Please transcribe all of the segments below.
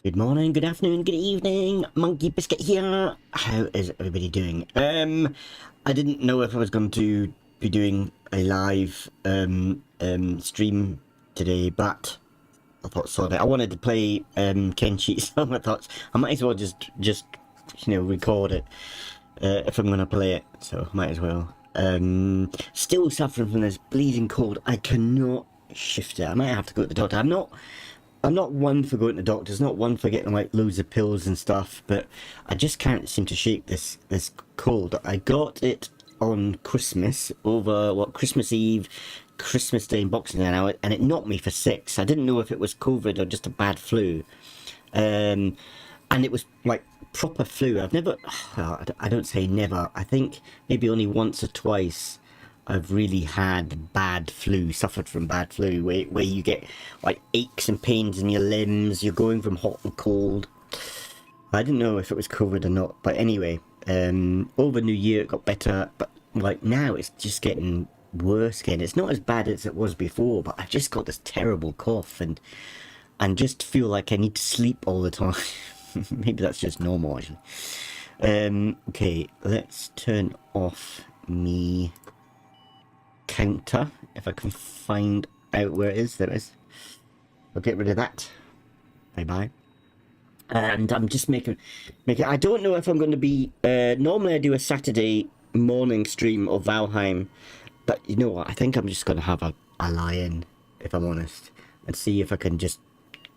Good morning, good afternoon, good evening. MonkeyBiscuit here. How is everybody doing? I didn't know if I was going to be doing a live stream today, but I thought so that I wanted to play Kenshi, so I thought I might as well just record it if I'm gonna play it. So might as well. Still suffering from this bleeding cold. I cannot shift it. I might have to go to the doctor. I'm not one for going to the doctors, not one for getting like loads of pills and stuff, but I just can't seem to shake this cold. I got it on Christmas, over Christmas Eve, Christmas Day and Boxing Day now, and it knocked me for 6. I didn't know if it was COVID or just a bad flu. And it was like proper flu. I've never, I don't say never, I think maybe only once or twice I've really had bad flu, suffered from bad flu, where you get like aches and pains in your limbs, you're going from hot and cold. I didn't know if it was COVID or not, but anyway, over New Year it got better, but like now it's just getting worse again. It's not as bad as it was before, but I've just got this terrible cough and just feel like I need to sleep all the time. Maybe that's just normal actually. Okay, let's turn off me counter, if I can find out where it is. There it is. I'll get rid of that. Bye bye. And I'm just making I don't know if I'm going to be normally I do a Saturday morning stream of Valheim, but you know what, I think I'm just going to have a lie-in, if I'm honest, and see if I can just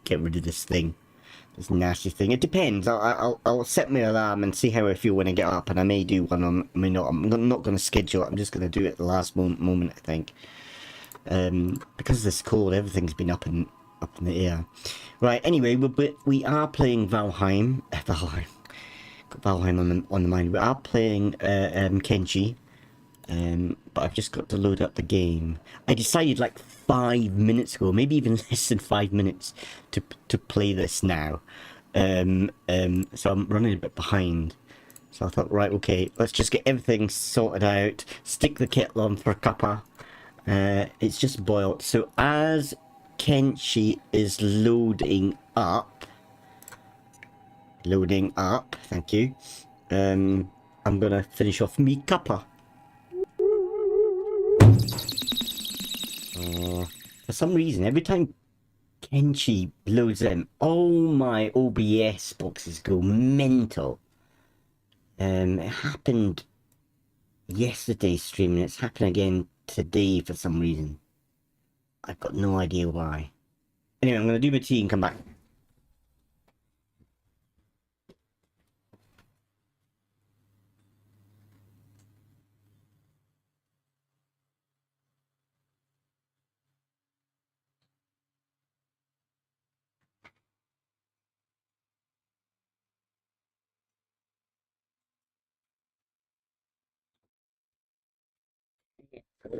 get rid of this thing, this nasty thing. It depends. I'll set my alarm and see how I feel when I get up, and I may do one, I may not. I'm not going to schedule it. I'm just going to do it at the last moment, I think. Because of this cold, everything's been up in the air. Right. Anyway, we are playing Valheim. Valheim on the mind. We are playing Kenshi. But I've just got to load up the game. I decided like 5 minutes ago, maybe even less than 5 minutes, to play this now. So I'm running a bit behind. So I thought, right, okay, let's just get everything sorted out. Stick the kettle on for a cuppa. It's just boiled. So as Kenshi is loading up, thank you. I'm gonna finish off me cuppa. For some reason, every time Kenshi loads in, all my OBS boxes go mental. It happened yesterday's stream, and it's happened again today for some reason. I've got no idea why. Anyway, I'm going to do my tea and come back.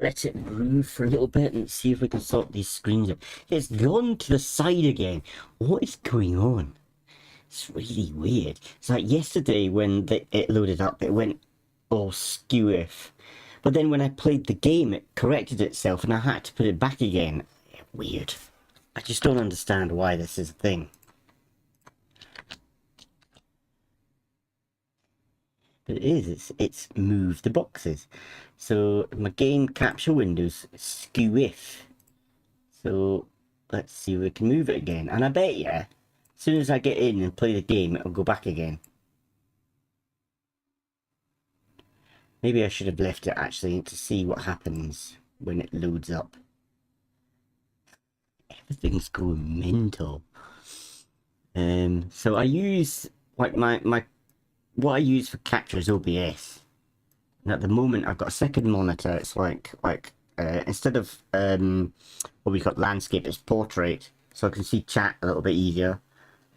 Let it brew for a little bit and see if we can sort these screens out. It's gone to the side again. What is going on? It's really weird. It's like yesterday when it loaded up, it went all skew-if. But then when I played the game, it corrected itself and I had to put it back again. Weird. I just don't understand why this is a thing. But it is, it's moved the boxes. So my game capture windows skew-if. So let's see if we can move it again. And I bet you, as soon as I get in and play the game, it'll go back again. Maybe I should have left it actually to see what happens when it loads up. Everything's going mental. So I use like what I use for capture is OBS. And at the moment I've got a second monitor. It's like instead of what we got landscape, it's portrait, so I can see chat a little bit easier.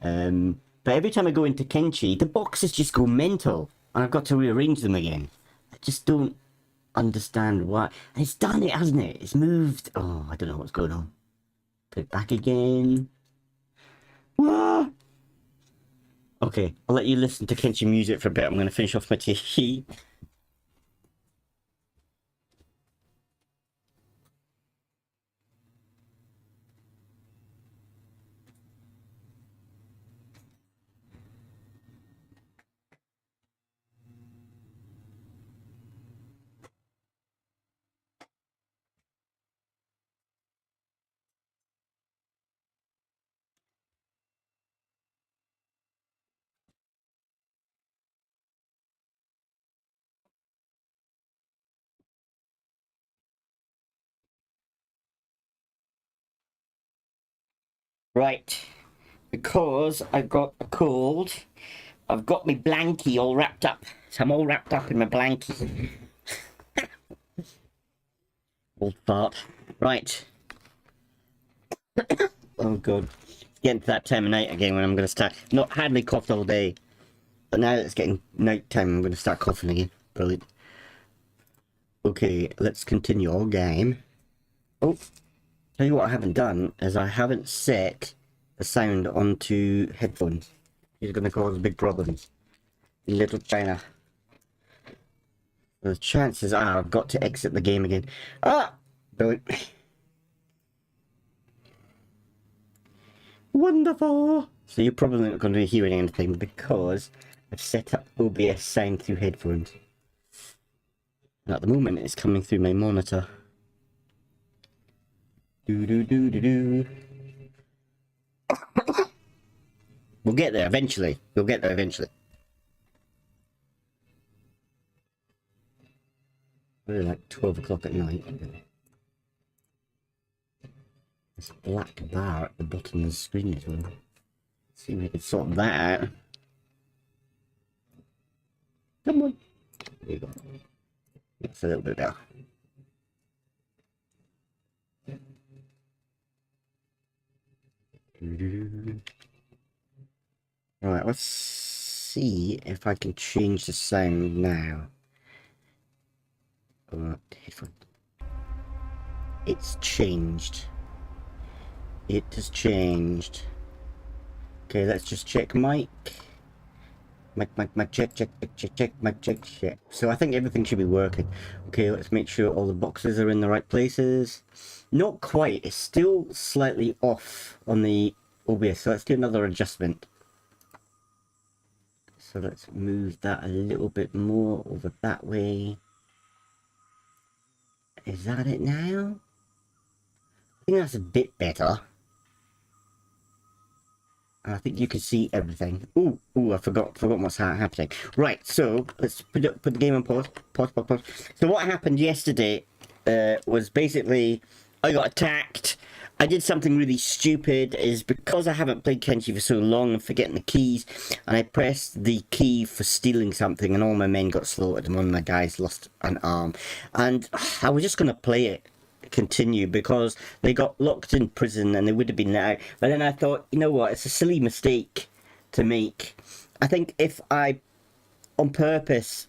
But every time I go into Kenshi, the boxes just go mental, and I've got to rearrange them again. I just don't understand why. And it's done it, hasn't it? It's moved. Oh, I don't know what's going on. Put it back again. What? Okay, I'll let you listen to Kenshi music for a bit. I'm going to finish off my tea. Right. Because I've got a cold, I've got my blankie all wrapped up. So I'm all wrapped up in my blankie. Old fart. Right. Oh god. Getting to that time of night again when I'm going to start. Not hardly coughed all day. But now that it's getting night time, I'm going to start coughing again. Brilliant. Okay, let's continue our game. Oh, tell you what I haven't done is I haven't set the sound onto headphones. It's going to cause big problems. Little China. The chances are I've got to exit the game again. Ah! Brilliant. Wonderful! So you're probably not going to be hearing anything because I've set up OBS sound through headphones. And at the moment it's coming through my monitor. Do. We'll get there eventually. We'll get there eventually. Really like 12 o'clock at night. This black bar at the bottom of the screen as well. Let's see if we can sort that out. Come on. There you go. That's a little bit better. Right, let's see if I can change the sound now. Headphone. It's changed. It has changed. Okay, let's just check mic. Mic, check, mic, check. So I think everything should be working. Okay, let's make sure all the boxes are in the right places. Not quite, it's still slightly off on the OBS, so let's do another adjustment. So let's move that a little bit more over that way. Is that it now? I think that's a bit better. I think you can see everything. Ooh, I forgot what's happening. Right, so let's put the game on pause. Pause. So what happened yesterday was basically I got attacked. I did something really stupid. Is because I haven't played Kenshi for so long and forgetting the keys, and I pressed the key for stealing something, and all my men got slaughtered, and one of my guys lost an arm. And I was just gonna play it. Continue because they got locked in prison and they would have been out, but then I thought, you know what, it's a silly mistake to make. I think if I on purpose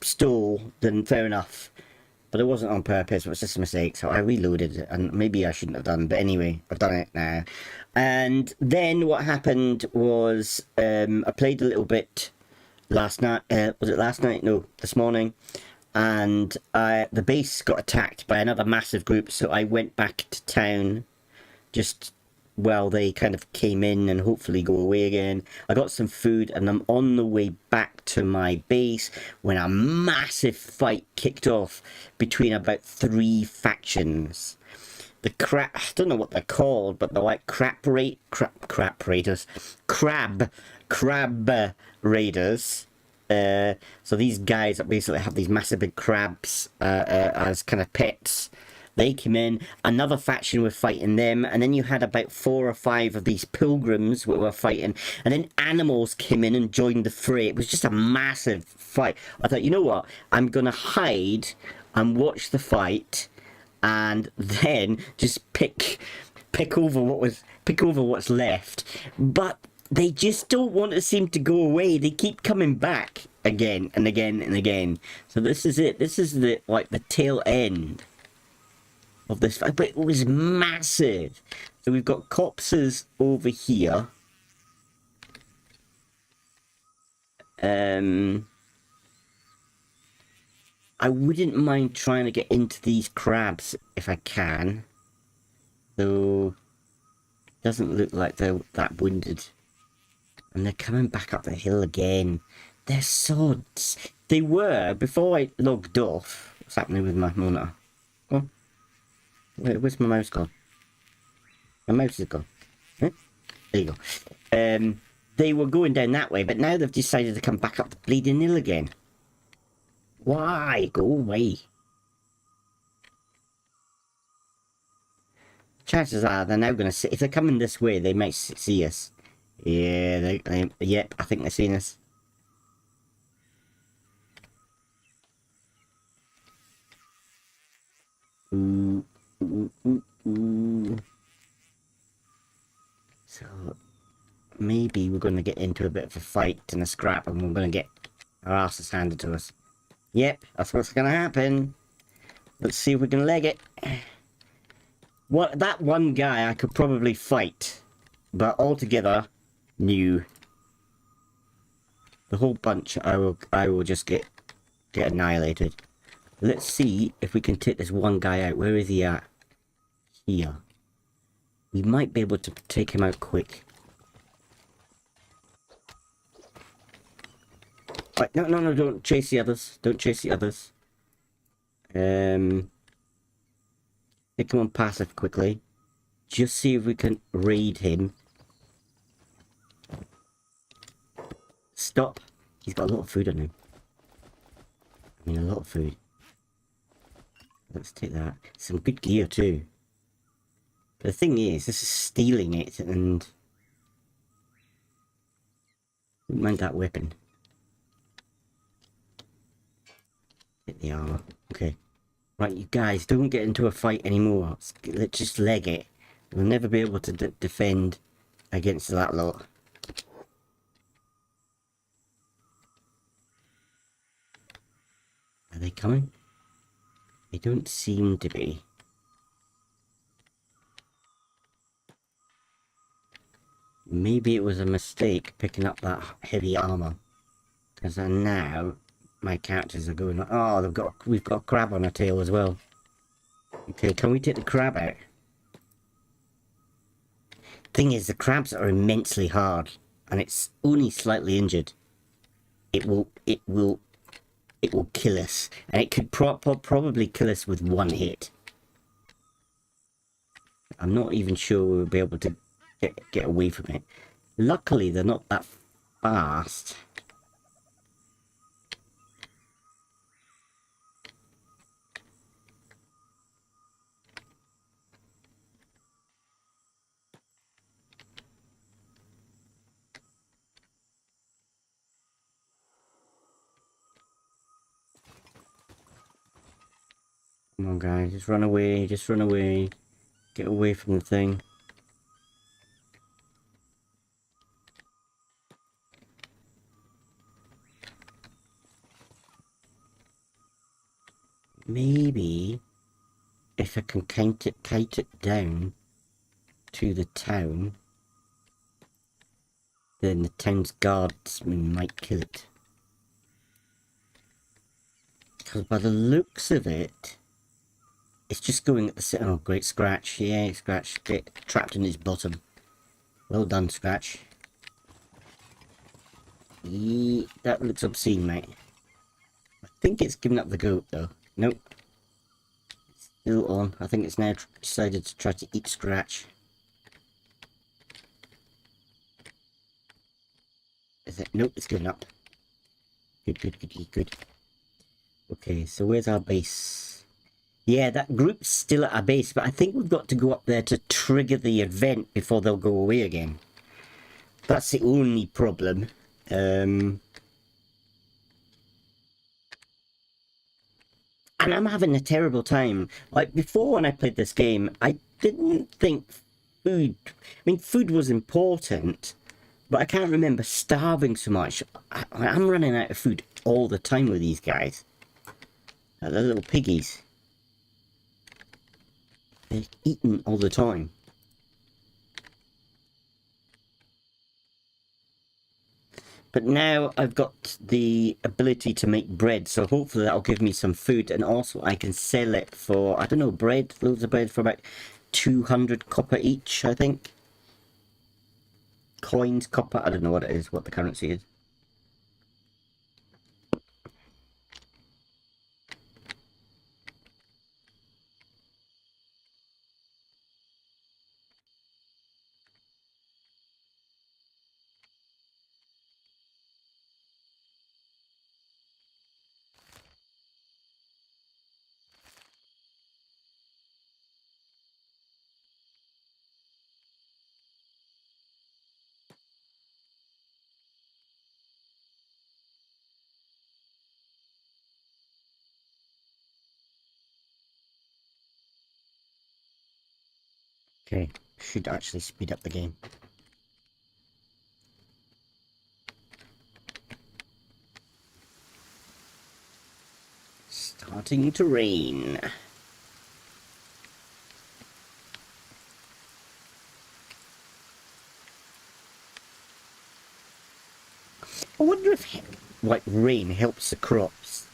stole, then fair enough, but it wasn't on purpose, it was just a mistake, so I reloaded it, and maybe I shouldn't have done, but anyway, I've done it now. And then what happened was I played a little bit last night. Was it last night? No, this morning. And the base got attacked by another massive group, so I went back to town just while they kind of came in and hopefully go away again. I got some food and I'm on the way back to my base when a massive fight kicked off between about 3 factions. The I don't know what they're called, but they're like crab raiders. So these guys that basically have these massive big crabs as kind of pets. They came in, another faction were fighting them, and then you had about 4 or 5 of these pilgrims who were fighting, and then animals came in and joined the fray. It was just a massive fight. I thought, you know what, I'm gonna hide and watch the fight, and then just pick over what's left. But they just don't want to seem to go away. They keep coming back again and again and again. So this is it. This is the tail end of this fight. But it was massive. So we've got corpses over here. I wouldn't mind trying to get into these crabs if I can. Though it doesn't look like they're that wounded. And they're coming back up the hill again. They're sods. They were, before I logged off. What's happening with my monitor? Oh. Where's my mouse gone? My mouse is gone. Huh? There you go. They were going down that way, but now they've decided to come back up the bleeding hill again. Why? Go away. chances are they're now going to see. If they're coming this way, they might see us. Yeah, yep, I think they're seeing us. Ooh, ooh, ooh, ooh. So maybe we're going to get into a bit of a fight and a scrap, and we're going to get our asses handed to us. Yep, that's what's going to happen. Let's see if we can leg it. What, that one guy I could probably fight, but altogether, new. The whole bunch, I will just get annihilated. Let's see if we can take this one guy out. Where is he at? Here. We might be able to take him out quick. Right, no, don't chase the others. Don't chase the others. Take him on passive quickly. Just see if we can raid him. Stop. He's got a lot of food on him. I mean, a lot of food. Let's take that. Some good gear too. But the thing is, this is stealing it, and don't mind that weapon. Hit the armor. Okay. Right, you guys, don't get into a fight anymore. Let's just leg it. We'll never be able to defend against that lot. Are they coming? They don't seem to be. Maybe it was a mistake picking up that heavy armor. Because now my characters are going, oh, we've got a crab on our tail as well. Okay, can we take the crab out? Thing is, the crabs are immensely hard, and it's only slightly injured. It will kill us, and it could probably kill us with one hit. I'm not even sure we'll be able to get away from it. Luckily, they're not that fast. Come on, guys, just run away, just run away. Get away from the thing. Maybe if I can kite it down to the town, then the town's guardsmen might kill it. Because by the looks of it, it's just going at the... Oh, great Scratch. Yeah, Scratch. Get trapped in his bottom. Well done, Scratch. Yeah, that looks obscene, mate. I think it's given up the goat, though. Nope. It's still on. I think it's now decided to try to eat Scratch. Is it? Nope, it's given up. Good. Okay, so where's our base? Yeah, that group's still at our base, but I think we've got to go up there to trigger the event before they'll go away again. That's the only problem. And I'm having a terrible time. Like, before when I played this game, I didn't think food... I mean, food was important, but I can't remember starving so much. I'm running out of food all the time with these guys. They're little piggies. They're eating all the time. But now I've got the ability to make bread, so hopefully that'll give me some food, and also I can sell it for, I don't know, loads of bread for about 200 copper each, I think. Coins, copper, I don't know what it is, what the currency is. Okay, should actually speed up the game. Starting to rain. I wonder if, like, rain helps the crops.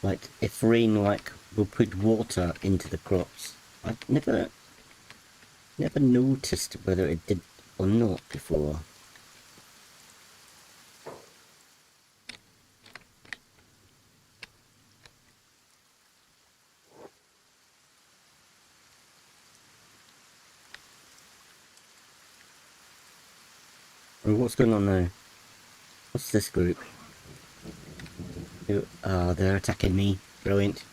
Like, if rain, like, will put water into the crops. I've never noticed whether it did or not before. Oh, what's going on now? What's this group? Oh, they're attacking me. Brilliant.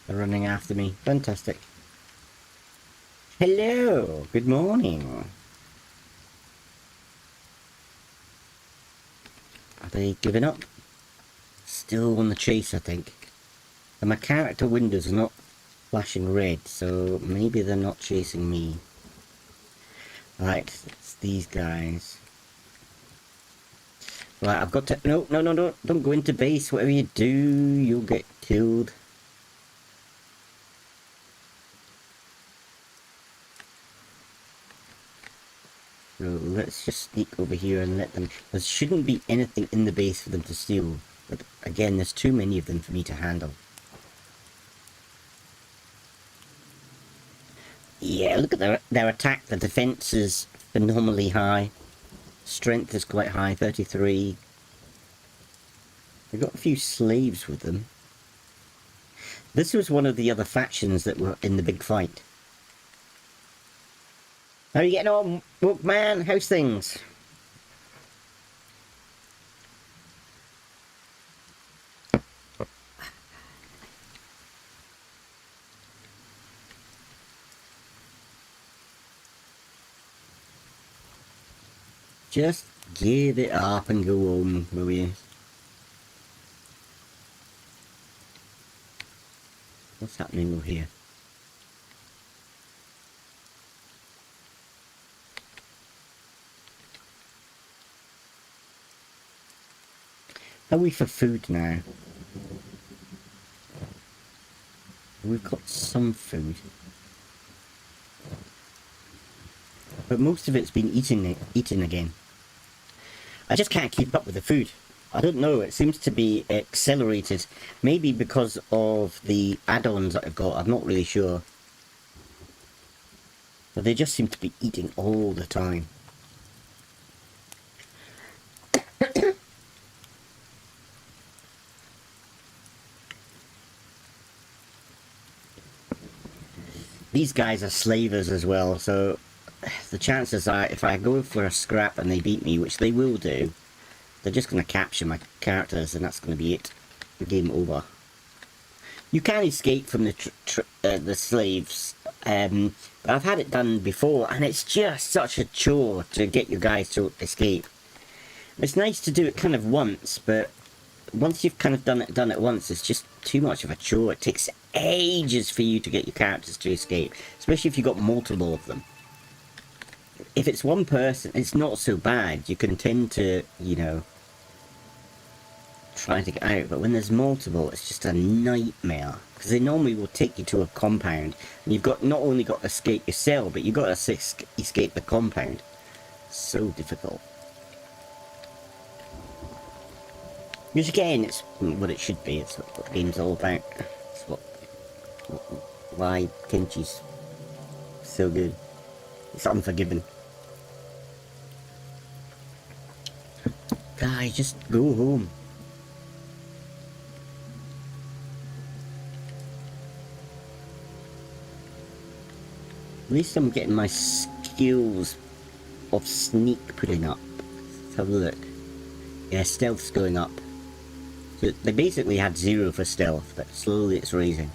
They're running after me. Fantastic. Hello. Good morning. Are they giving up? Still on the chase, I think. And my character windows are not flashing red, so maybe they're not chasing me. Right, it's these guys. Right, I've got to... No, don't go into base. Whatever you do, you'll get killed. So let's just sneak over here and let them... There shouldn't be anything in the base for them to steal. But again, there's too many of them for me to handle. Yeah, look at their attack. The defense is phenomenally high. Strength is quite high, 33. They've got a few slaves with them. This was one of the other factions that were in the big fight. How are you getting on, Bookman? How's things? Just give it up and go home, will you? What's happening over here? Are we for food now? We've got some food. But most of it's been eaten again. I just can't keep up with the food. I don't know, it seems to be accelerated. Maybe because of the add-ons that I've got, I'm not really sure. But they just seem to be eating all the time. These guys are slavers as well, so the chances are if I go for a scrap and they beat me, which they will do, they're just going to capture my characters and that's going to be it. Game over. You can escape from the slaves, but I've had it done before and it's just such a chore to get your guys to escape. It's nice to do it kind of once, but once you've kind of done it once, it's just too much of a chore. It takes ages for you to get your characters to escape, especially if you've got multiple of them. If it's one person, it's not so bad. You can tend to, you know, try to get out, but when there's multiple, it's just a nightmare, because they normally will take you to a compound, and you've got not only got to escape your cell, but you've got to escape the compound. So difficult. Which again, it's what it should be. It's what the game's all about. It's why Kenshi's so good. It's unforgiving. Guys, just go home. At least I'm getting my skills of sneak putting up. Let's have a look. Yeah, stealth's going up. So they basically had 0 for stealth, but slowly it's raising.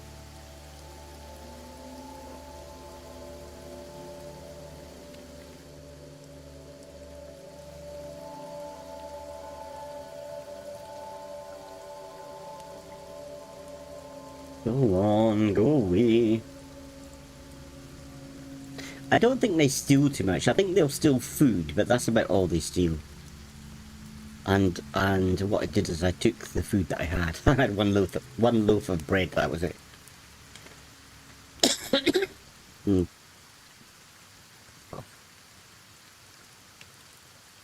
Go on, go away. I don't think they steal too much. I think they'll steal food, but that's about all they steal. And what I did is I took the food that I had. I had one loaf of bread. That was it.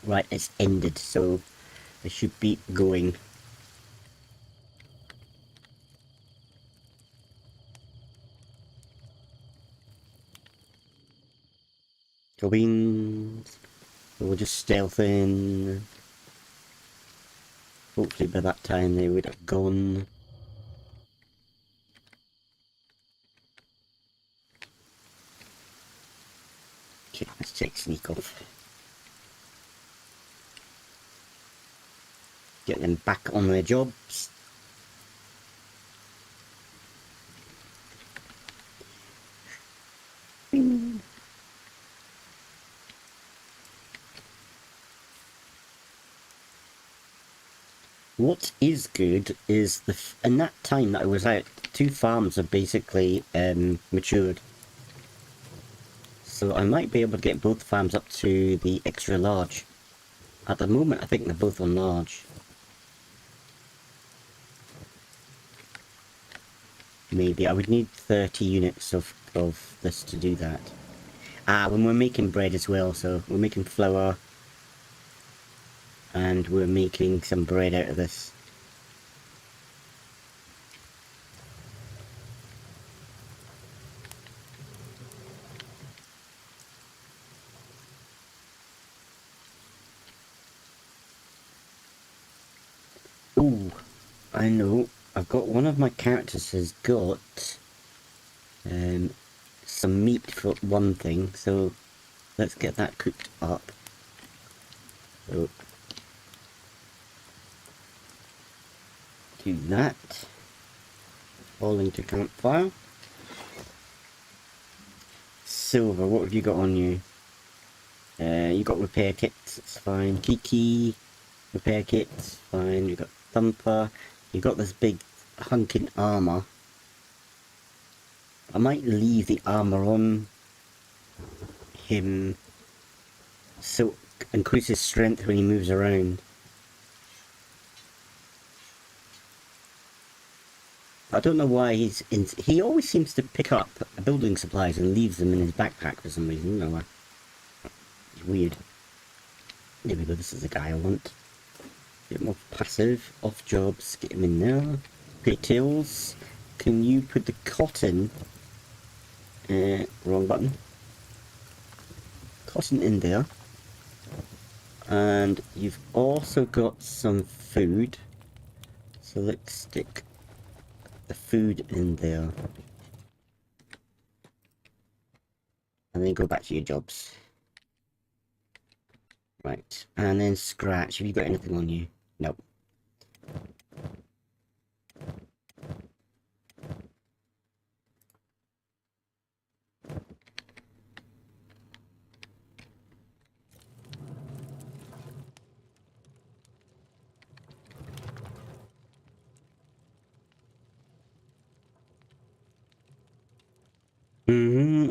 Right, it's ended, so I should be going. Going. We'll just stealth in. Hopefully by that time they would have gone. Okay, let's check sneak off. Get them back on their jobs. What is good is in that time that I was out, 2 farms have basically matured. So I might be able to get both farms up to the extra large. At the moment I think they're both on large. Maybe I would need 30 units of this to do that. When we're making bread as well, so we're making flour. And we're making some bread out of this. Ooh, I know. I've got one of my characters has got some meat for one thing, so let's get that cooked up. So do that. All into campfire. Silver, what have you got on you? You got repair kits, it's fine. Kiki, repair kits, fine. You got Thumper. You got this big hunking armor. I might leave the armor on him so it increases strength when he moves around. I don't know why he always seems to pick up building supplies and leaves them in his backpack for some reason. I don't know why. It's weird. There we go, this is the guy I want. Bit more passive, off jobs, get him in there. Okay, Tails, can you put the cotton, wrong button. Cotton in there. And you've also got some food. So let's stick the food in there. And then go back to your jobs. Right, and then Scratch, have you got anything on you? Nope.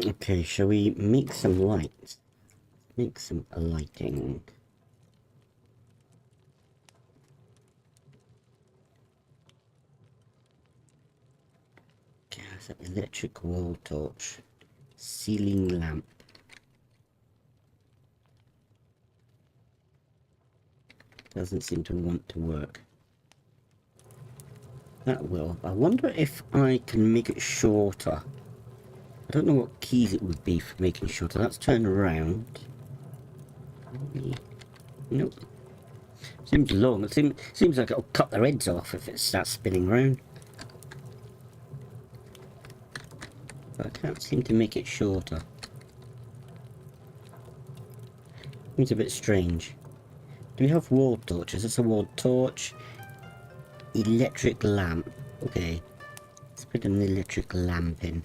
Okay, shall we make some lights? Make some lighting. Gas up, electric wall torch. Ceiling lamp. Doesn't seem to want to work. That will. I wonder if I can make it shorter. I don't know what keys it would be for making shorter. Let's turn around. Nope. Seems long. It seems like it'll cut their heads off if it starts spinning around. But I can't seem to make it shorter. Seems a bit strange. Do we have wall torches? That's a wall torch. Electric lamp. Okay. Let's put an electric lamp in.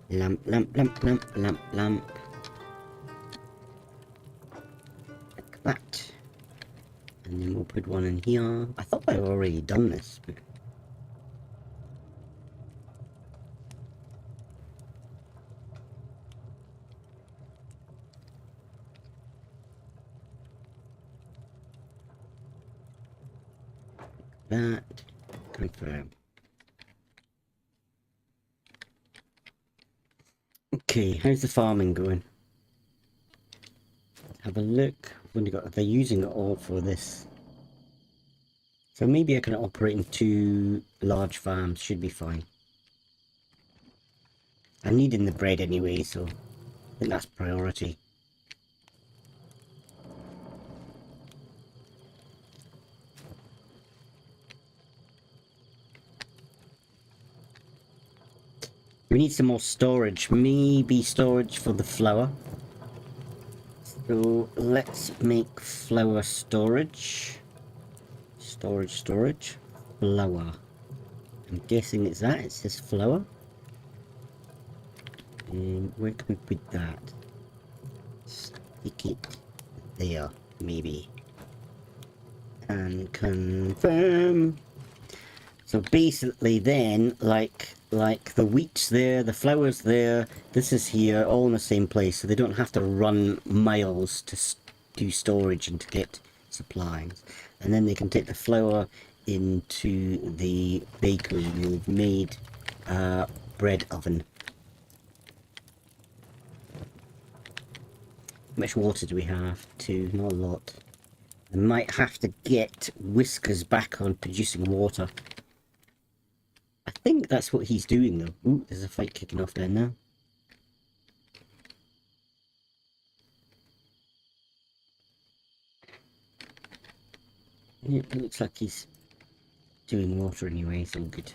Lamp, lamp, lamp, lamp, lamp, lamp. Like that. And then we'll put one in here. I thought I'd already done this. But That. Confirm. Okay, how's the farming going? Have a look. I've only got, they're using it all for this. So maybe I can operate in 2 large farms, should be fine. I'm needing the bread anyway, so I think that's priority. We need some more storage, maybe storage for the flour. So let's make flour storage. Storage. Flour. I'm guessing it's that, it says flour. And where can we put that? Stick it there, maybe. And confirm. So basically then, like the wheat's there, the flour's there, this is here, all in the same place, so they don't have to run miles to do storage and to get supplies. And then they can take the flour into the bakery we've made bread oven. How much water do we have? 2, not a lot. I might have to get Whiskers back on producing water. I think that's what he's doing though. Ooh, there's a fight kicking off down there. It looks like he's doing water anyway, so good.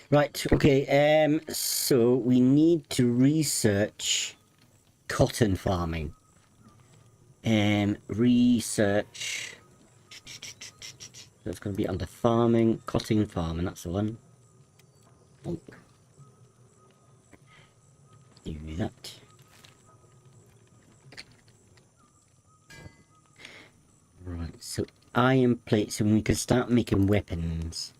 Right, okay, so we need to research cotton farming. Research. That's going to be under farming, cotton farming, that's the one. Oh. Do that. Right, so iron plates, and we can start making weapons.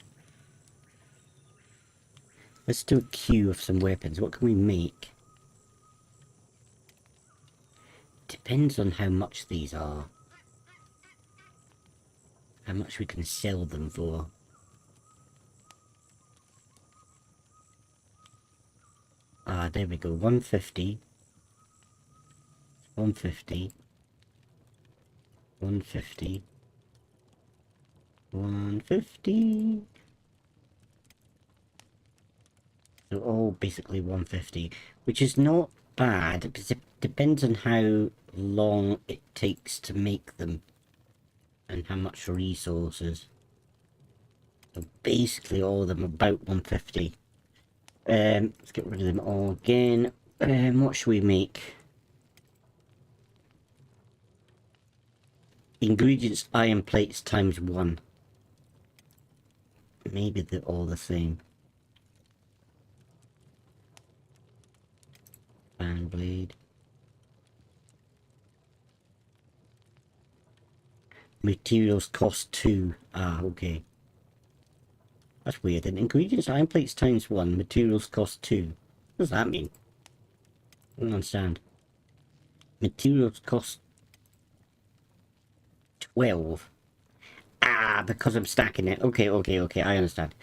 Let's do a queue of some weapons. What can we make? Depends on how much these are. How much we can sell them for. Ah, there we go. 150. 150. 150. 150. So all basically 150, which is not bad, because it depends on how long it takes to make them and how much resources. So basically all of them about 150. Let's get rid of them all again. What should we make? Ingredients, iron plates times 1. Maybe they're all the same. Fan blade. Materials cost 2. Ah, okay. That's weird. Then ingredients, iron plates times 1. Materials cost 2. What does that mean? I don't understand. Materials cost 12. Ah, because I'm stacking it. Okay, I understand.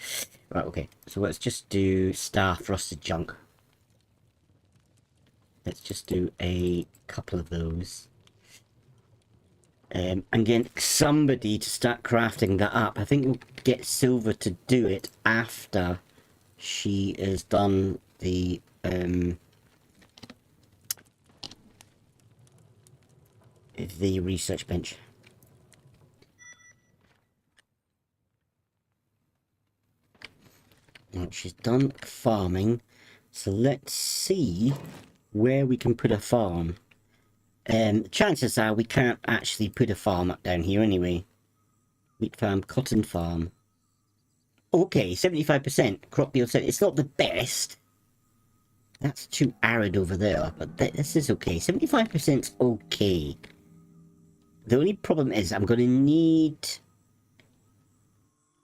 Right, okay. So let's just do staff rusted junk. Let's just do a couple of those. And get somebody to start crafting that up. I think we'll get Silver to do it after she has done the research bench. Right, she's done farming, so let's see where we can put a farm. Chances are we can't actually put a farm up down here anyway. Wheat farm, cotton farm. Okay, 75% crop yield. It's not the best. That's too arid over there, but this is okay. 75%'s okay. The only problem is I'm going to need...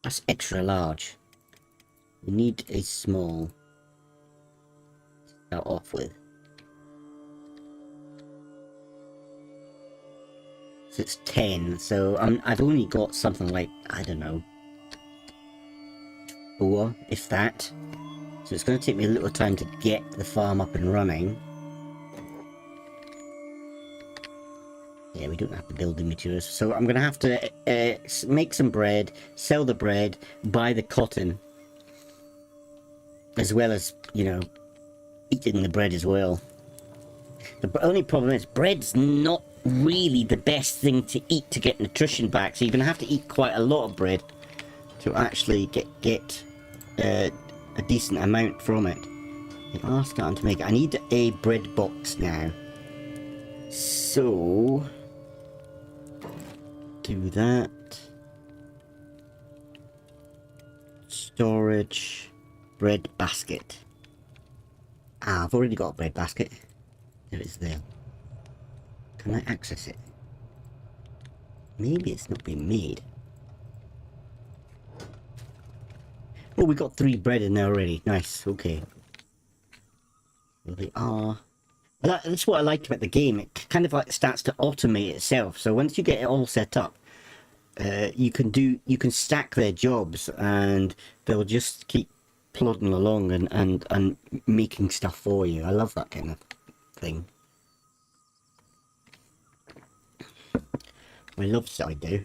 That's extra large. We need a small to start off with. So it's 10, so I've only got something like, I don't know, 4, if that. So it's going to take me a little time to get the farm up and running. Yeah, we don't have to build the materials. So I'm going to have to make some bread, sell the bread, buy the cotton. As well as, you know, eating the bread as well. The only problem is bread's not really the best thing to eat to get nutrition back. So you're going to have to eat quite a lot of bread to actually get a decent amount from it. They are starting to make it. I need a bread box now. So do that. Storage. Bread basket. Ah, I've already got a bread basket. There it's there. Can I access it? Maybe it's not being made. Oh, we got 3 bread in there already. Nice, okay. Well, they are... That's what I liked about the game. It kind of like starts to automate itself. So once you get it all set up, you can stack their jobs and they'll just keep plodding along and making stuff for you. I love that kind of thing. I love it, I do.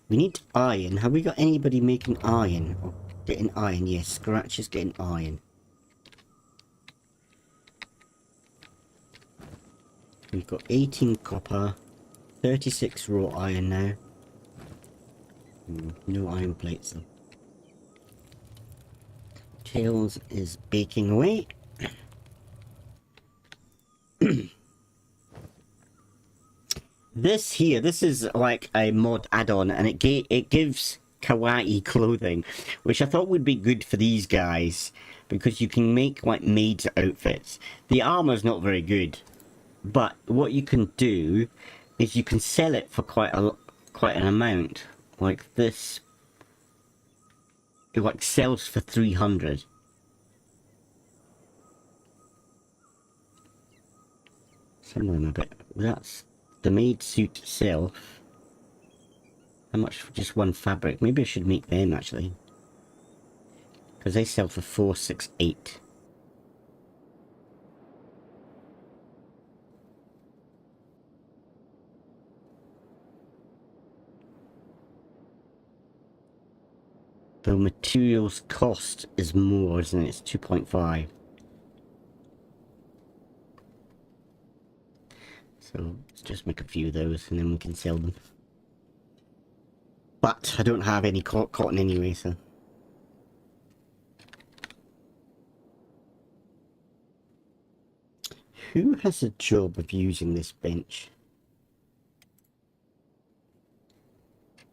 We need iron. Have we got anybody making iron? Or getting iron? Yes, Scratch is getting iron. We've got 18 copper, 36 raw iron now. No iron plates though. Tails is baking away. This is like a mod add-on, and it gives kawaii clothing, which I thought would be good for these guys because you can make like maids outfits. The armor's not very good, but what you can do is you can sell it for quite an amount. Like this, it like sells for 300. Some of them a bit. That's the maid suit itself. How much for just one fabric? Maybe I should make them actually, because they sell for 468. The materials cost is more, isn't it? It's 2.5. So let's just make a few of those and then we can sell them. But I don't have any cotton anyway, so. Who has a job of using this bench?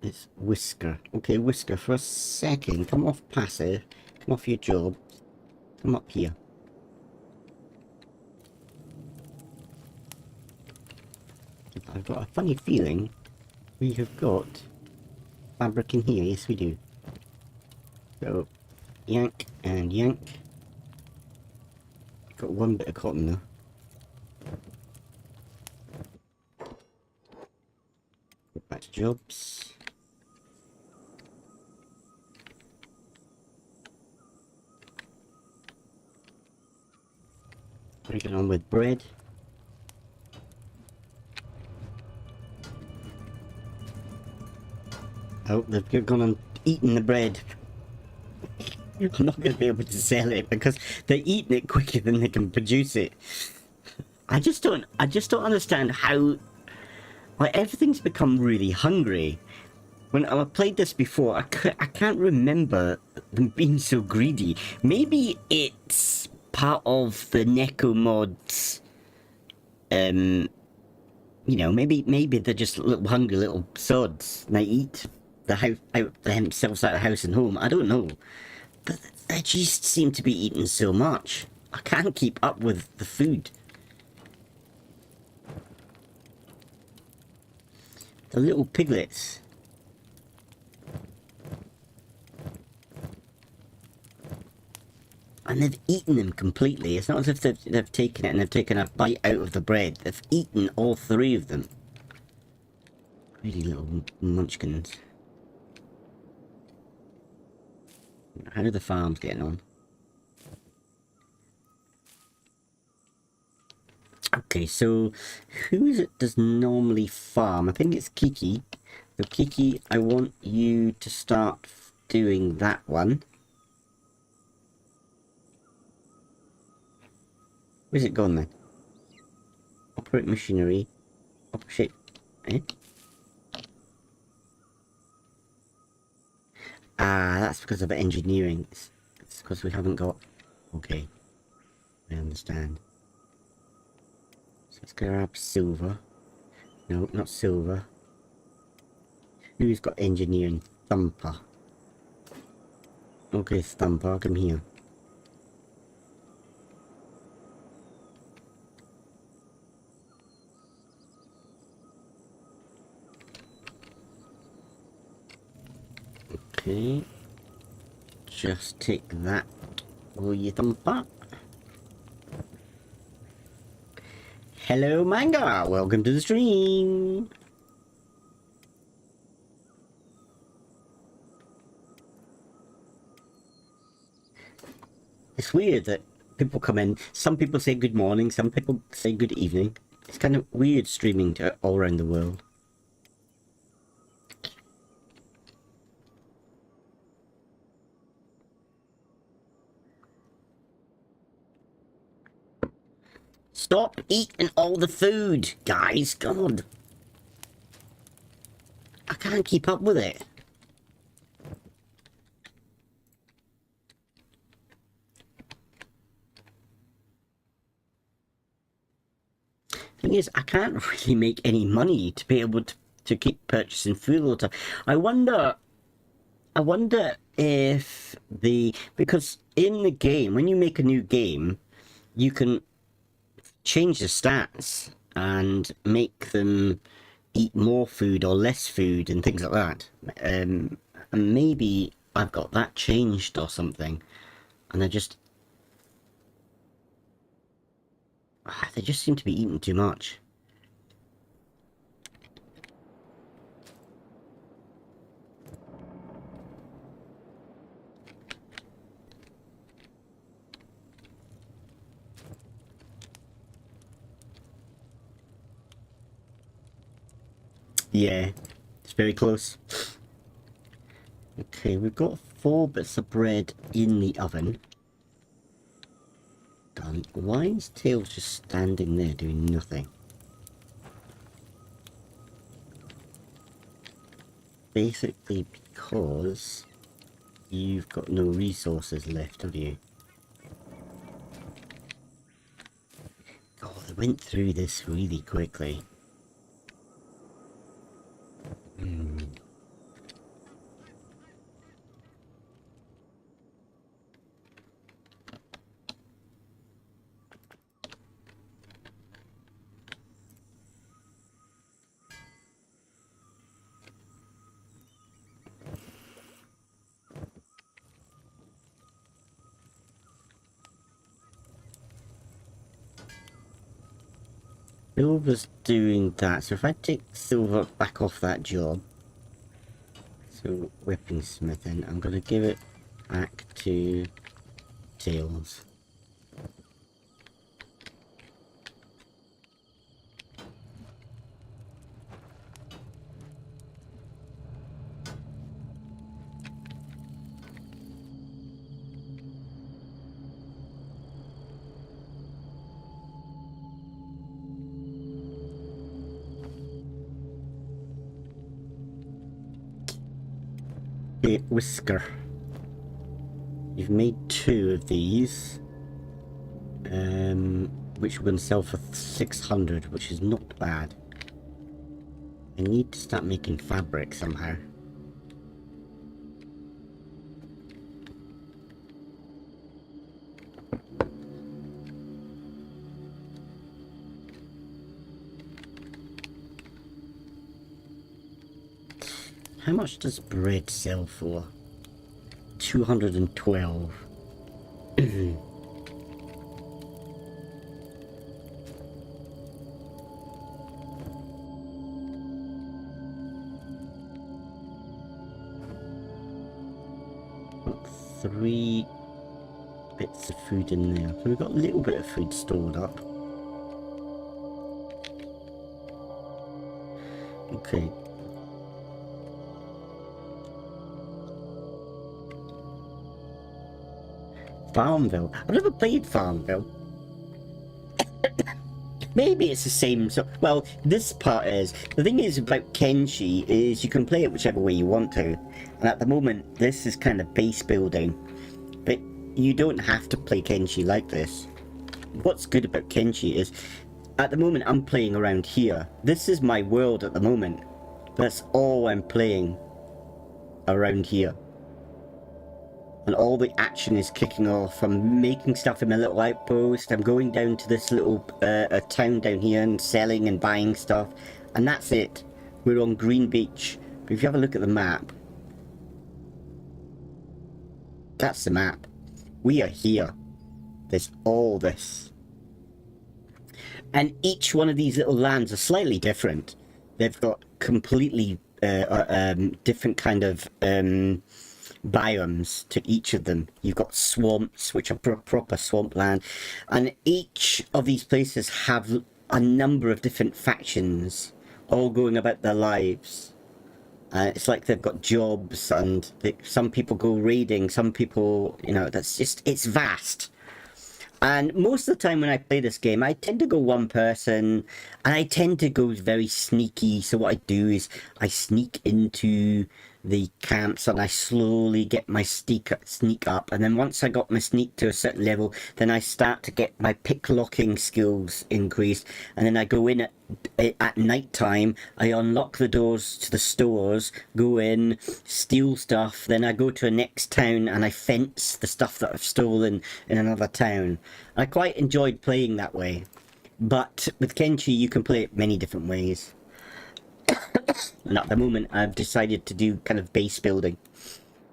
It's Whisker. Okay, Whisker, for a second, come off passive. Come off your job. Come up here. I've got a funny feeling we have got fabric in here. Yes, we do. So, yank and yank. Got one bit of cotton though. Go back to jobs. Bring it on with bread. Oh, they've gone and eaten the bread. I'm not going to be able to sell it because they're eating it quicker than they can produce it. I just don't understand how, like, everything's become really hungry. When I played this before, I can't remember them being so greedy. Maybe it's part of the Neko mods. You know, maybe they're just little hungry little sods and they eat themselves out of house and home. I don't know. But they just seem to be eating so much. I can't keep up with the food. The little piglets. And they've eaten them completely. It's not as if they've taken it and they've taken a bite out of the bread. They've eaten all three of them. Greedy little munchkins. How are the farms getting on? Okay, so who is it does normally farm? I think it's Kiki. So Kiki, I want you to start doing that one. Where's it gone then? Operate machinery. Operate. Eh? Ah, that's because of engineering. It's because we haven't got... Okay. I understand. So let's grab silver. No, not silver. Who's got engineering? Thumper. Okay, Thumper, come here. Okay. Just take that, will you, Thumper? Hello, Manga! Welcome to the stream! It's weird that people come in, some people say good morning, some people say good evening. It's kind of weird streaming to all around the world. Stop eating all the food, guys. God. I can't keep up with it. Thing is, I can't really make any money to be able to keep purchasing food all the time. I wonder if because in the game, when you make a new game, you can change the stats and make them eat more food or less food and things like that. And maybe I've got that changed or something, and they just seem to be eating too much. Yeah, it's very close. Okay, we've got 4 bits of bread in the oven. Done. Why is Tails just standing there doing nothing? Basically because you've got no resources left, have you? Oh, they went through this really quickly. Silver's doing that, so if I take Silver back off that job, so weaponsmithing, I'm gonna give it back to Tails. Okay, Whisker. You've made 2 of these, which we're going to sell for 600, which is not bad. I need to start making fabric somehow. How much does bread sell for? 212. Got 3 bits of food in there. So we've got a little bit of food stored up. Okay. Farmville. I've never played Farmville. Maybe it's the same. So, well, this part is the thing is about Kenshi is you can play it whichever way you want to, and at the moment this is kind of base building, but you don't have to play Kenshi like this. What's good about Kenshi is, at the moment I'm playing around here. This is my world at the moment. That's all I'm playing around here. And all the action is kicking off. I'm making stuff in my little outpost. I'm going down to this little town down here and selling and buying stuff. And that's it. We're on Green Beach. But if you have a look at the map, that's the map. We are here. There's all this. And each one of these little lands are slightly different. They've got completely different kind of biomes to each of them. You've got swamps, which are proper swampland, and each of these places have a number of different factions all going about their lives. It's like they've got jobs, and some people go raiding, some people, you know, that's just, it's vast. And most of the time when I play this game, I tend to go one person, and I tend to go very sneaky. So what I do is I sneak into the camps and I slowly get my sneak up, and then once I got my sneak to a certain level, then I start to get my pick locking skills increased, and then I go in at night time. I unlock the doors to the stores, go in, steal stuff, then I go to a next town and I fence the stuff that I've stolen in another town. I quite enjoyed playing that way, but with Kenshi you can play it many different ways. And at the moment I've decided to do kind of base building,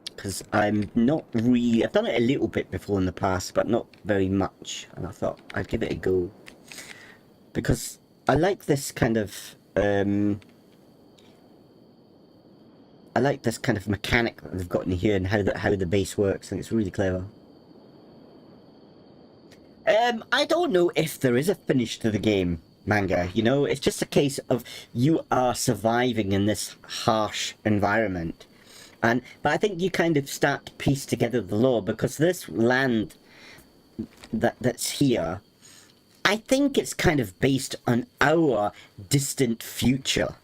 because I'm not really, I've done it a little bit before in the past, but not very much, and I thought I'd give it a go, because I like this kind of I like this kind of mechanic that they've got in here, and how the base works. I think it's really clever. I don't know if there is a finish to the game, Manga, you know, it's just a case of you are surviving in this harsh environment. But I think you kind of start to piece together the lore, because this land that's here, I think it's kind of based on our distant future,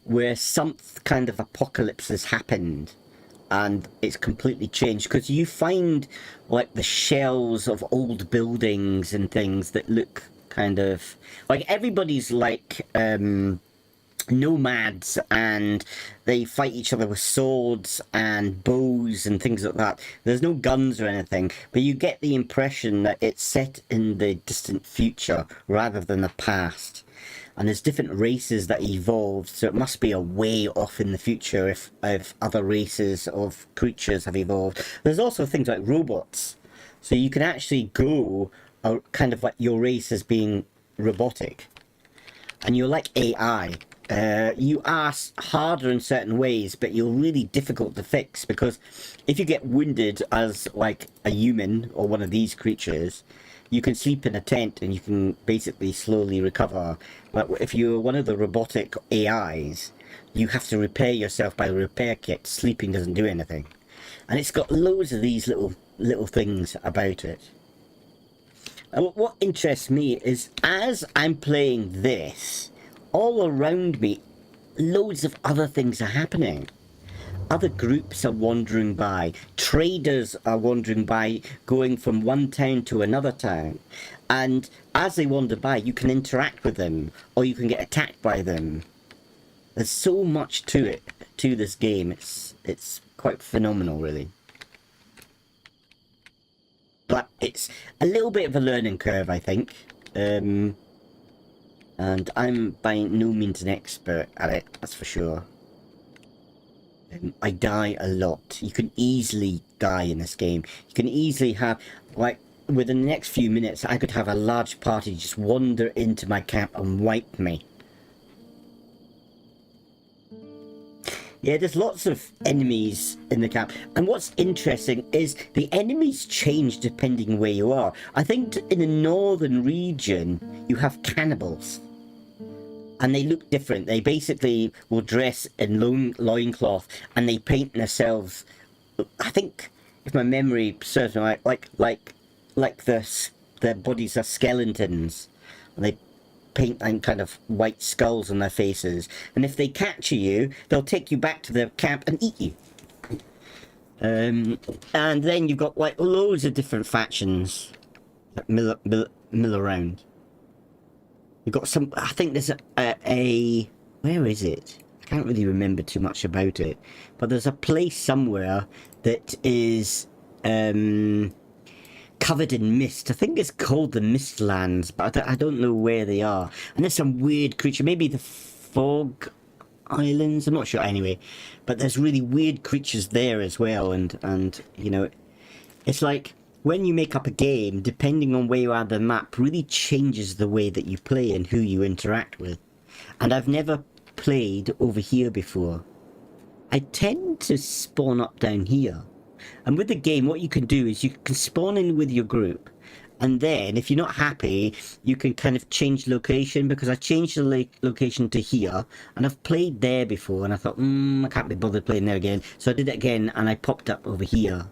where some kind of apocalypse has happened and it's completely changed, because you find like the shells of old buildings and things that look kind of like, everybody's like nomads, and they fight each other with swords and bows and things like that. There's no guns or anything, but you get the impression that it's set in the distant future rather than the past. And there's different races that evolved, so it must be a way off in the future if other races of creatures have evolved. There's also things like robots, so you can actually go kind of like your race as being robotic, and you're like AI. You are harder in certain ways, but you're really difficult to fix, because if you get wounded as like a human or one of these creatures, you can sleep in a tent and you can basically slowly recover. But if you're one of the robotic AIs, you have to repair yourself by the repair kit. Sleeping doesn't do anything. And it's got loads of these little things about it. And what interests me is, as I'm playing this, all around me, loads of other things are happening. Other groups are wandering by. Traders are wandering by, going from one town to another town. And as they wander by, you can interact with them, or you can get attacked by them. There's so much to it, to this game. It's quite phenomenal, really. But it's a little bit of a learning curve, I think. And I'm by no means an expert at it, that's for sure. I die a lot. You can easily die in this game. You can easily have, like, within the next few minutes, I could have a large party just wander into my camp and wipe me. Yeah, there's lots of enemies in the camp. And what's interesting is the enemies change depending where you are. I think in the northern region, you have cannibals. And they look different. They basically will dress in loincloth and they paint themselves. I think, if my memory serves me right, like their bodies are skeletons, and they paint and kind of white skulls on their faces. And if they capture you, they'll take you back to their camp and eat you. And then you've got like loads of different factions that mill around. You've got some. I think there's a where is it? I can't really remember too much about it, but there's a place somewhere that is covered in mist. I think it's called the Mistlands, but I don't know where they are. And there's some weird creature, maybe the Fog Islands. I'm not sure. Anyway, but there's really weird creatures there as well, and you know, it's like, when you make up a game, depending on where you are on the map, really changes the way that you play and who you interact with. And I've never played over here before. I tend to spawn up down here. And with the game, what you can do is you can spawn in with your group. And then, if you're not happy, you can kind of change location, because I changed the location to here. And I've played there before, and I thought, I can't be bothered playing there again. So I did it again, and I popped up over here.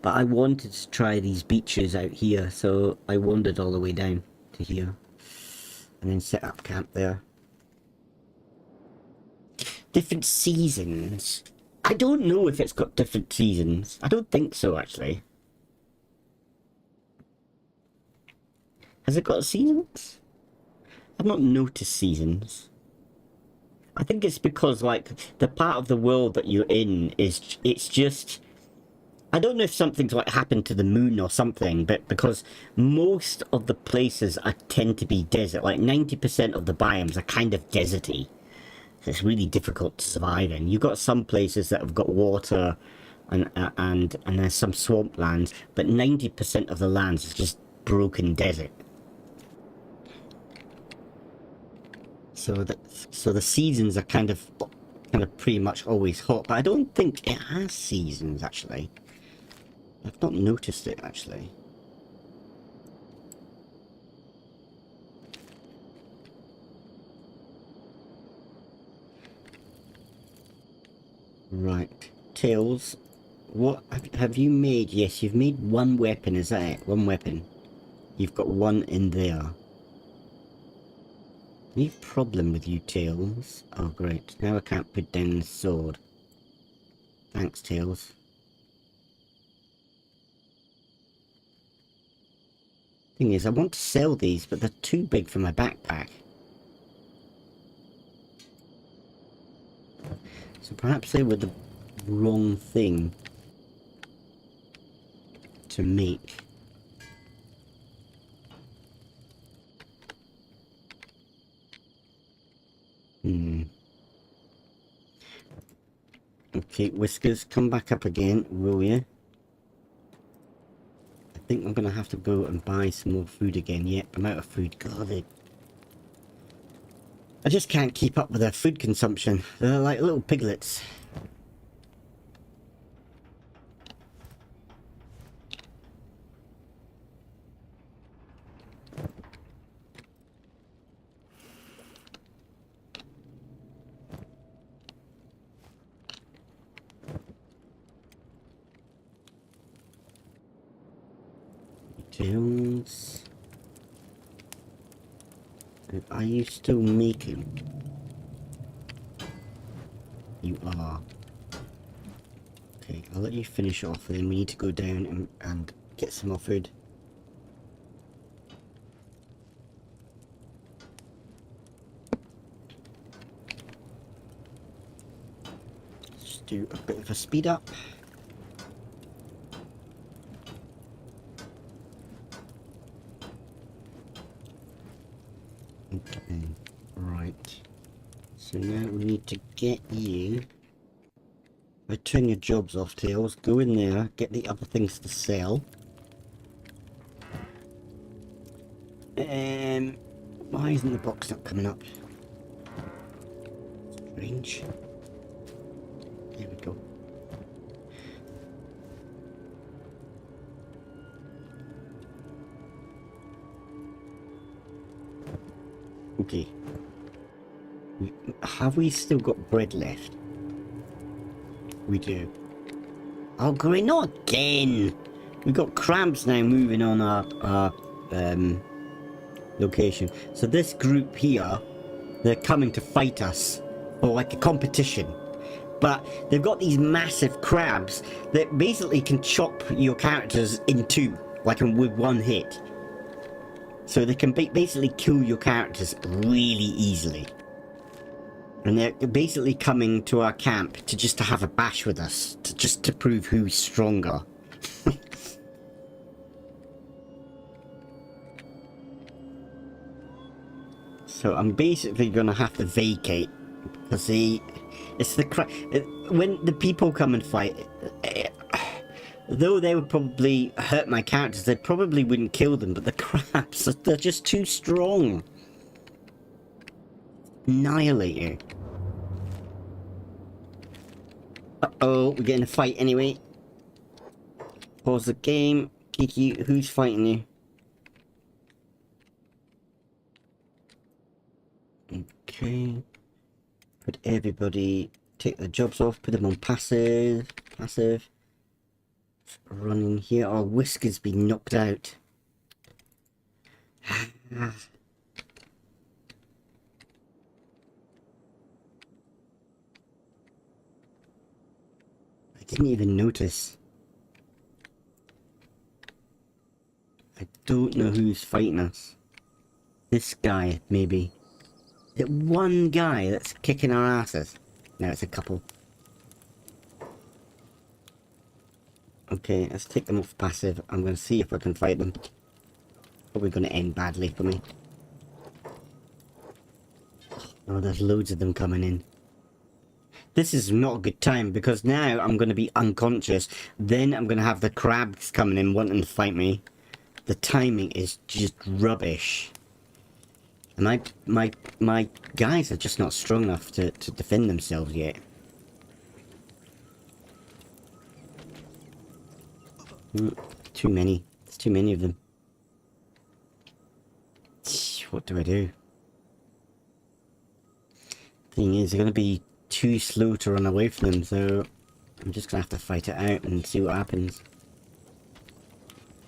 But I wanted to try these beaches out here, so I wandered all the way down to here. And then set up camp there. Different seasons. I don't know if it's got different seasons. I don't think so, actually. Has it got seasons? I've not noticed seasons. I think it's because, like, the part of the world that you're in is, it's just... I don't know if something's like happened to the moon or something, but because most of the places tend to be desert, like 90% of the biomes are kind of deserty. So it's really difficult to survive in. You've got some places that have got water and there's some swamplands, but 90% of the lands is just broken desert. So the seasons are kind of pretty much always hot, but I don't think it has seasons actually. I've not noticed it, actually. Right. Tails, what have you made? Yes, you've made one weapon, is that it? One weapon. You've got one in there. Any problem with you, Tails? Oh, great. Now I can't put down the sword. Thanks, Tails. Thing is, I want to sell these, but they're too big for my backpack. So perhaps they were the wrong thing to make. Okay, Whiskers, come back up again, will you? I think I'm going to have to go and buy some more food again. Yep, I'm out of food. God, I just can't keep up with their food consumption. They're like little piglets. Jones. Are you still making? You are. Okay, I'll let you finish off, and then we need to go down and get some more food. Let's do a bit of a speed up. Okay, right. So now we need to get you Turn your jobs off, Tails. Go in there, get the other things to sell. Why isn't the box not coming up? Strange. There we go. Okay. Have we still got bread left? We do. Oh, great, not again! We've got crabs now moving on our location. So this group here, they're coming to fight us for like a competition. But they've got these massive crabs that basically can chop your characters in two, like with one hit. So they can basically kill your characters really easily. And they're basically coming to our camp to have a bash with us, just to prove who's stronger. So I'm basically gonna have to vacate because when the people come and fight, though they would probably hurt my characters, they probably wouldn't kill them. But the crabs, they're just too strong. Annihilate you. Uh-oh, we're getting a fight anyway. Pause the game. Kiki, who's fighting you? Okay. Put everybody, take their jobs off, put them on passive. Passive. Running here. Our Whisker's been knocked out. Didn't even notice. I don't know who's fighting us. This guy, maybe. Is it one guy that's kicking our asses? No, it's a couple. Okay, let's take them off passive. I'm going to see if I can fight them. Probably going to end badly for me. Oh, there's loads of them coming in. This is not a good time because now I'm going to be unconscious. Then I'm going to have the crabs coming in wanting to fight me. The timing is just rubbish. And my guys are just not strong enough to defend themselves yet. Too many. There's too many of them. What do I do? Thing is, they're going to be too slow to run away from them, so I'm just gonna have to fight it out and see what happens.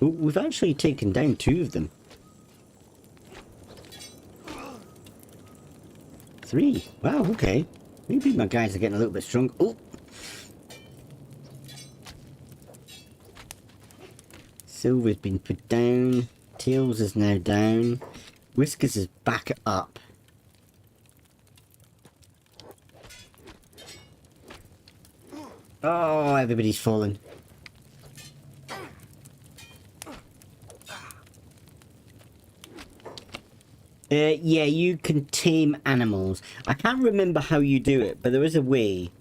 Ooh, we've actually taken down 2 of them. 3. Wow, okay. Maybe my guys are getting a little bit strong. Oh! Silver's been put down. Tails is now down. Whiskers is back up. Oh, everybody's fallen. Yeah, you can tame animals. I can't remember how you do it, but there is a way.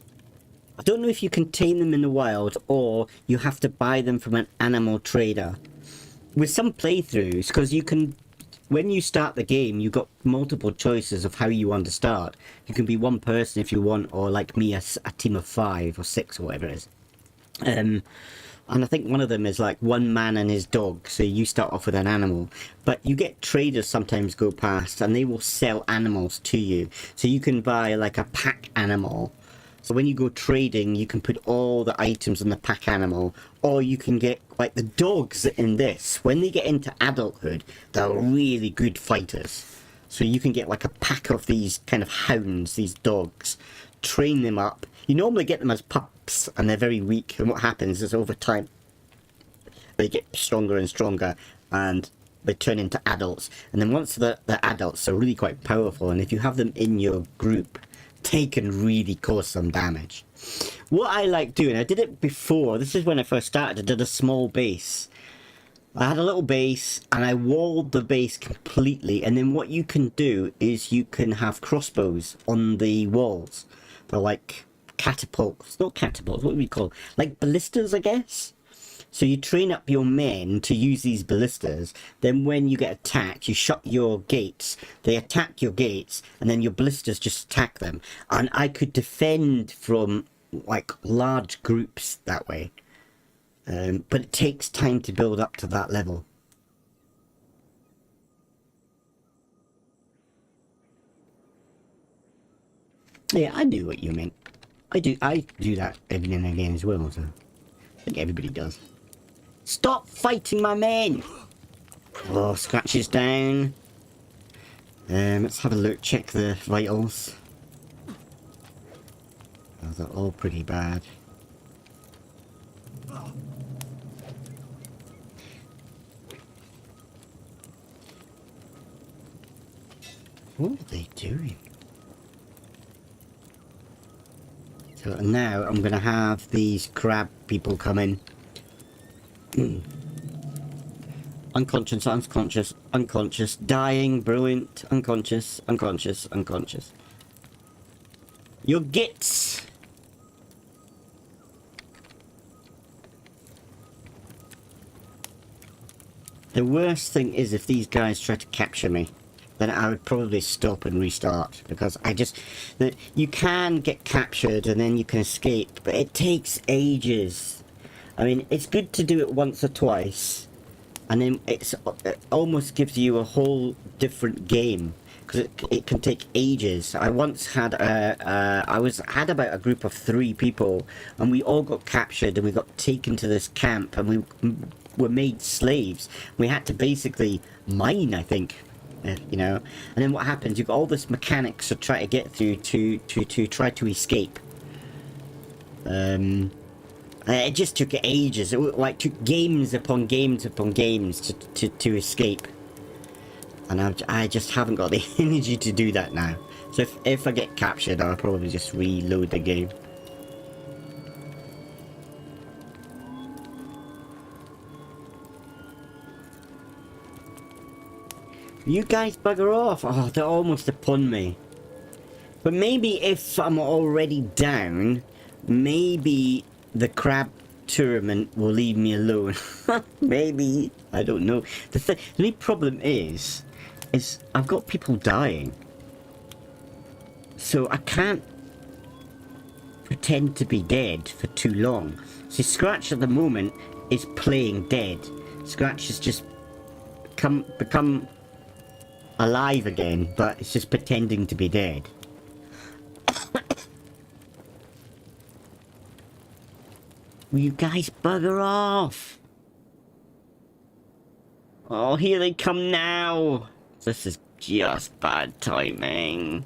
I don't know if you can tame them in the wild, or you have to buy them from an animal trader. With some playthroughs, because you can... When you start the game, you've got multiple choices of how you want to start. You can be one person if you want, or like me, a team of 5 or 6 or whatever it is. And I think one of them is like one man and his dog, so you start off with an animal. But you get traders sometimes go past, and they will sell animals to you. So you can buy like a pack animal. So when you go trading, you can put all the items on the pack animal, or you can get, like the dogs in this, when they get into adulthood, they're really good fighters. So you can get like a pack of these kind of hounds, these dogs, train them up. You normally get them as pups, and they're very weak, and what happens is over time, they get stronger and stronger, and they turn into adults. And then once they're adults, they're really quite powerful, and if you have them in your group, they can really cause some damage. What I like doing, I did it before, this is when I first started, I did a small base. I had a little base and I walled the base completely, and then what you can do is you can have crossbows on the walls. They're like catapults. Not catapults, what do we call? Like ballistas, I guess? So you train up your men to use these ballistas. Then when you get attacked, you shut your gates. They attack your gates, and then your ballistas just attack them. And I could defend from, like, large groups that way. But it takes time to build up to that level. Yeah, I knew what you meant. I do that every now and again as well, so I think everybody does. Stop fighting my men! Oh, scratches down. Let's have a look, check the vitals. Oh, they're all pretty bad. What are they doing? So now I'm gonna have these crab people come in. Unconscious, unconscious, unconscious, dying, brilliant, unconscious, unconscious, unconscious. Your gits! The worst thing is if these guys try to capture me, then I would probably stop and restart, because you can get captured and then you can escape, but it takes ages. I mean, it's good to do it once or twice, and then it almost gives you a whole different game, because it can take ages. I once had had about a group of 3 people, and we all got captured and we got taken to this camp, and we were made slaves. We had to basically mine, I think. You know, and then what happens? You've got all this mechanics to try to get through to try to escape. It just took ages. It like took games upon games upon games to escape, and I just haven't got the energy to do that now. So if I get captured, I'll probably just reload the game. You guys bugger off! Oh, they're almost upon me. But maybe if I'm already down, maybe the crab tournament will leave me alone. Maybe. I don't know. The only problem is I've got people dying. So I can't pretend to be dead for too long. See, Scratch at the moment is playing dead. Scratch has just become alive again, but it's just pretending to be dead. Will you guys bugger off? Oh, here they come now. This is just bad timing.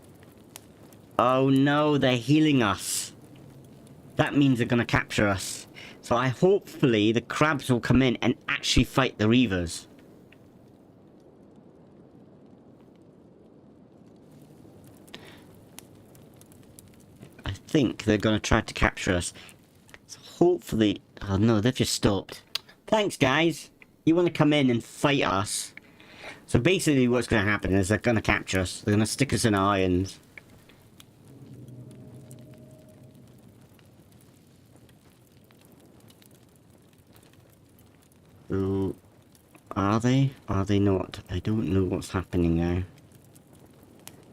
Oh no, they're healing us. That means they're gonna capture us. So hopefully the crabs will come in and actually fight the reavers. I think they're going to try to capture us. So hopefully... Oh no, they've just stopped. Thanks, guys. You want to come in and fight us? So basically what's going to happen is they're going to capture us. They're going to stick us in irons. So... Are they? Are they not? I don't know what's happening now.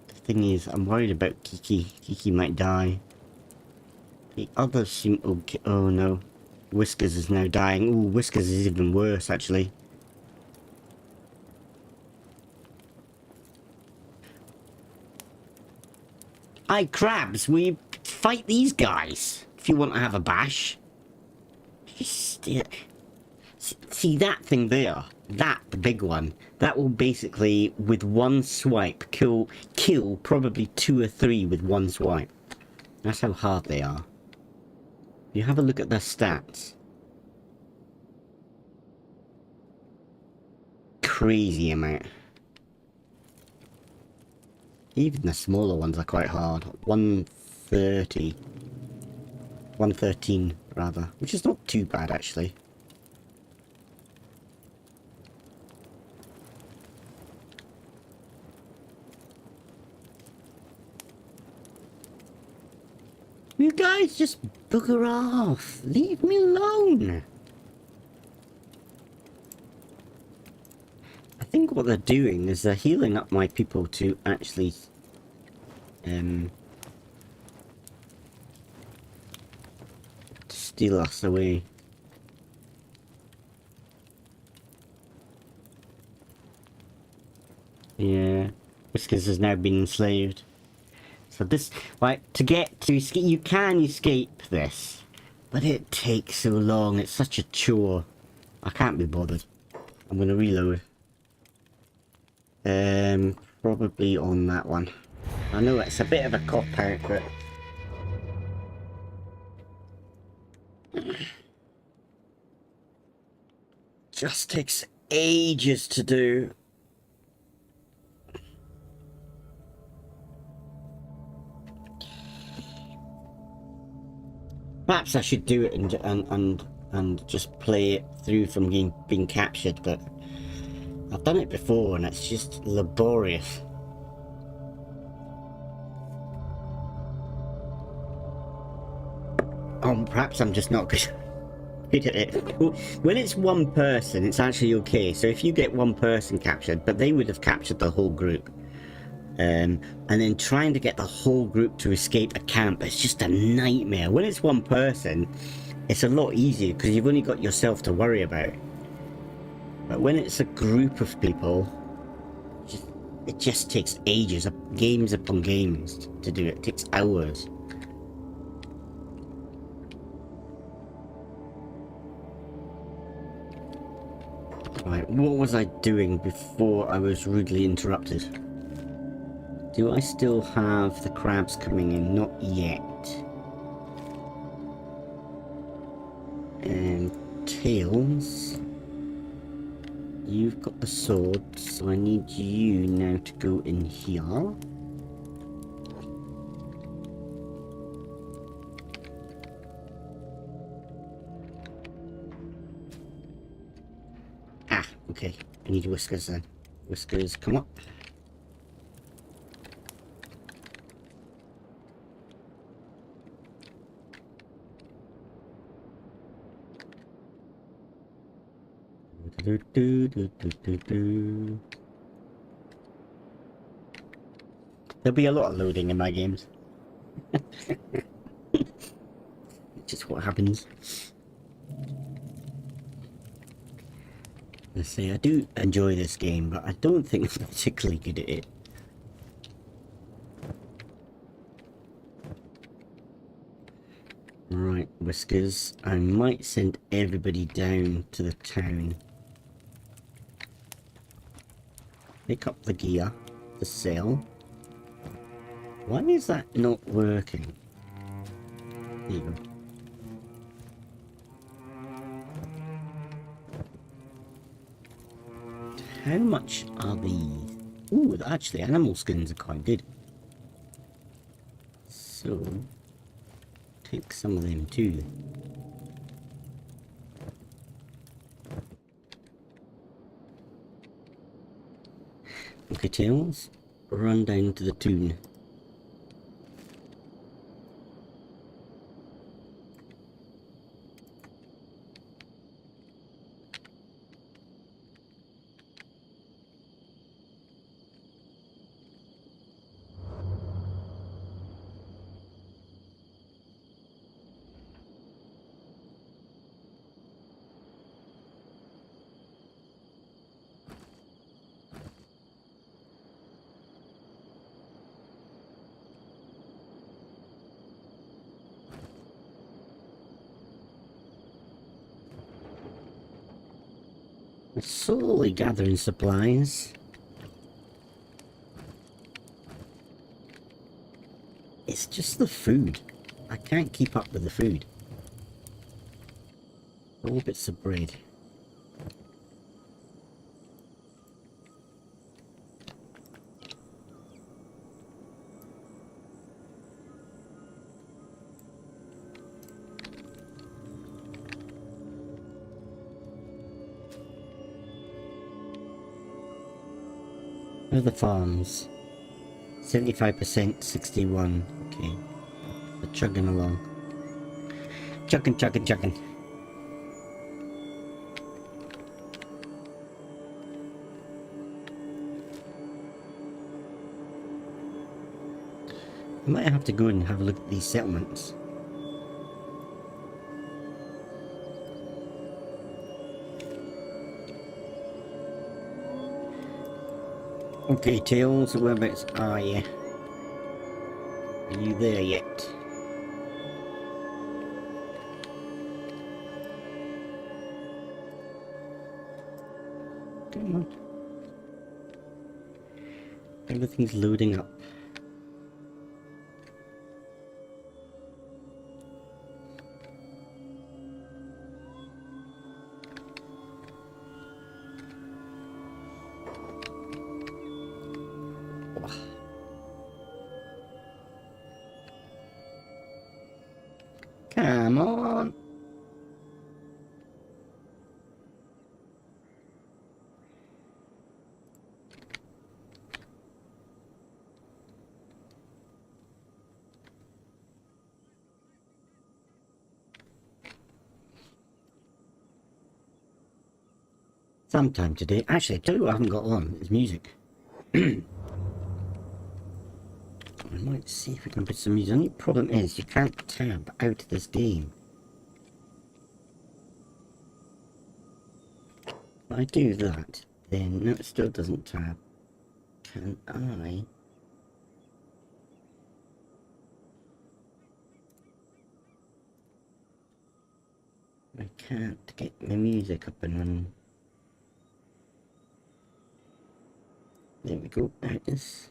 The thing is, I'm worried about Kiki. Kiki might die. The others seem okay. Oh no. Whiskers is now dying. Ooh, Whiskers is even worse, actually. Aye, crabs, will you fight these guys? If you want to have a bash. See that thing there? That, the big one. That will basically, with one swipe, kill probably 2 or 3 with one swipe. That's how hard they are. You have a look at their stats. Crazy amount. Even the smaller ones are quite hard. 130. 113, rather. Which is not too bad, actually. You guys just bugger off. Leave me alone. I think what they're doing is they're healing up my people to actually steal us away. Yeah, Whiskers has now been enslaved. So this, right, to get to escape, you can escape this, but it takes so long. It's such a chore. I can't be bothered. I'm gonna reload. Probably on that one. I know it's a bit of a cop-out, but just takes ages to do. Perhaps I should do it and just play it through from being captured, but I've done it before and it's just laborious. Perhaps I'm just not good at it. When it's one person, it's actually okay. So if you get one person captured, but they would have captured the whole group. And then trying to get the whole group to escape a camp, it's just a nightmare. When it's one person, it's a lot easier because you've only got yourself to worry about. But when it's a group of people, it just takes ages, games upon games to do it. It takes hours. Right, what was I doing before I was rudely interrupted? Do I still have the crabs coming in? Not yet. And Tails, you've got the sword, so I need you now to go in here. Ah, okay. I need Whiskers then. Whiskers, come up. There'll be a lot of loading in my games. Just what happens. Let's say I do enjoy this game, but I don't think I'm particularly good at it. Right, Whiskers, I might send everybody down to the town. Pick up the gear to sell. Why is that not working? There you go. How much are these? Ooh, actually, animal skins are quite good. So, take some of them too. Okay, Tails, run down to the town. We're slowly gathering supplies. It's just the food. I can't keep up with the food. All bits of bread. Where are the farms? 75%, 61, okay. We're chugging along. Chugging, chugging, chugging. I might have to go and have a look at these settlements. Okay, Tails, whereabouts are you? Are you there yet? Come on. Everything's loading up. Come on. Sometime today. Actually, I tell you what I haven't got on is music. I might see if I can put some music. The only problem is you can't tab out of this game. If I do that, then no, it still doesn't tab. Can I? I can't get my music up and running. There we go. There it is.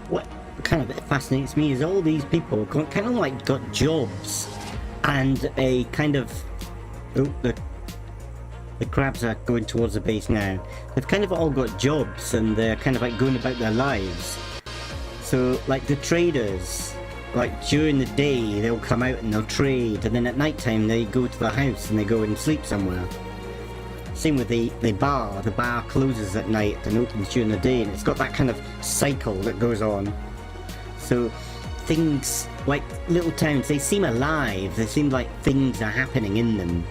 What kind of fascinates me is all these people kind of like got jobs and a kind of the crabs are going towards the base now. They've kind of all got jobs and they're kind of like going about their lives. So like the traders, like during the day they'll come out and they'll trade, and then at night time they go to the house and they go and sleep somewhere. Same with the bar. The bar closes at night and opens during the day, and it's got that kind of cycle that goes on. So things like little towns, they seem alive. They seem like things are happening in them.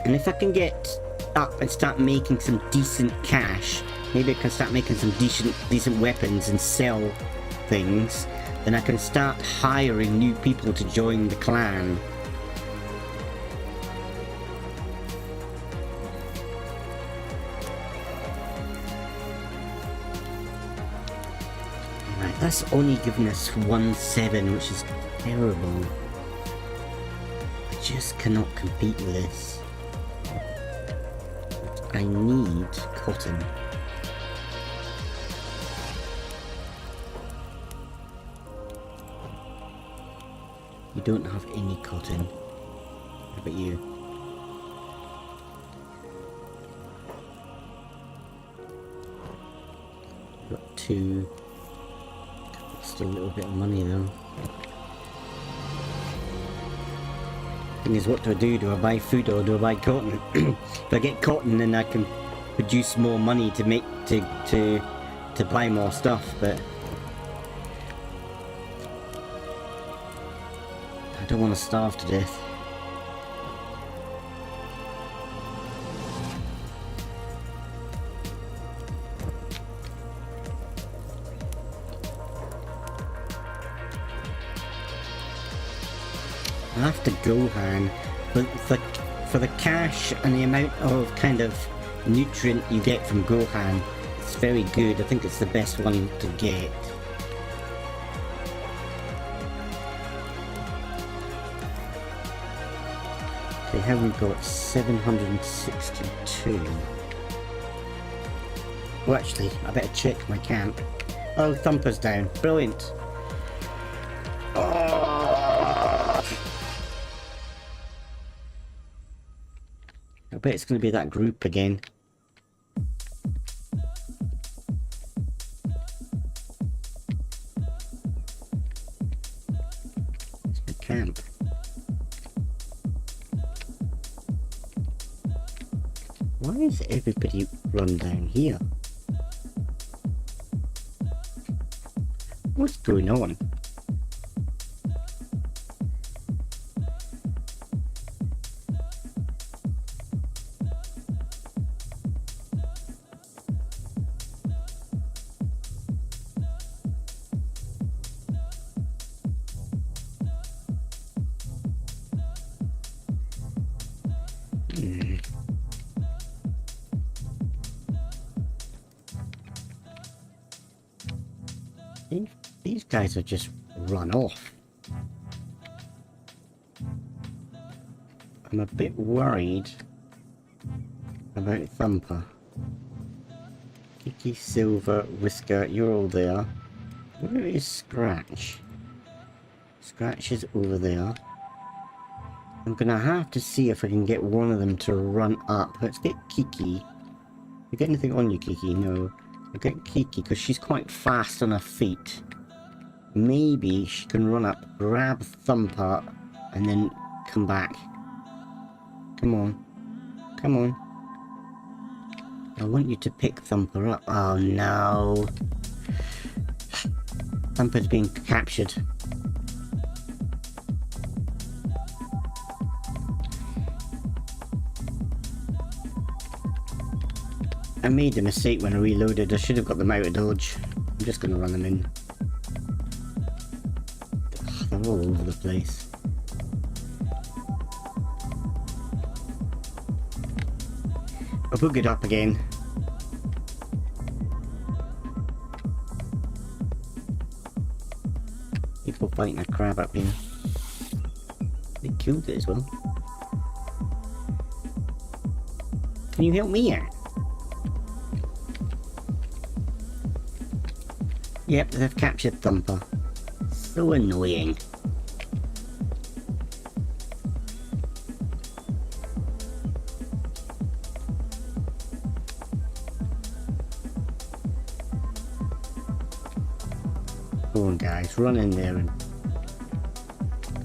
And if I can get up and start making some decent cash, maybe I can start making some decent weapons and sell things, then I can start hiring new people to join the clan. That's only giving us 1-7, which is terrible. I just cannot compete with this. I need cotton. You don't have any cotton. How about you? Got 2. Still a little bit of money though. Thing is, what do I do? Do I buy food or do I buy cotton? If I get cotton, then I can produce more money to make to buy more stuff. But I don't want to starve to death. After Gohan, but for the cash and the amount of kind of nutrient you get from Gohan, it's very good. I think it's the best one to get. Okay, have we got 762? Oh, actually, I better check my camp. Oh, Thumper's down. Brilliant. Oh. I bet it's going to be that group again. It's the camp. Why is everybody run down here? What's going on? These guys have just run off. I'm a bit worried about Thumper. Kiki, Silver, Whisker, you're all there. Where is Scratch? Scratch is over there. I'm gonna have to see if I can get one of them to run up. Let's get Kiki. You got anything on you, Kiki? No. I'll get Kiki because she's quite fast on her feet. Maybe she can run up, grab Thumper, and then come back. Come on. Come on. I want you to pick Thumper up. Oh no. Thumper's being captured. I made a mistake when I reloaded. I should have got them out of dodge. I'm just going to run them in. Ugh, they're all over the place. I'll book it up again. People fighting a crab up here. They killed it as well. Can you help me out? Yep, they've captured Thumper. So annoying. Come on guys, run in there and...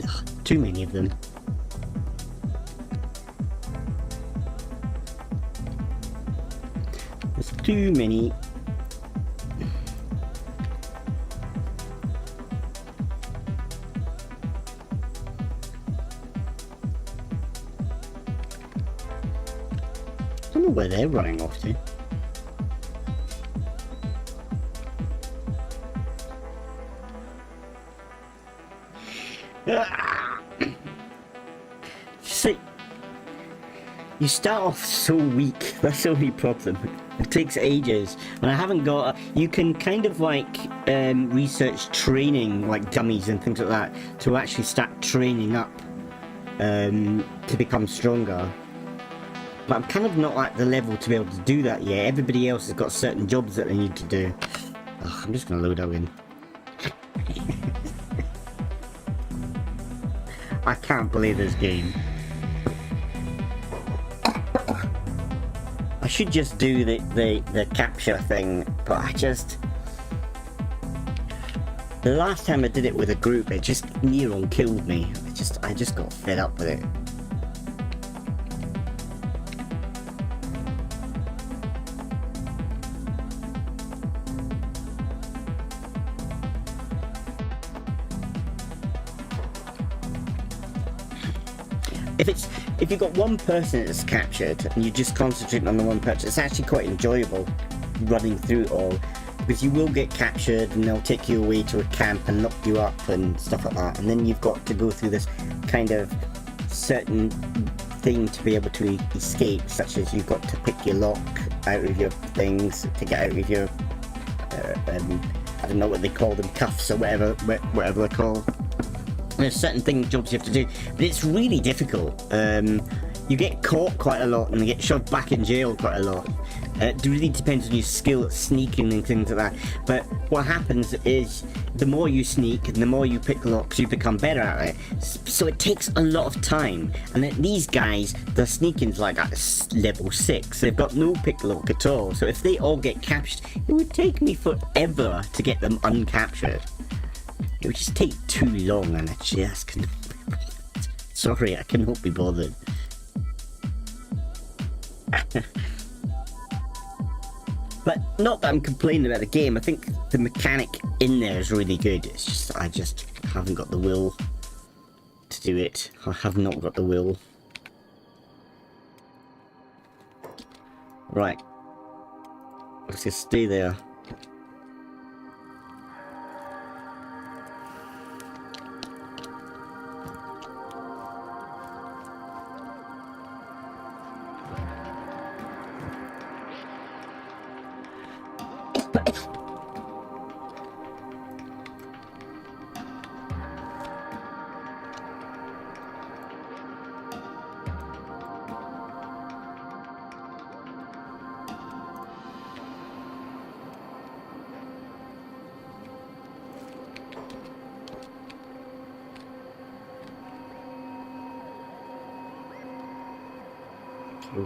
Ugh, too many of them. There's too many. I don't know where they're running off to. See, you start off so weak. That's the only problem. It takes ages, and I haven't got. You can kind of like research training, like dummies and things like that, to actually start training up to become stronger. But I'm kind of not at the level to be able to do that yet. Everybody else has got certain jobs that they need to do. Ugh, I'm just going to load that in. I can't believe this game. I should just do the capture thing, but I just... The last time I did it with a group, it just near on killed me. I just got fed up with it. If you've got one person that's captured and you just concentrate on the one person, it's actually quite enjoyable running through it all, because you will get captured and they'll take you away to a camp and lock you up and stuff like that, and then you've got to go through this kind of certain thing to be able to escape, such as you've got to pick your lock out of your things to get out of your I don't know what they call them, cuffs or whatever they're called. There's certain jobs you have to do, but it's really difficult. You get caught quite a lot and you get shoved back in jail quite a lot. It really depends on your skill at sneaking and things like that. But what happens is, the more you sneak and the more you pick locks, you become better at it. So it takes a lot of time. And these guys, their sneaking's like at level 6. They've got no pick lock at all. So if they all get captured, it would take me forever to get them uncaptured. It would just take too long, and I just cannot. Sorry, I cannot be bothered. But not that I'm complaining about the game. I think the mechanic in there is really good. It's just I just haven't got the will to do it. I have not got the will. Right. Let's just stay there.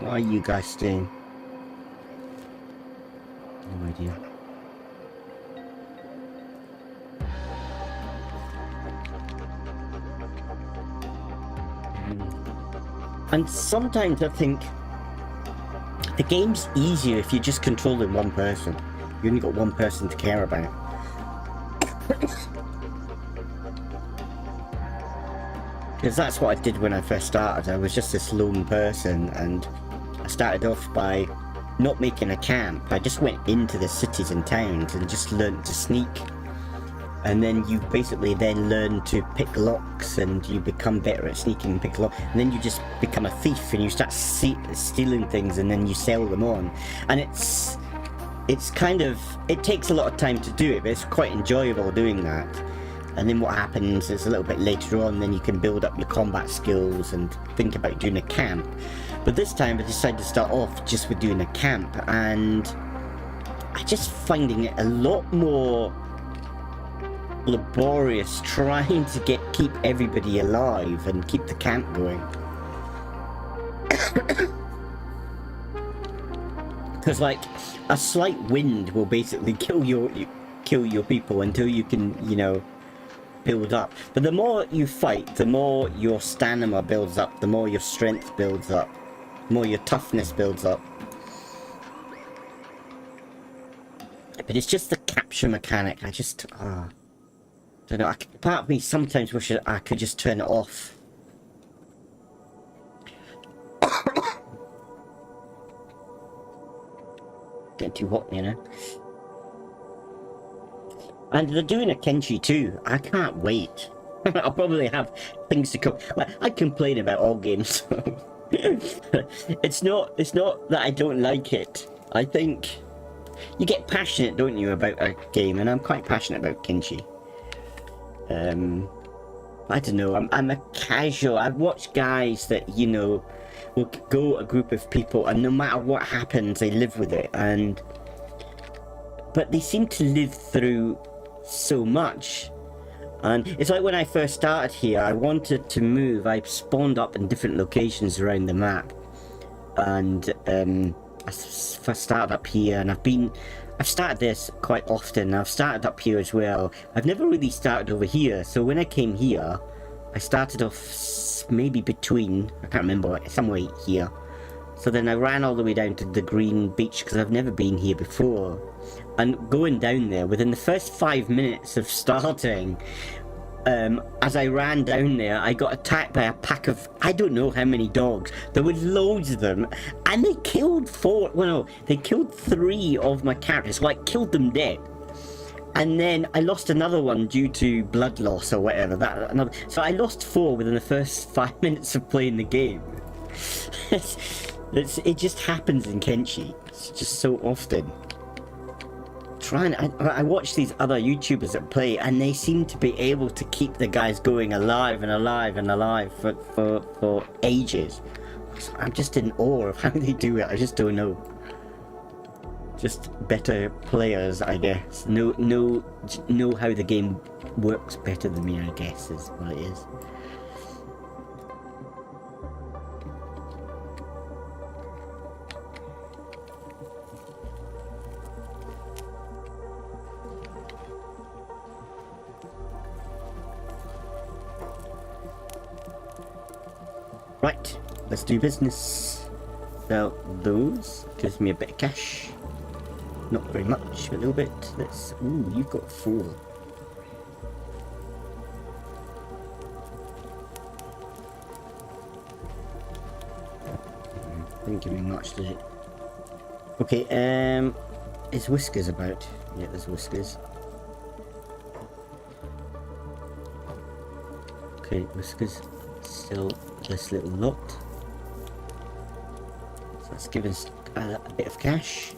Why are you guys staying? No idea. And sometimes I think the game's easier if you're just controlling one person. You only got one person to care about. Because that's what I did when I first started. I was just this lone person, and I started off by not making a camp. I just went into the cities and towns and just learned to sneak. And then you basically then learn to pick locks, and you become better at sneaking and pick locks. And then you just become a thief, and you start stealing things, and then you sell them on. And it's kind of, it takes a lot of time to do it, but it's quite enjoyable doing that. And then what happens is a little bit later on, then you can build up your combat skills and think about doing a camp. But this time I decided to start off just with doing a camp, and I just finding it a lot more laborious trying to keep everybody alive and keep the camp going. Because like a slight wind will basically kill your people until you can, you know, build up. But the more you fight, the more your stamina builds up, the more your strength builds up, the more your toughness builds up. But it's just the capture mechanic. I just don't know. Part of me sometimes wish I could just turn it off. Getting too hot, you know. And they're doing a Kenshi too. I can't wait. I'll probably have things to come. Well, I complain about all games. It's not that I don't like it. I think you get passionate, don't you, about a game, and I'm quite passionate about Kenshi. I don't know. I'm a casual. I've watched guys that, you know, will go a group of people, and no matter what happens, they live with it. But they seem to live through so much. And it's like when I first started here, I wanted to move. I spawned up in different locations around the map, and I first started up here, and I've started this quite often. I've started up here as well. I've never really started over here, so when I came here, I started off maybe between, I can't remember, somewhere here. So then I ran all the way down to the green beach, because I've never been here before. And going down there, within the first 5 minutes of starting, as I ran down there, I got attacked by a pack of, I don't know how many dogs. There were loads of them, and they killed they killed 3 of my characters, like killed them dead. And then I lost another one due to blood loss or whatever. So I lost 4 within the first 5 minutes of playing the game. It just happens in Kenshi. It's just so often. I watch these other YouTubers that play, and they seem to be able to keep the guys going alive and alive and alive for ages. So I'm just in awe of how they do it. I just don't know. Just better players, I guess. Know how the game works better than me, I guess, is what it is. Right, let's do business. Sell those. Gives me a bit of cash. Not very much, a little bit. Let's. Ooh, you've got 4. Didn't give me much, did it? Okay, is Whiskers about? Yeah, there's Whiskers. Okay, Whiskers. Still this little lot. So let's give us a bit of cash.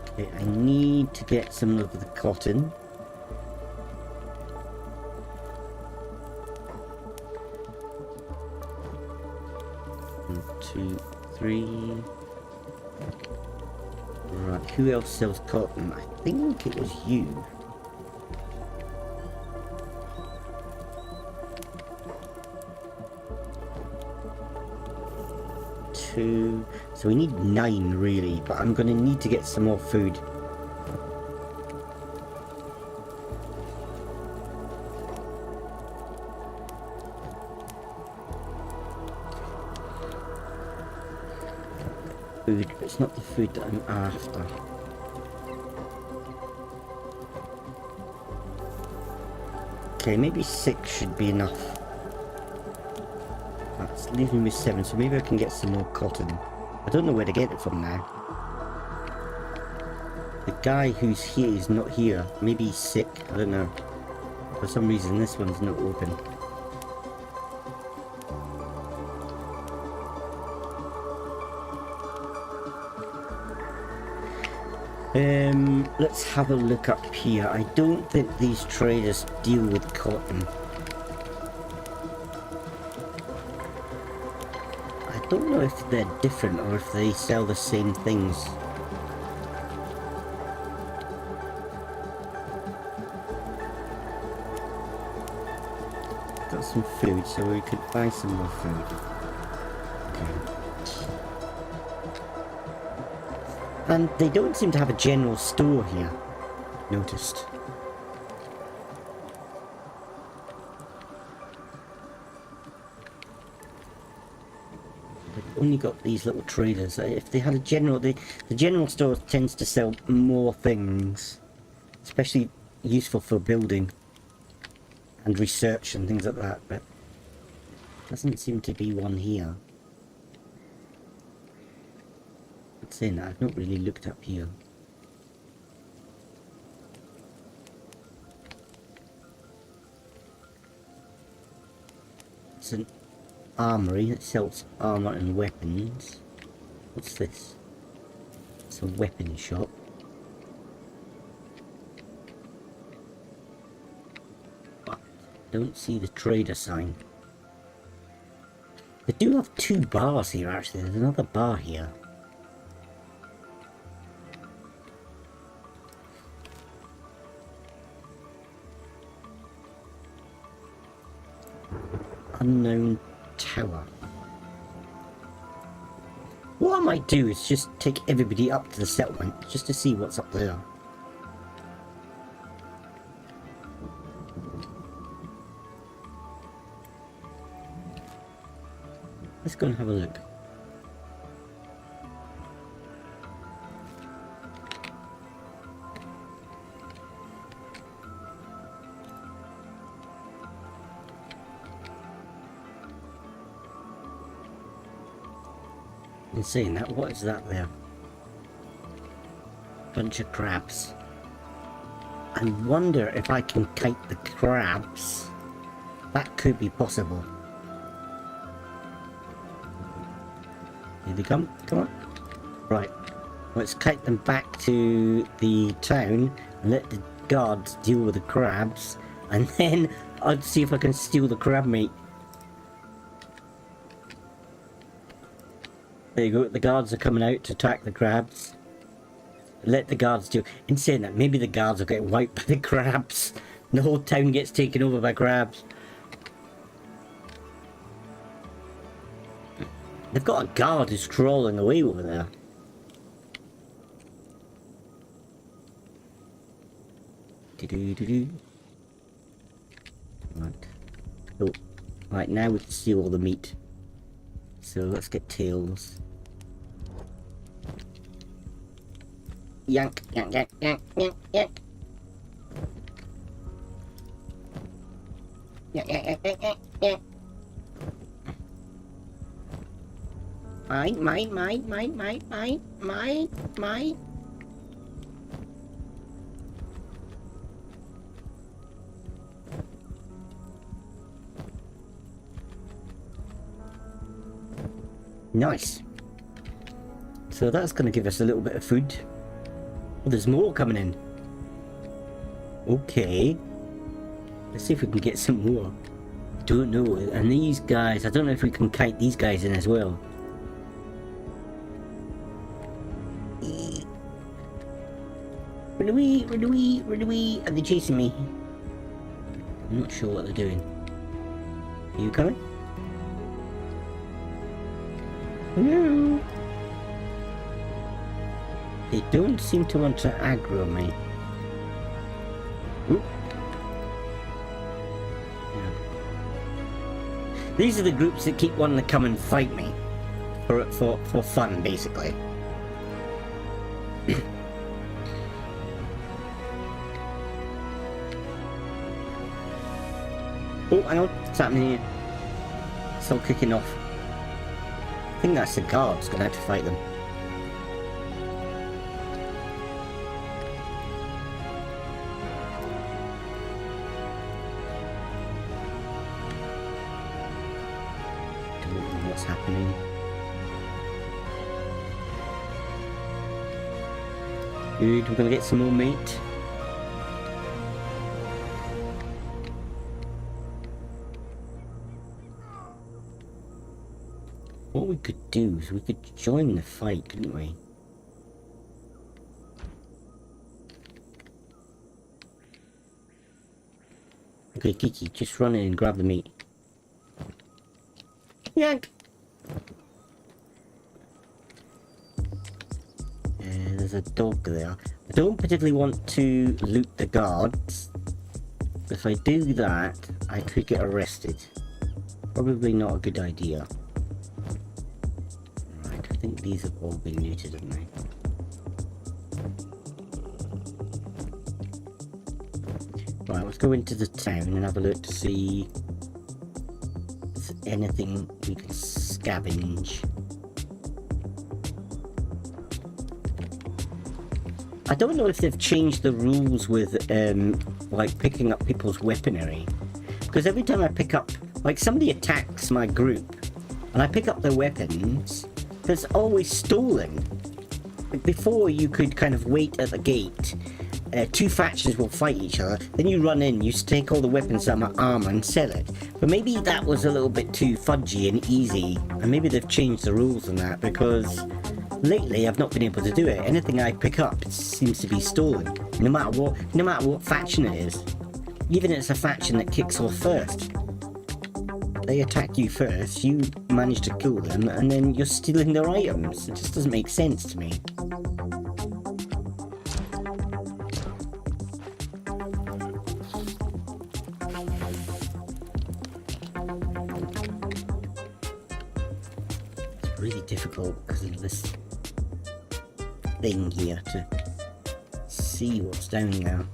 Okay, I need to get some of the cotton. 1, 2, 3. Right, who else sells cotton? I think it was you. So we need 9 really, but I'm going to need to get some more food. Food, it's not the food that I'm after. Okay, maybe 6 should be enough. That's leaving me 7, so maybe I can get some more cotton. I don't know where to get it from now. The guy who's here is not here. Maybe he's sick, I don't know. For some reason this one's not open. Let's have a look up here. I don't think these traders deal with cotton. I don't know if they're different or if they sell the same things. Got some food, so we could buy some more food. Okay. And they don't seem to have a general store here, noticed. They've only got these little traders. If they had a general, the general store tends to sell more things, especially useful for building and research and things like that, but doesn't seem to be one here. Saying that, I've not really looked up here. It's an armory that sells armor and weapons. What's this? It's a weapon shop. But don't see the trader sign. They do have 2 bars here actually. There's another bar here. Unknown tower. What I might do is just take everybody up to the settlement just to see what's up there. Let's go and have a look. In saying that, what is that there? Bunch of crabs. I wonder if I can kite the crabs. That could be possible. Here they come. Come on. Right. Let's kite them back to the town and let the guards deal with the crabs. And then I'll see if I can steal the crab meat. There you go, the guards are coming out to attack the crabs. Let the guards do. In saying that, maybe the guards will get wiped by the crabs. The whole town gets taken over by crabs. They've got a guard who's crawling away over there. Do-do-do-do. Right. Oh. Right, now we can steal all the meat. So let's get tails. Yank, yank, yank, yank, yank, yank. Yank, yank, yank, yank, yank, yank. Mine. Nice. So that's going to give us a little bit of food. Oh, there's more coming in. Okay. Let's see if we can get some more. Don't know. And these guys, I don't know if we can kite these guys in as well. Run away. Are they chasing me? I'm not sure what they're doing. Are you coming? No. They don't seem to want to aggro me. Oop. Yeah. These are the groups that keep wanting to come and fight me for fun, basically. Oh, hang on, what's happening here? It's all kicking off. I think that's the guards gonna have to fight them. Don't know what's happening. Good, we're gonna get some more meat. What we could do is we could join the fight, couldn't we? Okay, Kiki, just run in and grab the meat. Yank! There's a dog there. I don't particularly want to loot the guards. If I do that, I could get arrested. Probably not a good idea. Right, I think these have all been looted, haven't they? Right, let's go into the town and have a look to see if there's anything we can scavenge. I don't know if they've changed the rules with like picking up people's weaponry, because every time I pick up, like, somebody attacks my group and I pick up their weapons, there's always stolen. Like, before, you could kind of wait at the gate, two factions will fight each other, then you run in, you take all the weapons out of my armor and sell it. But maybe that was a little bit too fudgy and easy, and maybe they've changed the rules on that, because lately I've not been able to do it. Anything I pick up seems to be stolen, no matter what faction it is. Even if it's a faction that kicks off first. They attack you first, you manage to kill them, and then you're stealing their items. It just doesn't make sense to me. It's really difficult because of this thing here to see what's down there.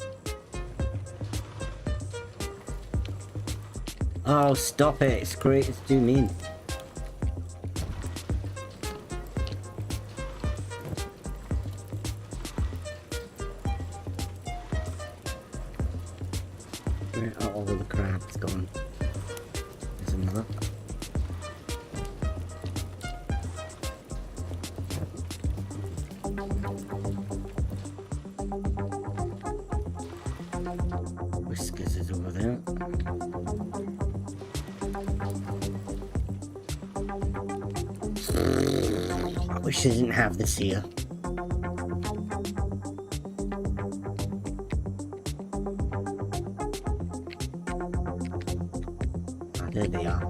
Oh, stop it, it's great, it's too mean. Where are all the crabs gone? There's another. Whiskers is over there. wish they didn't have this here. Ah, there they are.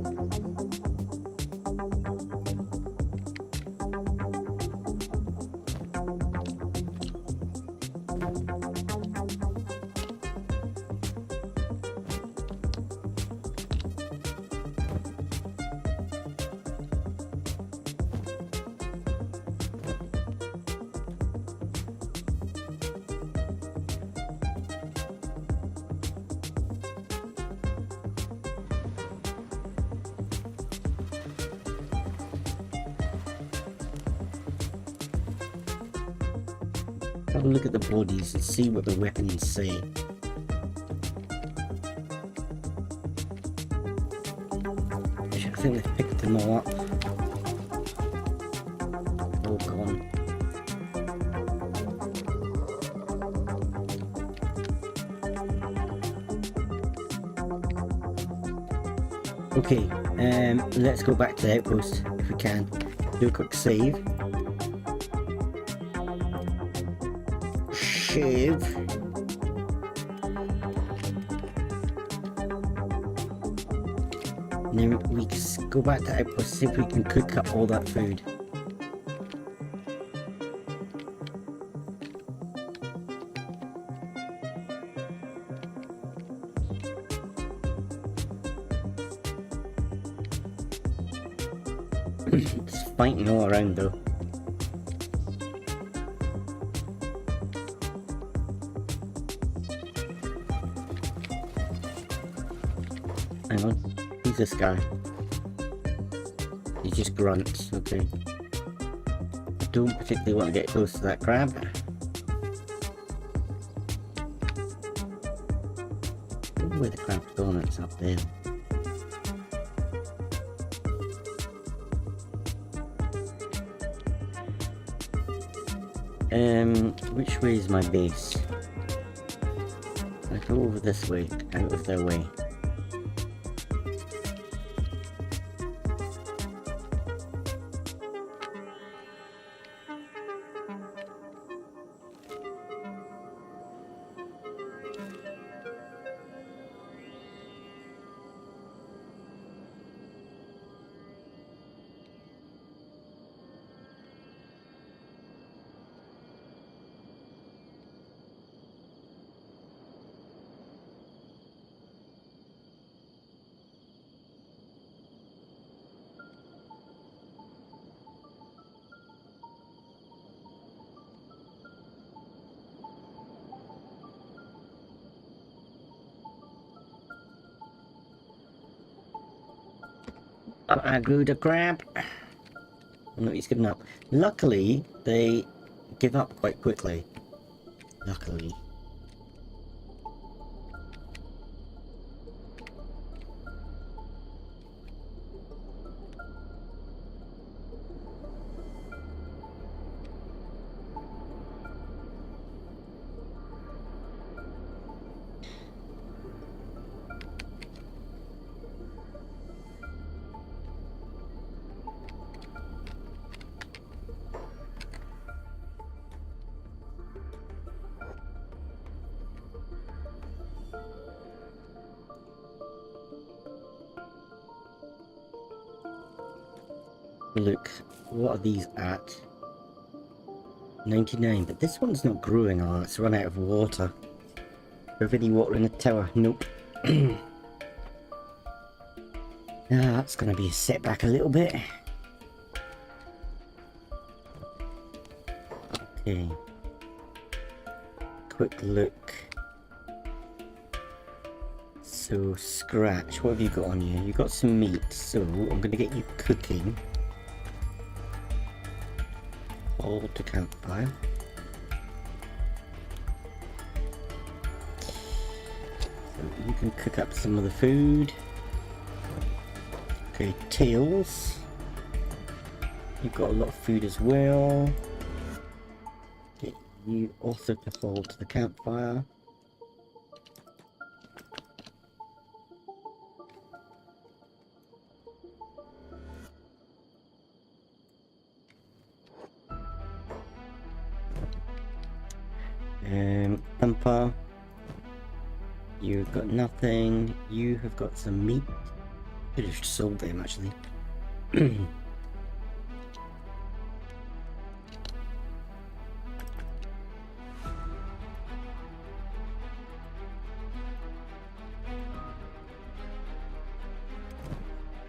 Have a look at the bodies and see what the weapons say. I think they've picked them all up. All gone. Okay, let's go back to the outpost if we can. Do a quick save. Shave. And then we go back to outpost, see if we can cook up all that food. It's fighting all around though. Hang on, who's this guy? He just grunts, okay. I don't particularly want to get close to that crab. I don't know where the crab's gone, it's up there. Which way is my base? I go over this way, out of their way. I grew the crab. Oh, no, he's given up. Luckily, they give up quite quickly. Luckily. Look, what are these at? 99, but this one's not growing. Oh, it's run out of water. Do I have any water in the tower? Nope. That's gonna be a setback a little bit. Okay. Quick look. So, Scratch, what have you got on you? You got some meat, so I'm gonna get you cooking. Hold to campfire. So you can cook up some of the food. Okay, Tails. You've got a lot of food as well. Get you also to hold to the campfire. copper. You've got nothing. You have got some meat. Could have sold them actually.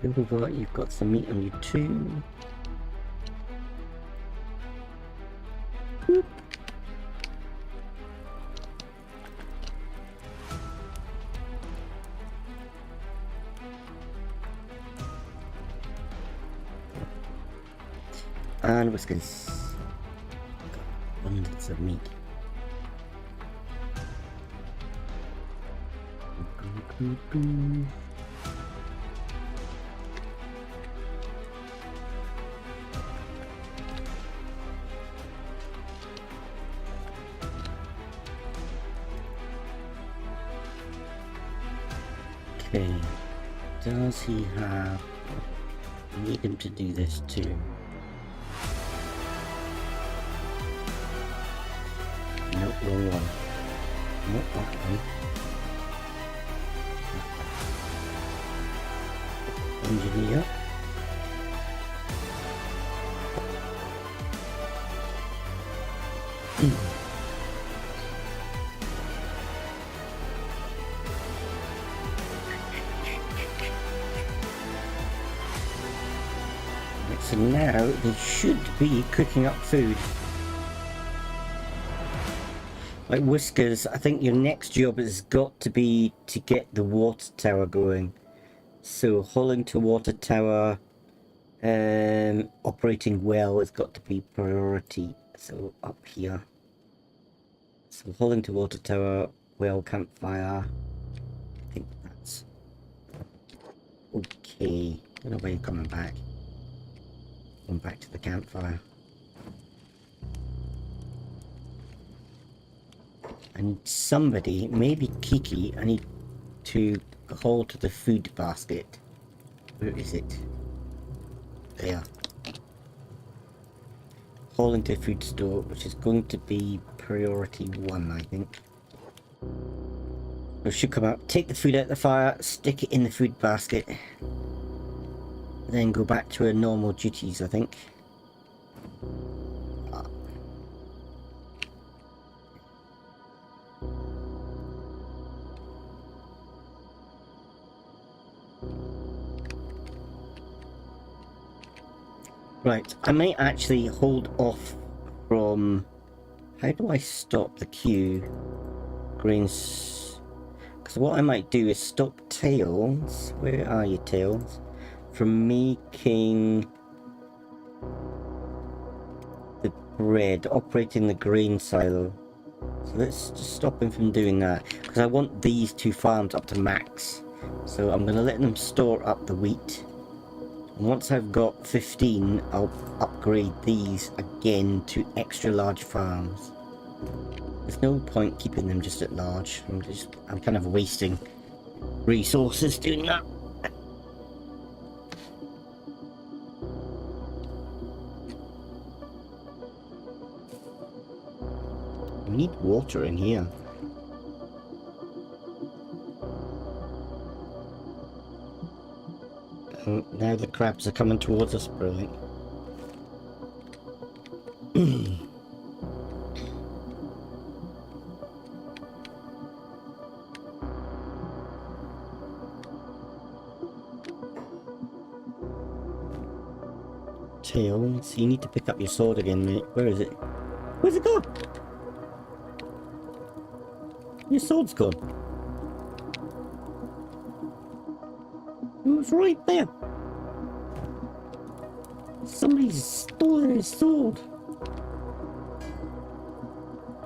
You've got some meat on you too. Whoop. And whiskers. Abundance of meat. Okay, does he have... I need him to do this too. Nope, wrong one. Nope, that one. Engineer. So now they should be cooking up food. Like Whiskers, I think your next job has got to be to get the water tower going. So hauling to water tower, operating well has got to be priority. So up here. So hauling to water tower, well, campfire. I think that's okay. I don't know why you're coming back. Going back to the campfire. I need somebody, maybe Kiki, I need to haul to the food basket. Where is it? There. Hauling to a food store, which is going to be priority 1, I think. We should come out, take the food out of the fire, stick it in the food basket. Then go back to our normal duties, I think. Right, I might actually hold off from... How do I stop the queue? Grains... Because what I might do is stop Tails. Where are you, Tails? From making the bread, operating the grain silo. So let's just stop him from doing that, because I want these 2 farms up to max. So I'm going to let them store up the wheat. And once I've got 15, I'll upgrade these again to extra large farms. There's no point keeping them just at large. I'm kind of wasting resources doing that. We need water in here. Now the crabs are coming towards us, brilliant. Tails, you need to pick up your sword again, mate. Where is it? Where's it gone? Your sword's gone. It was right there. Somebody's stolen his sword.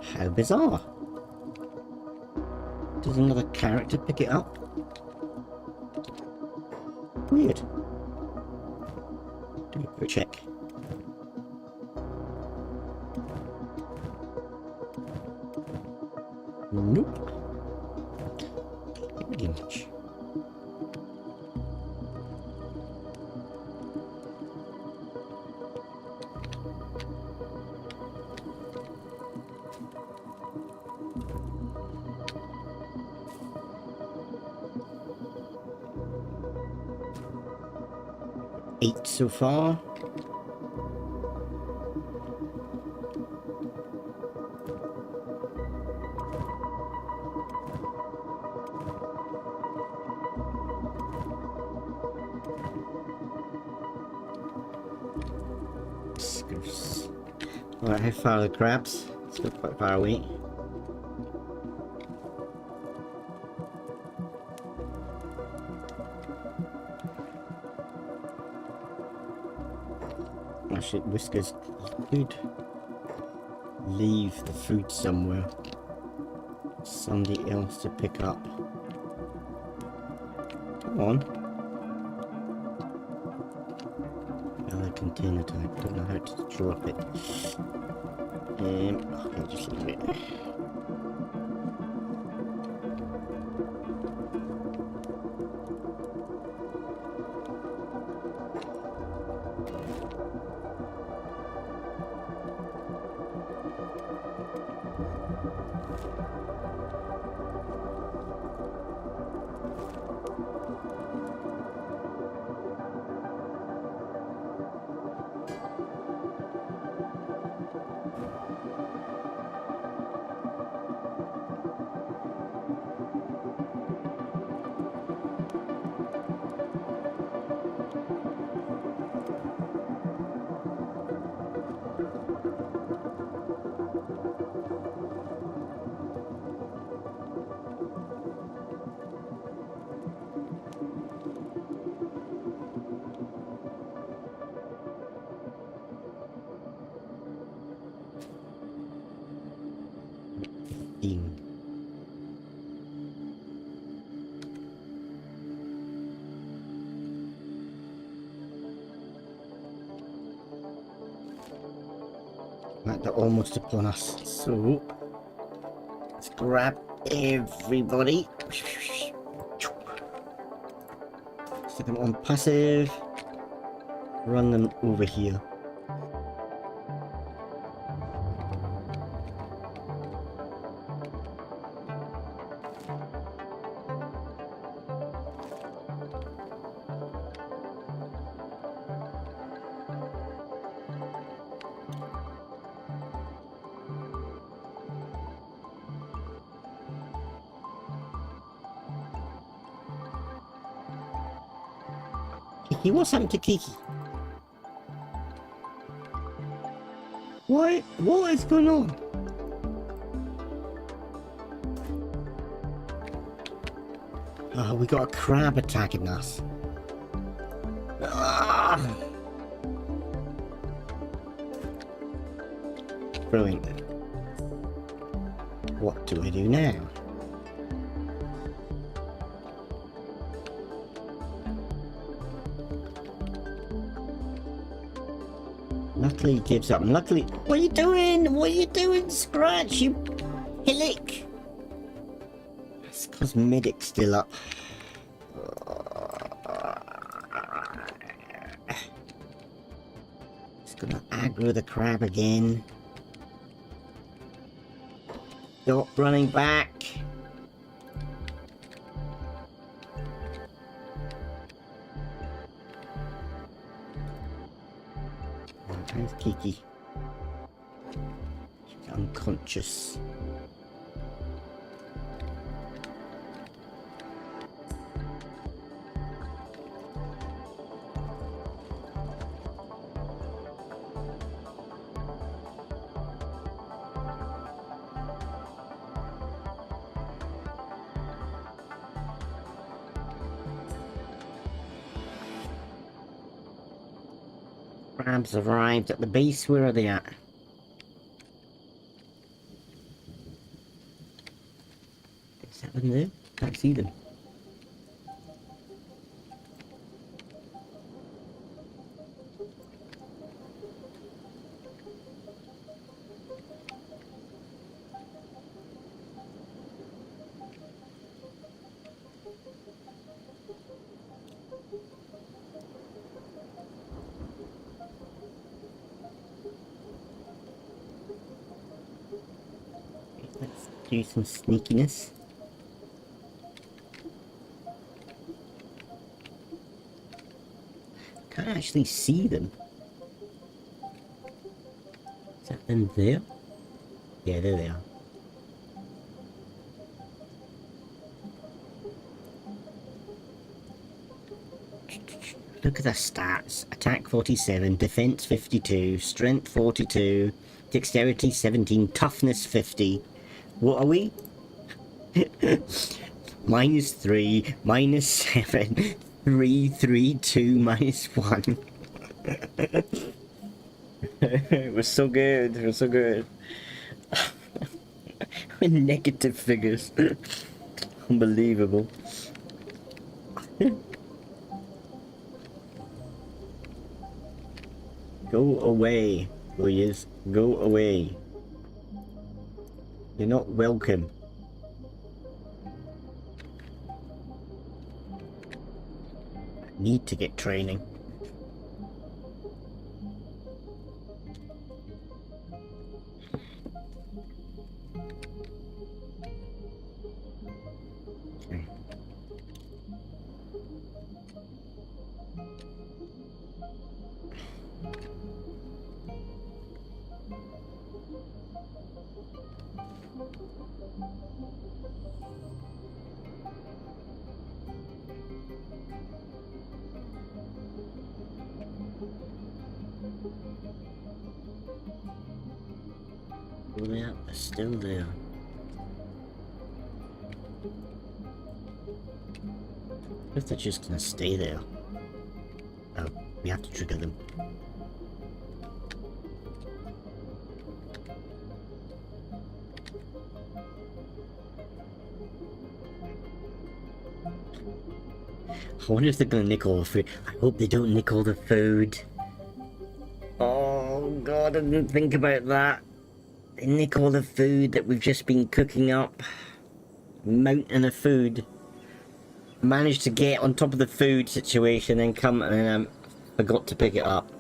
How bizarre. Does another character pick it up? Weird. Do a quick check. Nope. Image. 8 so far. Alright, how far are the crabs? Still quite far away. Actually, Whiskers could leave the food somewhere. Somebody else to pick up. Come on. Another container type. Don't know how to drop it. I'll just leave it. Right, they're almost upon us, so let's grab everybody. Set them on passive. Run them over here. Kiki, what's happened to Kiki? What is going on? Oh, we got a crab attacking us. Ah! Brilliant. What do I do now? Luckily he gives up. Luckily... What are you doing? What are you doing, Scratch? You hillock! It's because Medic's still up. It's gonna aggro the crab again. Stop running back. How's Kiki? She's unconscious. Crabs arrived at the base. Where are they at? Is that them there? Can't see them. Let's do some sneakiness. Can't actually see them. Is that them there? Yeah, there they are. Look at the stats. Attack 47, defense 52, strength 42, dexterity 17, toughness 50. What are we? -3, -7, 3, 3, 2, -1. It was so good. It was so good. With negative figures. Unbelievable. Go away, Gliese. Go away. You're not welcome. I need to get training. Okay. Oh yeah, they're still there. If they're just gonna stay there. Oh, we have to trigger them. I wonder if they're gonna nick all the food. I hope they don't nick all the food. Oh god, I didn't think about that. They nick all the food that we've just been cooking up. Mountain of food. Managed to get on top of the food situation and come and forgot to pick it up.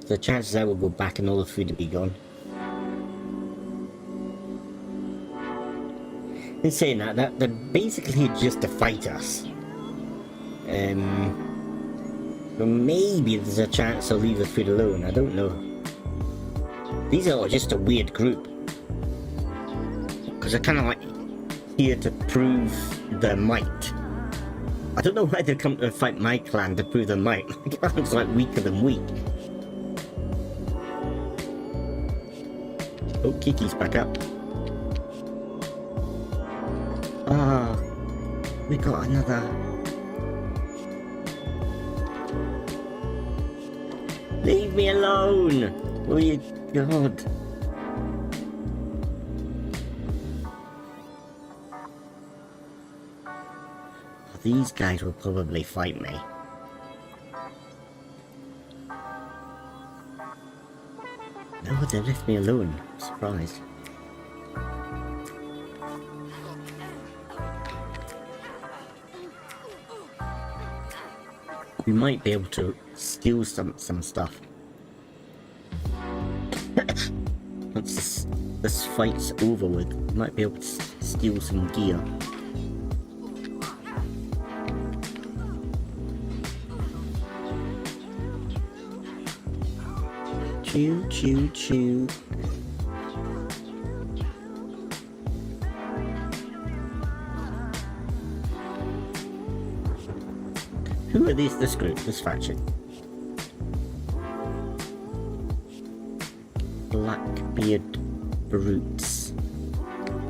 The chances are we'll go back and all the food will be gone. In saying that, they're basically just to fight us. But maybe there's a chance they'll leave the food alone, I don't know. These are just a weird group. Because they're kind of like here to prove their might. I don't know why they've come to fight my clan to prove their might. My clan's like weaker than weak. Oh, Kiki's back up. Ah, we got another. Leave me alone! Oh, you god. These guys will probably fight me. No, they left me alone. I'm surprised. We might be able to steal some stuff. Once this fight's over with, we might be able to steal some gear. Chew, chew, chew. Who are these, this group, this faction? Blackbeard Brutes.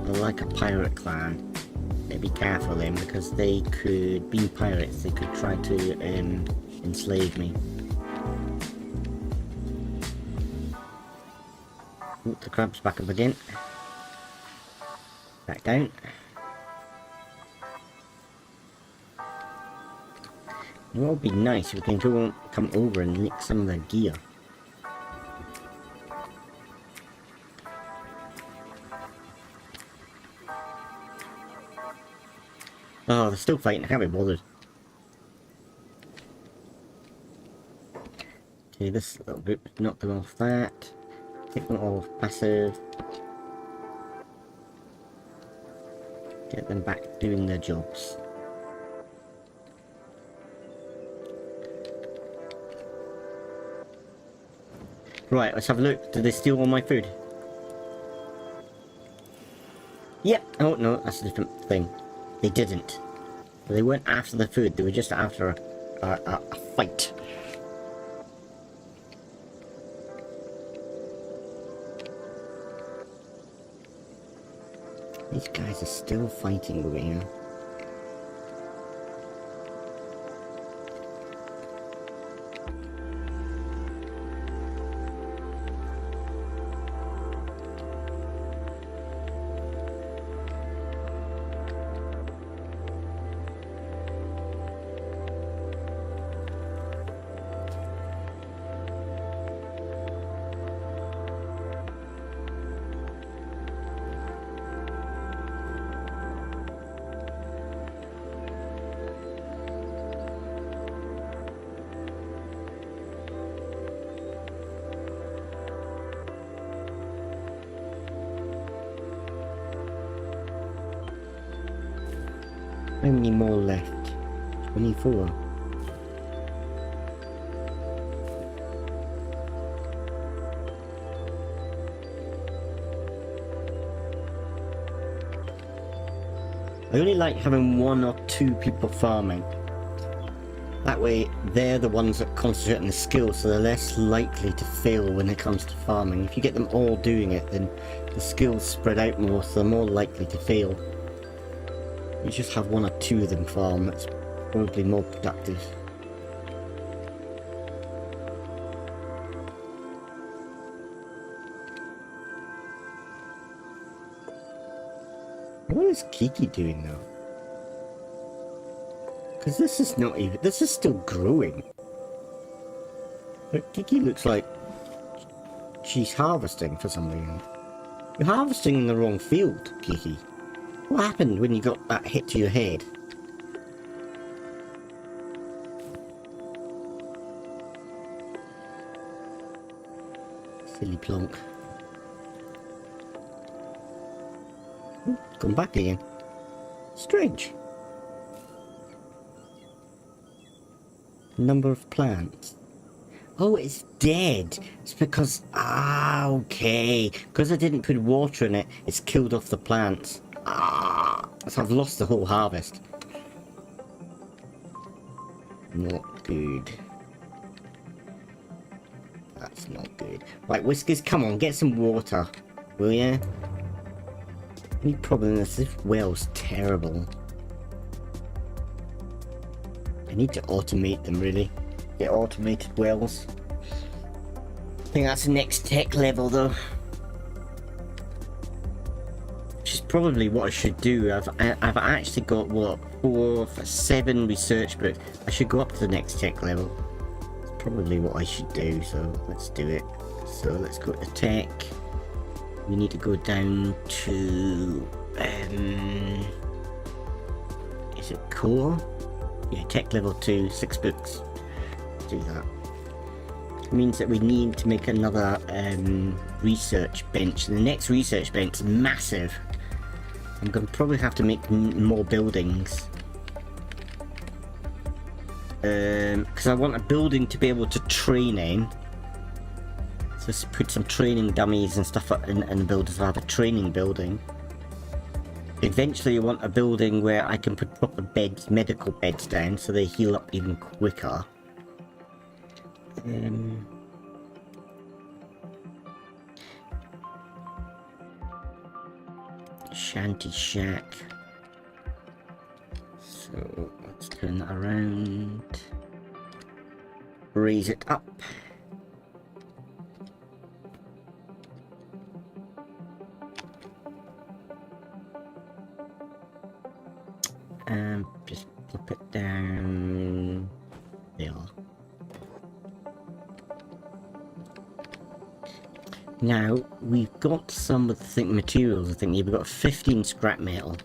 They're like a pirate clan. Be careful of them because they could, being pirates, they could try to enslave me. Oh, the crab's back up again. Back down. It would be nice if we can come over and nick some of their gear. Oh, they're still fighting. I can't be bothered. Okay, this little group, knock them off that. Take them all off passive. Get them back doing their jobs. Right, let's have a look. Did they steal all my food? Yep. Oh, no, that's a different thing. They didn't. They weren't after the food, they were just after a fight. These guys are still fighting over here. How many more left? 24. I only like having 1 or 2 people farming. That way, they're the ones that concentrate on the skills, so they're less likely to fail when it comes to farming. If you get them all doing it, then the skills spread out more, so they're more likely to fail. You just have 1 or 2 of them farm, that's probably more productive. What is Kiki doing now? Because this is not even, this is still growing. But Kiki looks like she's harvesting for some reason. You're harvesting in the wrong field, Kiki. What happened when you got that hit to your head? Silly plonk. Come back again. Strange. Number of plants. Oh, it's dead. It's because... Ah, okay. Because I didn't put water in it, it's killed off the plants. Ah, so I've lost the whole harvest. Not good. That's not good. Right, Whiskers, come on, get some water. Will ya? The only problem is this well's terrible. I need to automate them, really. Get automated wells. I think that's the next tech level, though. Which is probably what I should do. I've actually got, what, 7 research books. I should go up to the next tech level. It's probably what I should do, so let's do it. So let's go to tech. We need to go down to... is it core? Yeah, tech level 2, 6 books. Let's do that. It means that we need to make another research bench. And the next research bench is massive. I'm going to probably have to make more buildings. Because I want a building to be able to train in. So let's put some training dummies and stuff in the buildings. I'll have a training building. Eventually I want a building where I can put proper beds, medical beds down, so they heal up even quicker. Shanty shack. So let's turn that around. Raise it up. And just plop it down there. Now we've got some of the materials. I think we've got 15 scrap metal,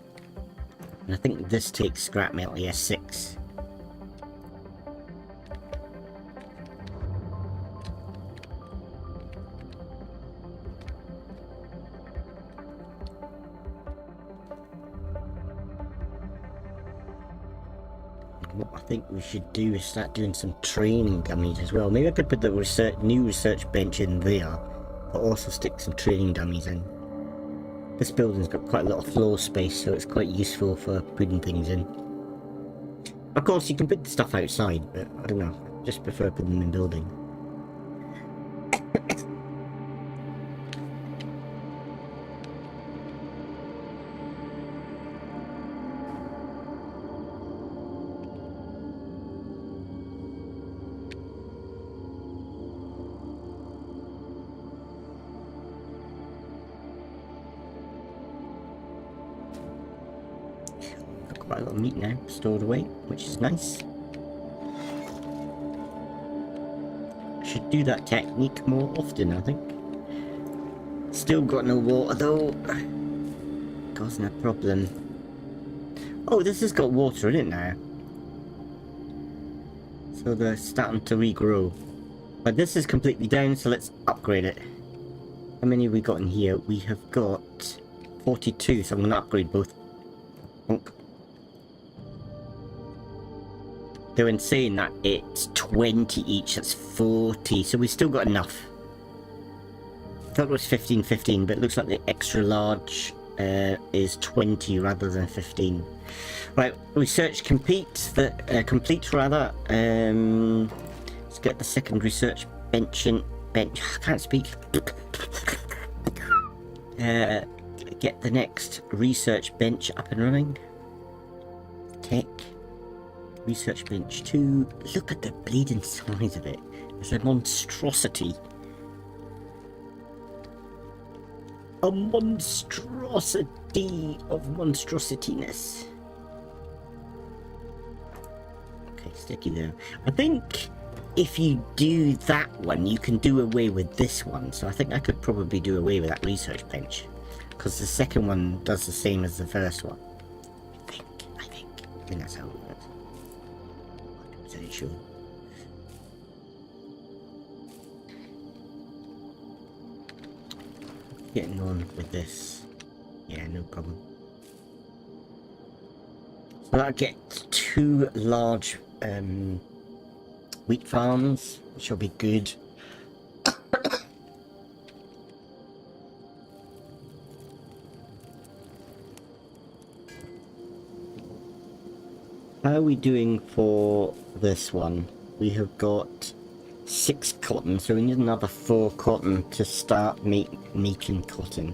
and I think this takes scrap metal. Yeah, 6. what I think we should do is start doing some training dummies as well. Maybe I could put the new research bench in there, but also stick some training dummies in. This building's got quite a lot of floor space, so it's quite useful for putting things in. Of course, you can put stuff outside, but I don't know. I just prefer putting them in building. Quite a lot of meat now stored away, which is nice. Should do that technique more often, I think. Still got no water though. Causing a problem. Oh, this has got water in it now. So they're starting to regrow. But this is completely down, so let's upgrade it. How many have we got in here? We have got 42, so I'm going to upgrade both. Bonk. They're insane that it's 20 each, that's 40, so we've still got enough. I thought it was 15, but it looks like the extra large is 20 rather than 15. Right, research complete, complete rather. Let's get the second research bench in. I can't speak. Get the next research bench up and running. Tech. Research bench 2. Look at the bleeding size of it. It's a monstrosity. A monstrosity of monstrosityness. Okay, sticky there. I think if you do that one, you can do away with this one. So I think I could probably do away with that research bench. Because the second one does the same as the first one. I think that's how it works. Sure. Getting on with this. Yeah, no problem. So that gets 2 large wheat farms, which will be good. How are we doing for this one? We have got 6 cotton, so we need another 4 cotton to start making cotton.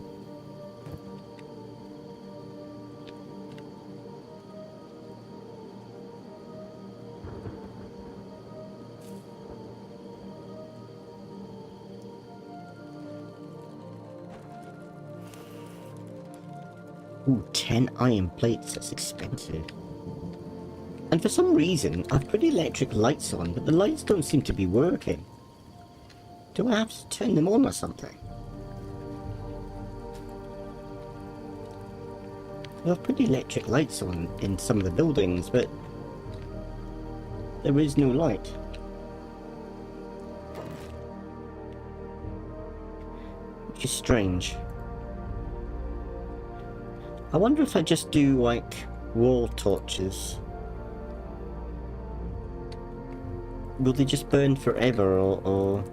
Ooh, 10 iron plates, that's expensive. And for some reason, I've put electric lights on, but the lights don't seem to be working. Do I have to turn them on or something? Well, I've put electric lights on in some of the buildings, but there is no light. Which is strange. I wonder if I just do, like, wall torches. Will they just burn forever, or...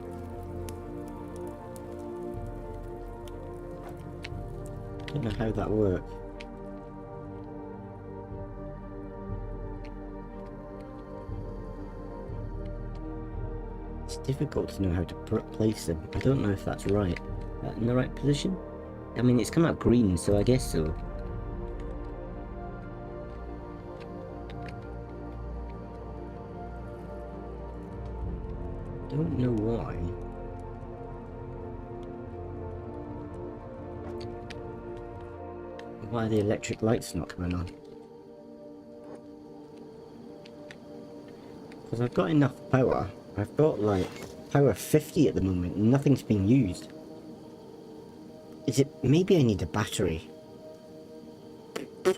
I don't know how that works. It's difficult to know how to place them. I don't know if that's right. In the right position? I mean, it's come out green, so I guess so. Don't know why. Why are the electric lights not coming on? Because I've got enough power. I've got like power 50 at the moment and nothing's being used. Is it... maybe I need a battery. I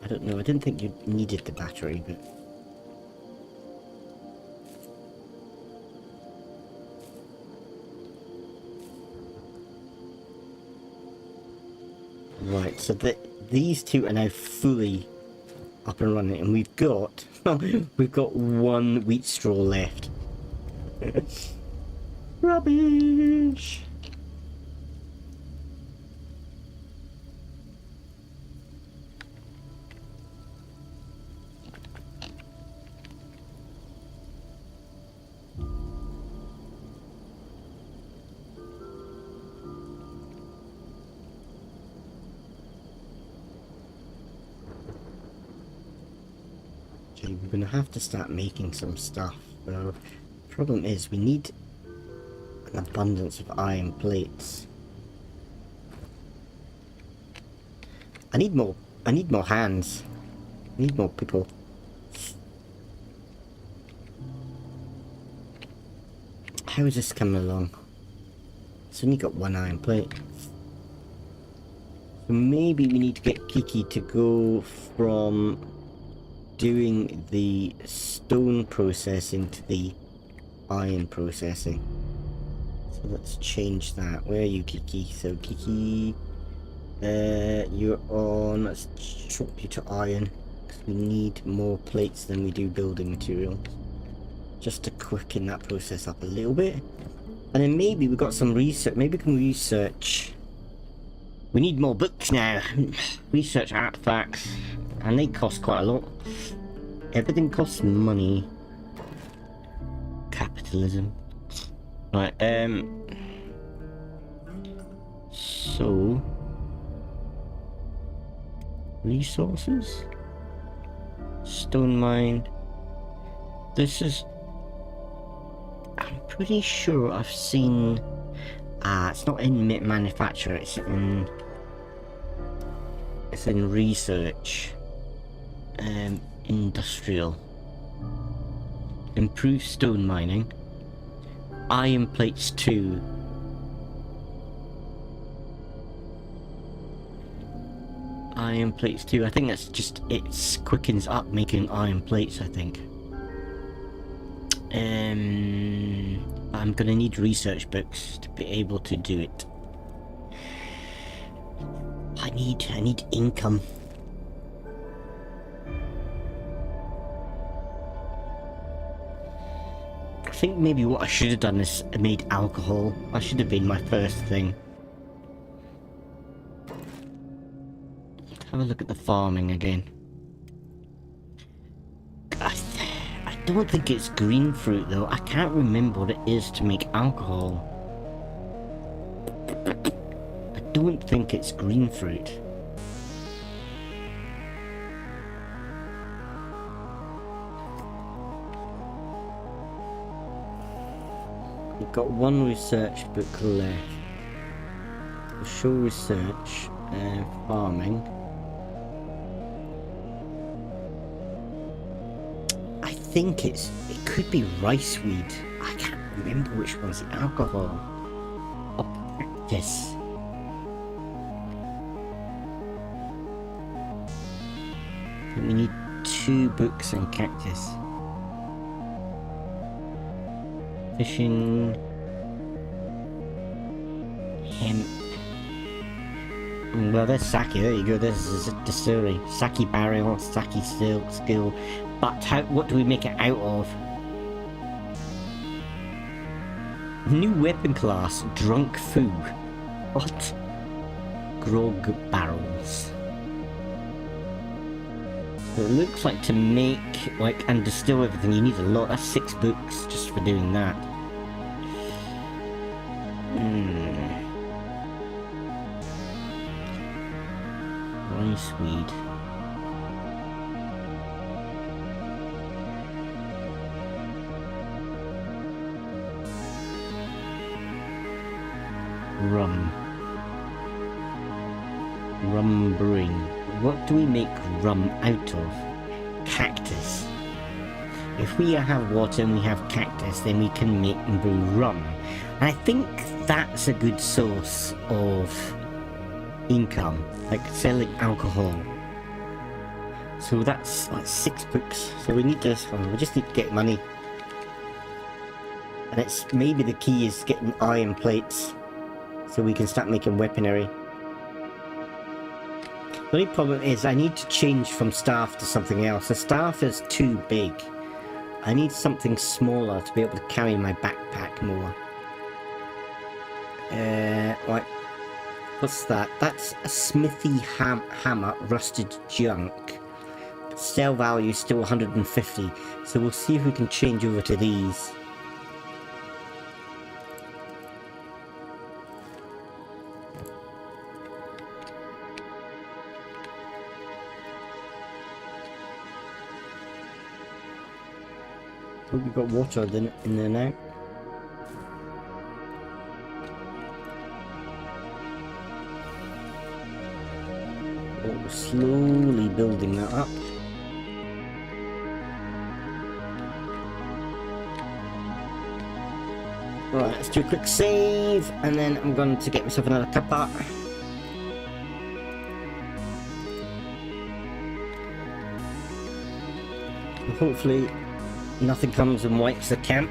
don't know, I didn't think you needed the battery, but... Right, so these two are now fully up and running, and we've got we've got one wheat straw left. Rubbish. We're gonna have to start making some stuff. The problem is we need an abundance of iron plates. I need more hands. I need more people. How is this coming along? It's only got one iron plate. So maybe we need to get Kiki to go from doing the stone processing to the iron processing. So let's change that. Where are you, Kiki? So Kiki, you're on. Let's swap you to iron, because we need more plates than we do building materials, just to quicken that process up a little bit. And then maybe we've got some research. Maybe we can research. We need more books now. Research artifacts, and they cost quite a lot. Everything costs money. Capitalism. Right, so resources, stone mine. This is, I'm pretty sure I've seen, it's not in manufacture, it's in research. Industrial. Improve stone mining. Iron plates 2. Iron plates 2. I think that's just, it quickens up making iron plates, I think. I'm gonna need research books to be able to do it. I need income. I think maybe what I should have done is made alcohol. That should have been my first thing. Let's have a look at the farming again. I don't think it's green fruit though. I can't remember what it is to make alcohol. I don't think it's green fruit. We've got one research book left. We'll show research, farming. I think it could be rice weed. I can't remember which one's the alcohol. Or practice. We need 2 books on cactus. Fishing, hemp. Well, there's sake. There you go. There's a distillery. Sake barrel, sake skill. But what do we make it out of? New weapon class, drunk foo. What? Grog barrels. So it looks like to make and distill everything, you need a lot. That's 6 books just for doing that. Rice weed. Rum brewing. What do we make rum out of? Cactus. If we have water and we have cactus, then we can make and brew rum. And I think that's a good source of income, like selling alcohol. So that's 6 books. So we need this one. We just need to get money. And it's maybe the key is getting iron plates so we can start making weaponry. The only problem is I need to change from staff to something else. The staff is too big. I need something smaller to be able to carry my backpack more. Right. What's that? That's a smithy hammer, rusted junk. Sale value is still 150, so we'll see if we can change over to these. Hope we've got water in there now. Oh, we're slowly building that up. Alright, let's do a quick save, and then I'm going to get myself another cuppa. Hopefully nothing comes and wipes the camp.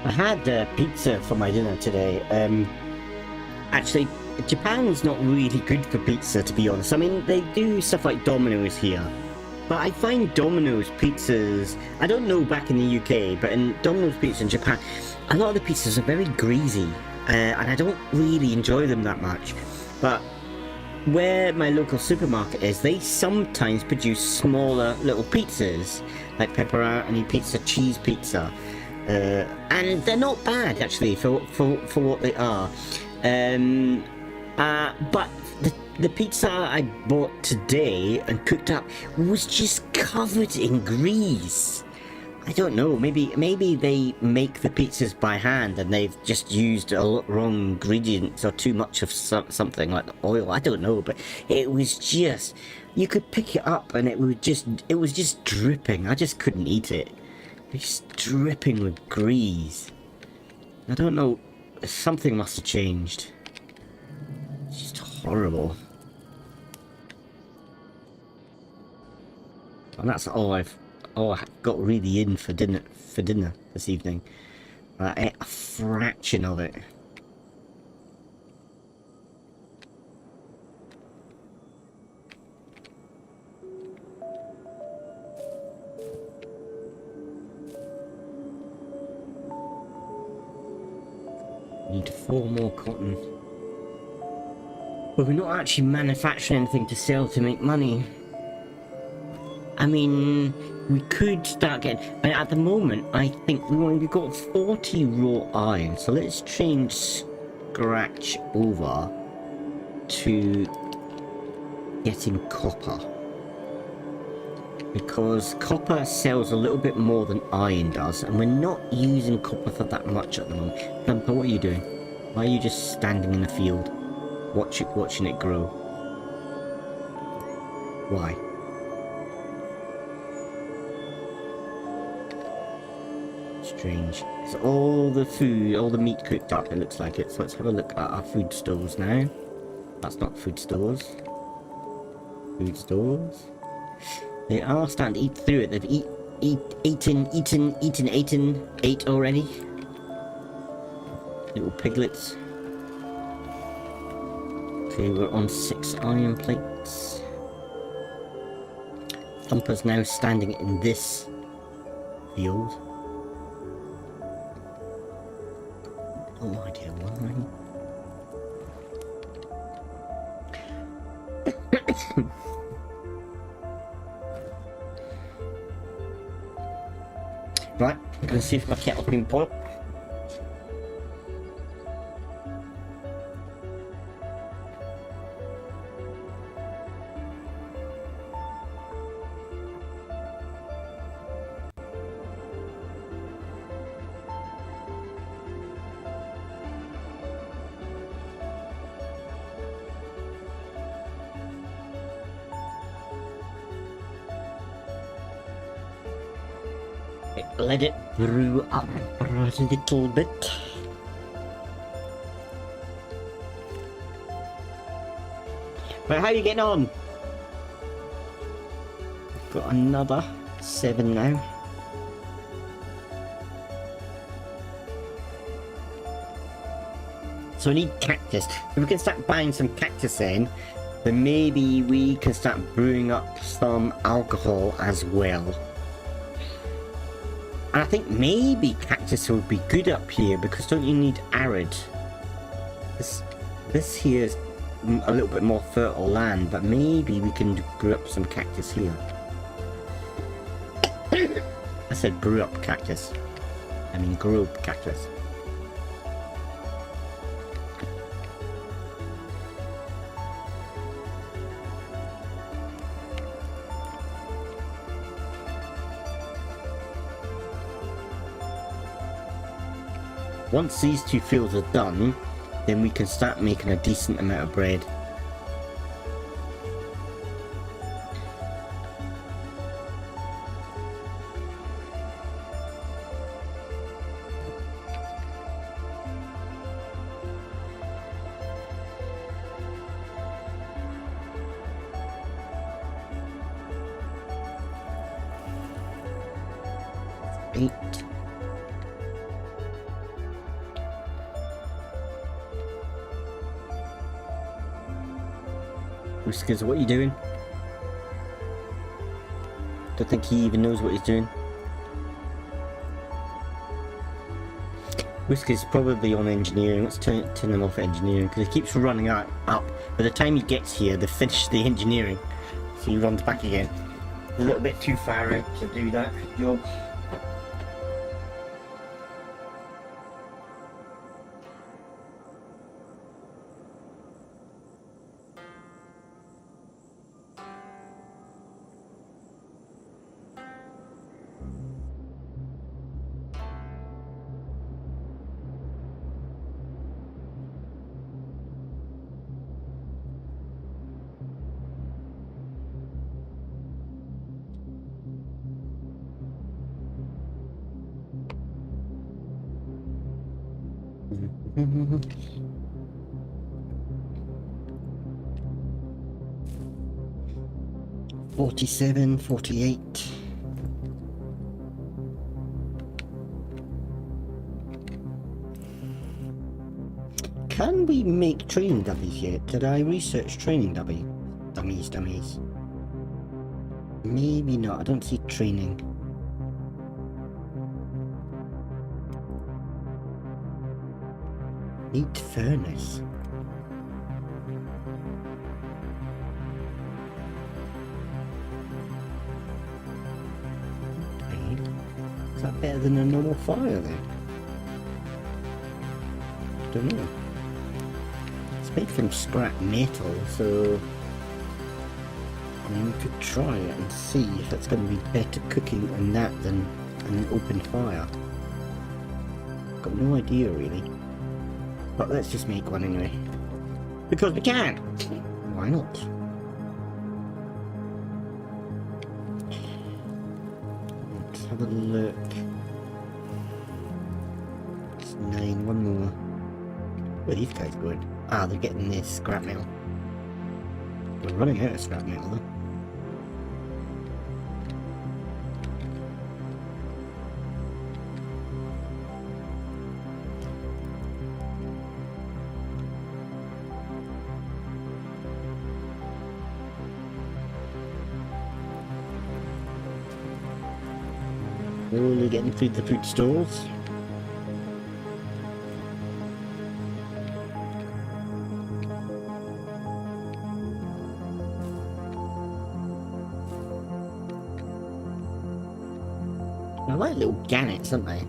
I had pizza for my dinner today. Actually, Japan's not really good for pizza, to be honest. I mean, they do stuff like Domino's here, but I find Domino's pizzas, I don't know back in the UK, but in Domino's pizza in Japan, a lot of the pizzas are very greasy, and I don't really enjoy them that much. But where my local supermarket is, they sometimes produce smaller little pizzas, like pepperoni pizza, cheese pizza. And they're not bad actually for what they are. But the pizza I bought today and cooked up was just covered in grease. I don't know, maybe they make the pizzas by hand and they've just used a lot wrong ingredients or too much of something like the oil. I don't know, but it was just, you could pick it up and it was just dripping. I just couldn't eat it. It's dripping with grease. I don't know, something must have changed. It's just horrible. And that's all I've got really in for dinner this evening. I ate a fraction of it. Need 4 more cotton. But we're not actually manufacturing anything to sell to make money. I mean, we could start getting... At the moment, I think we've got 40 raw iron. So let's change scratch over to getting copper. Because copper sells a little bit more than iron does, and we're not using copper for that much at the moment. Plumper, what are you doing? Why are you just standing in the field, watching it grow? Why? Strange. It's all the food, all the meat cooked up, it looks like it. So let's have a look at our food stores now. That's not food stores. Food stores. They are starting to eat through it. They've ate already. Little piglets. Okay, we're on 6 iron plates. Thumper's now standing in this field. No idea why. Right, I'm gonna see if my kettle's been boiled. Let it brew up for a little bit. But how are you getting on? Got another 7 now. So we need cactus. If we can start buying some cactus in, then maybe we can start brewing up some alcohol as well. And I think maybe cactus would be good up here, because don't you need arid? This here is a little bit more fertile land, but maybe we can brew up some cactus here. I said brew up cactus. I mean grow cactus. Once these 2 fields are done, then we can start making a decent amount of bread. Eight. Whiskers, what are you doing? Don't think he even knows what he's doing. Whiskers probably on engineering. Let's turn him off at engineering, because he keeps running up. By the time he gets here, they've finished the engineering. So he runs back again. A little bit too far out to do that job. $47, $48. Can we make training dummies yet? Did I research training dummies? Maybe not. I don't see training. Need furnace. Is that better than a normal fire then? Don't know. It's made from scrap metal, so I mean, we could try it and see if it's going to be better cooking in that than an open fire. Got no idea really. But let's just make one anyway. Because we can! Why not? Let's have a look. It's 9, one more. Where are these guys going? Ah, they're getting this scrap metal. We're running out of scrap metal though. Slowly getting through the food stalls. I like little gannets, aren't they?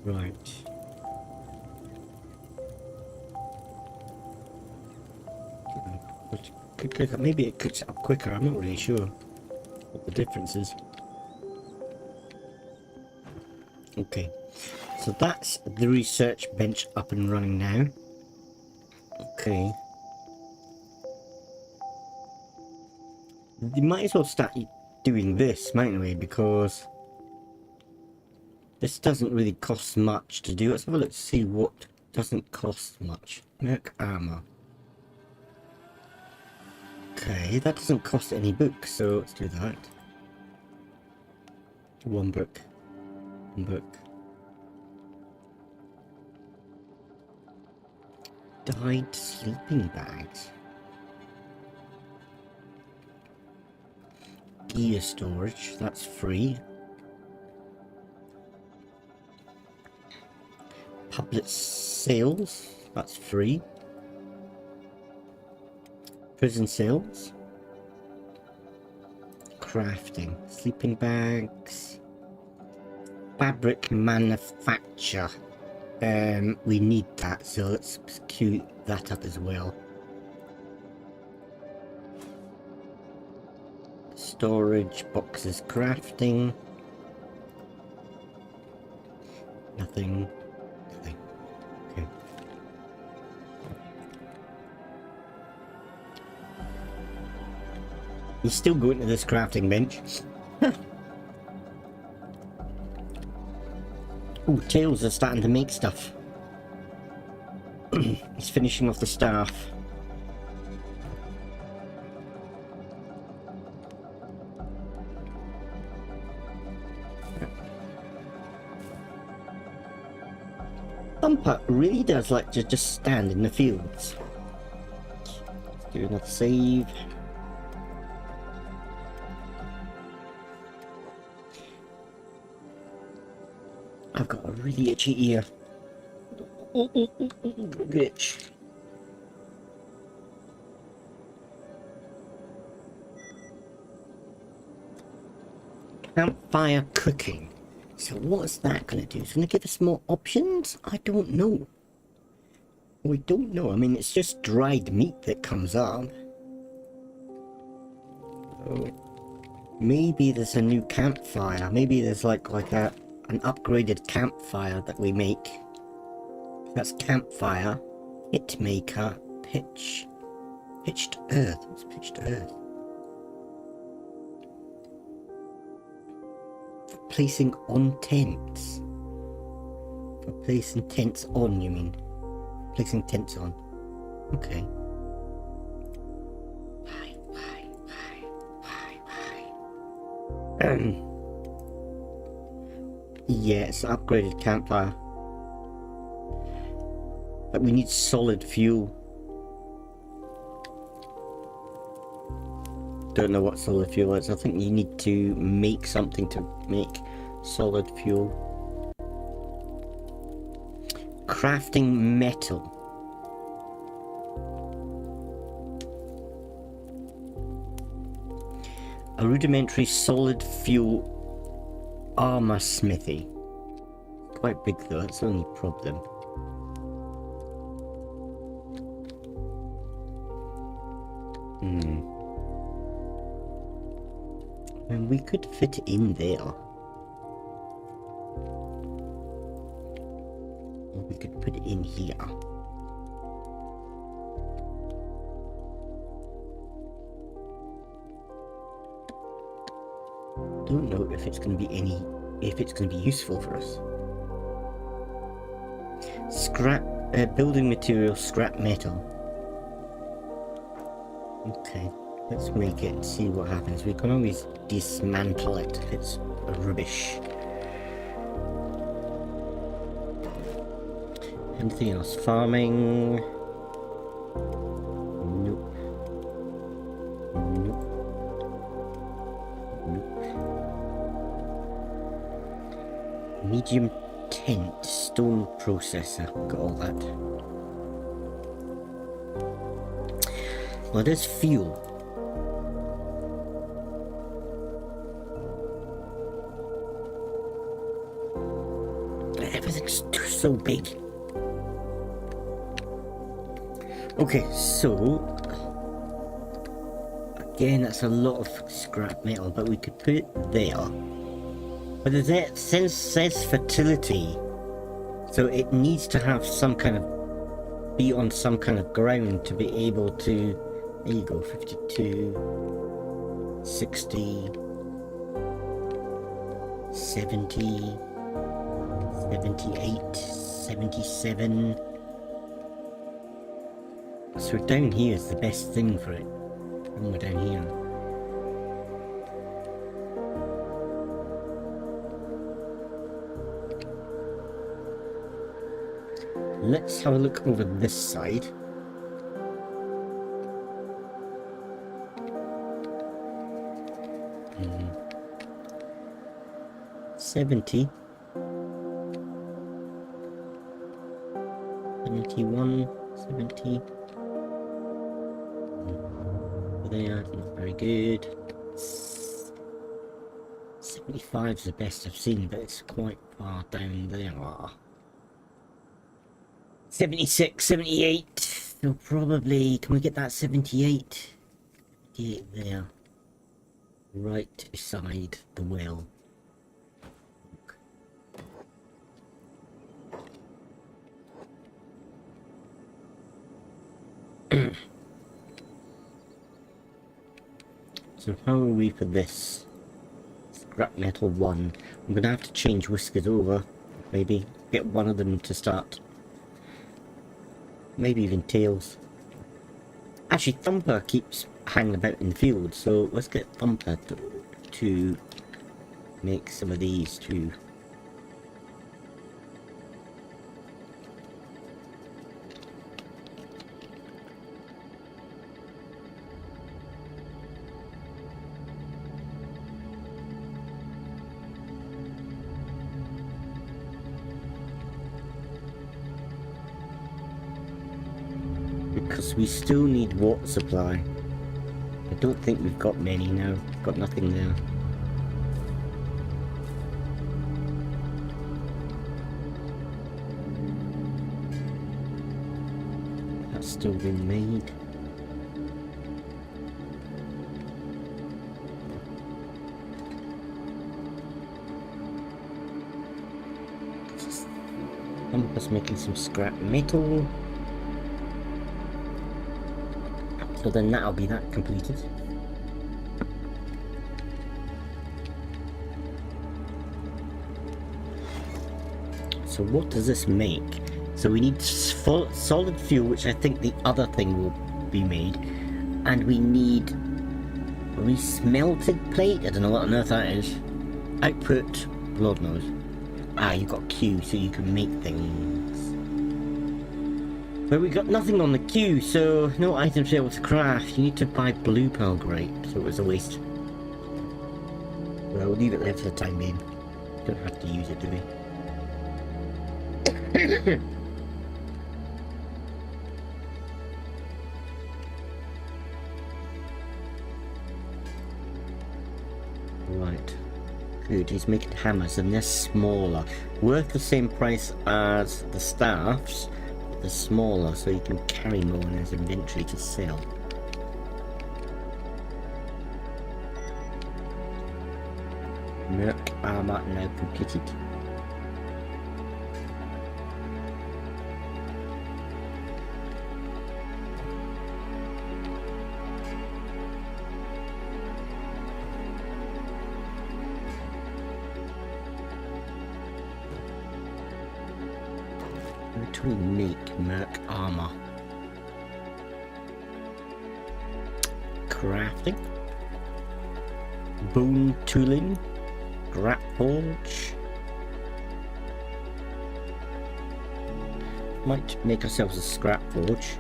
Right. Maybe it cooks up quicker, I'm not really sure what the difference is. Okay, so that's the research bench up and running now. Okay. We might as well start doing this, mightn't we? Because this doesn't really cost much to do. Let's have a look to see what doesn't cost much. Merc armor. Okay, that doesn't cost any books, so let's do that. One book. One book. Dyed sleeping bags. Gear storage, that's free. Public sales, that's free. Prison sales. Crafting, sleeping bags. Fabric manufacture. We need that, so let's queue that up as well. Storage, boxes, crafting. Nothing. Nothing. Okay. You still go into this crafting bench. Oh, Tails are starting to make stuff. He's finishing off the staff. Thumper really does like to just stand in the fields. Let's do another save. I've got a really itchy ear. Itch. Campfire cooking. So what's that going to do? It's going to give us more options? I don't know. We don't know. I mean, it's just dried meat that comes up. So maybe there's a new campfire. Maybe there's like an upgraded campfire that we make. That's campfire, hit maker, pitched earth. What's pitched earth? For placing on tents. For placing tents on, you mean? Placing tents on. Okay. Why? Yeah, it's an upgraded campfire. But we need solid fuel. Don't know what solid fuel is. I think you need to make something to make solid fuel. Crafting metal. A rudimentary solid fuel armor smithy. Quite big though, that's the only problem. And we could fit it in there. Or we could put it in here. Don't know if it's going to be useful for us. Scrap, building material, scrap metal. Okay, let's make it, see what happens. We can always dismantle it if it's rubbish. Anything else? Farming? Nope. Nope. Nope. Medium tent, stone processor, got all that. Well, there's fuel. Everything's so big. Okay, so again, that's a lot of scrap metal, but we could put it there. But it says fertility, so it needs to have some kind of, be on some kind of ground to be able to, there you go, 52, 60, 70, 78, 77. So down here is the best thing for it. And we're down here. Let's have a look over this side. Hmm. 70. 71, 70. There, not very good. 75 is the best I've seen, but it's quite far down there. 76, 78. So probably, can we get that 78? 78 there. Right beside the well. So how are we for this? Scrap metal 1. I'm gonna have to change Whiskers over. Maybe get one of them to start. Maybe even Tails. Actually, Thumper keeps hanging about in the field, so let's get Thumper to make some of these too. Because we still need water supply. I don't think we've got many now. We've got nothing there. That's still been made. I'm just making some scrap metal. So then that'll be that completed. So what does this make? So we need solid fuel, which I think the other thing will be made. And we need smelted plate? I don't know what on earth that is. Output, Lord knows. Ah, you've got Q, so you can make things. But we got nothing on the queue, so no items to be able to craft. You need to buy blue pearl grape, so it was a waste. Well, we'll leave it there for the time being. Don't have to use it, do we? Right. Good, he's making hammers, and they're smaller. Worth the same price as the staffs. They're smaller, so you can carry more in his inventory to sell. Merc armor now completed. To make merc armor. Crafting. Bone tooling. Scrap forge. Might make ourselves a scrap forge.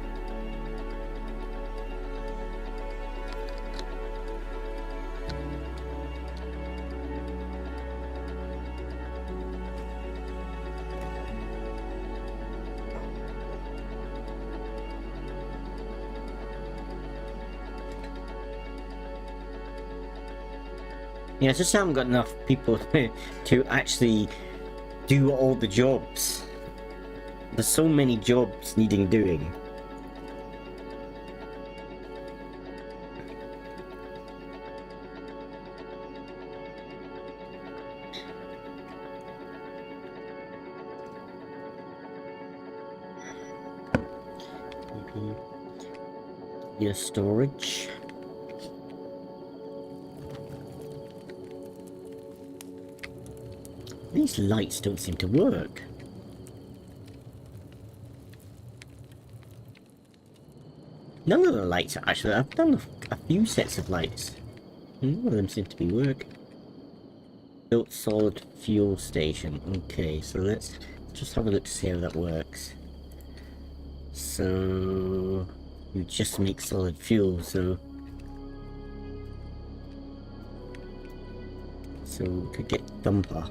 Yeah, I just haven't got enough people to actually do all the jobs. There's so many jobs needing doing. Your storage. These lights don't seem to work. None of the lights are actually. I've done a few sets of lights. None of them seem to be working. Built solid fuel station. Okay, so let's just have a look to see how that works. So you just make solid fuel, so we could get Thumper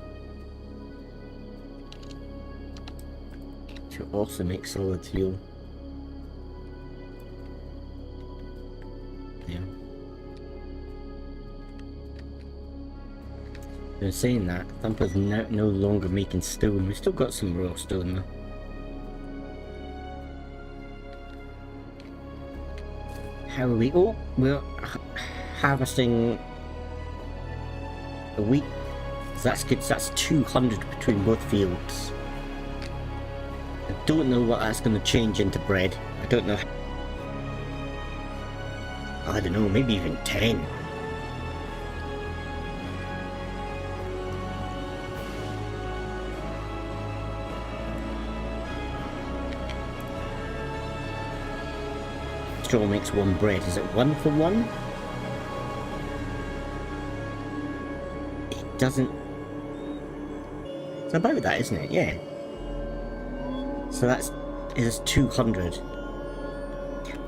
to also make solid fuel. Yeah. They're saying that Thumper's no longer making stone. We've still got some raw stone though. How are we? Oh, we're harvesting a wheat. That's good. So that's 200 between both fields. I don't know what that's going to change into bread. I don't know. I don't know. Maybe even 10. Straw makes one bread. Is it 1 for 1? It doesn't. It's about that, isn't it? Yeah. So is 200.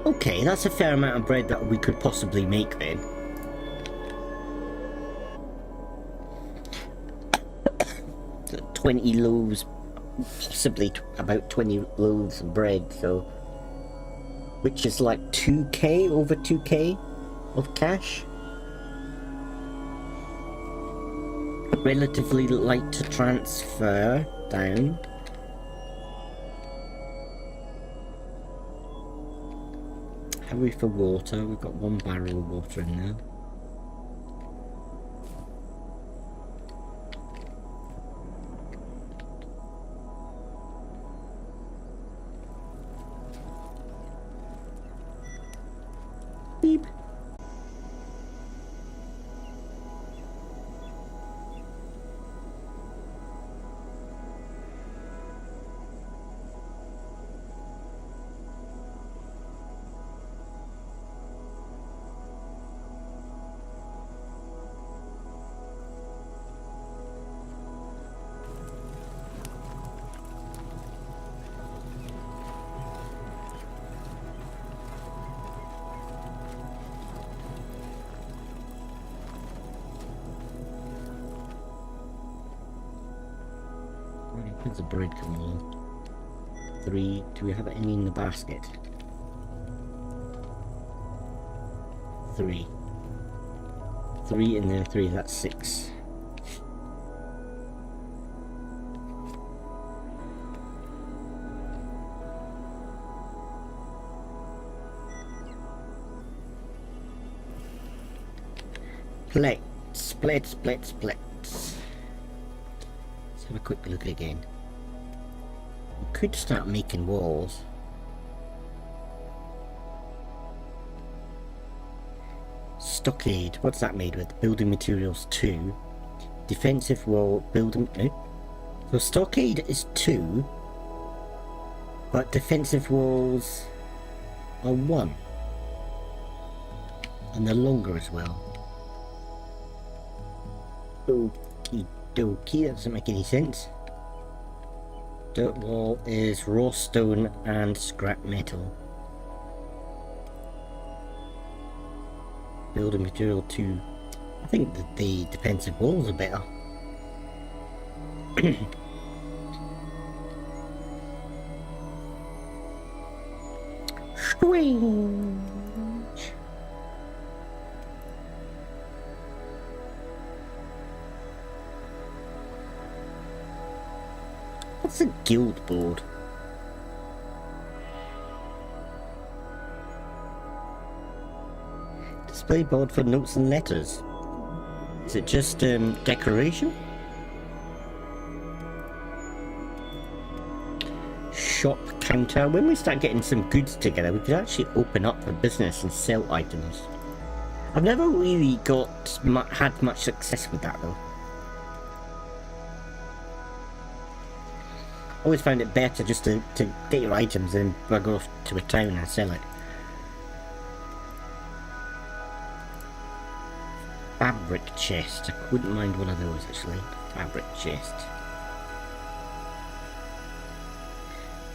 Okay, that's a fair amount of bread that we could possibly make then. So 20 loaves, possibly about 20 loaves of bread, so. Which is like 2k, over 2k of cash. Relatively light to transfer down. How are we for water? We've got 1 barrel of water in there. Beep. Where's the bread coming in? 3. Do we have any in the basket? 3. 3 in there, 3, that's 6. Split. Let's have a quick look again. We could start making walls. Stockade, what's that made with? Building materials 2. Defensive wall, building... So stockade is 2, but defensive walls are 1. And they're longer as well. Okie dokie, that doesn't make any sense. Dirt wall is raw stone and scrap metal. Building material 2. I think that the defensive walls are better. Strange. What's a guild board? Display board for notes and letters. Is it just decoration? Shop counter. When we start getting some goods together, we could actually open up a business and sell items. I've never really had much success with that though. Always found it better just to get your items and go off to a town and sell it. Fabric chest. I wouldn't mind one of those actually. Fabric chest.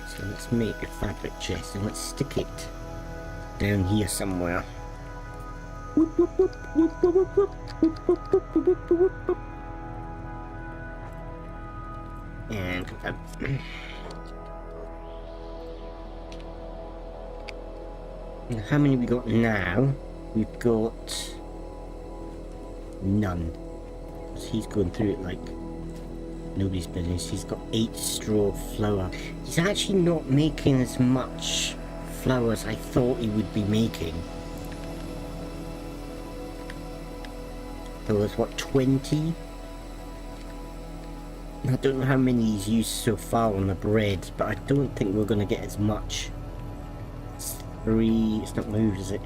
So let's make a fabric chest and let's stick it down here somewhere. And how many we got now? We've got none. He's going through it like nobody's business. He's got 8 straw flour. He's actually not making as much flour as I thought he would be making. There was what, 20? I don't know how many he's used so far on the bread, but I don't think we're going to get as much. It's 3, it's not moved, is it?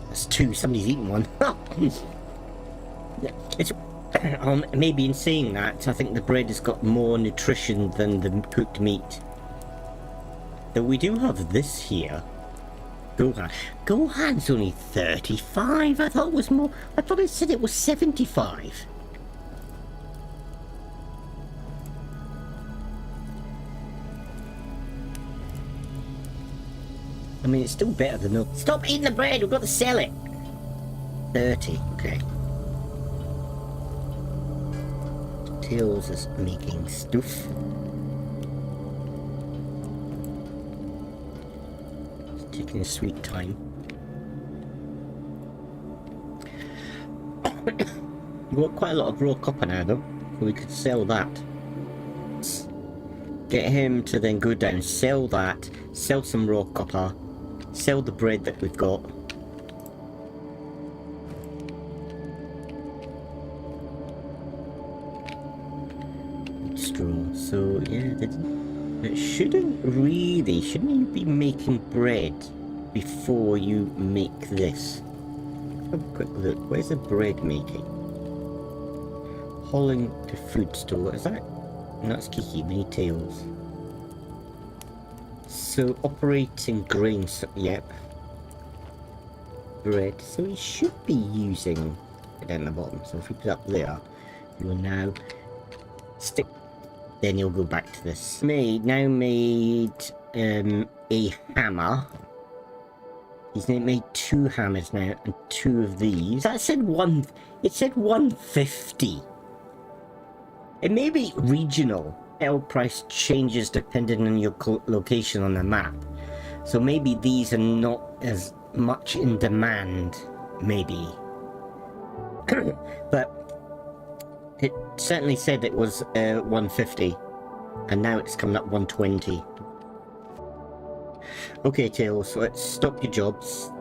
That's 2, somebody's eaten one. It's, maybe in saying that, I think the bread has got more nutrition than the cooked meat. Though we do have this here. Gohan. Gohan's only 35. I thought it was more. I thought it said it was 75. I mean, it's still better than no. Stop eating the bread. We've got to sell it. 30. Okay. Tails is making stuff. Taking a sweet time. We've got quite a lot of raw copper now though, so we could sell that. Get him to then go down, sell that, sell some raw copper, sell the bread that we've got. Straw, so yeah, it shouldn't you be making bread before you make this? Have a quick look. Where's the bread making? Hauling to food store. Is that? No, that's Kiki. We need tails. So operating grains. Yep. Bread. So we should be using it down the bottom. So if we put it up there, we will now stick. Then you'll go back to this. Now made a hammer. He's now made 2 hammers now and 2 of these. That said it said 150. It may be regional. Metal price changes depending on your location on the map. So maybe these are not as much in demand, maybe. But it certainly said it was 150, and now it's coming up 120. Okay, Tails, so let's stop your jobs.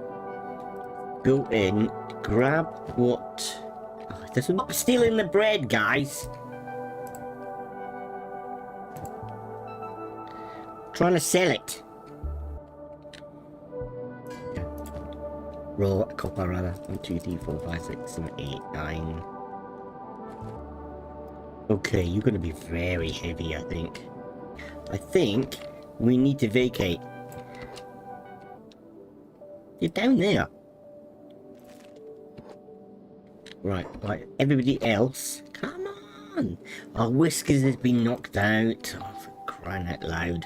Go in, grab what... Oh, this is not stealing the bread, guys! Trying to sell it. Raw copper, rather. 1, 2, 3, 4, 5, 6, 7, 8, 9... Okay, you're going to be very heavy, I think. I think we need to vacate. You're down there. Right, everybody else. Come on. Our Whiskers has been knocked out. Oh, for crying out loud.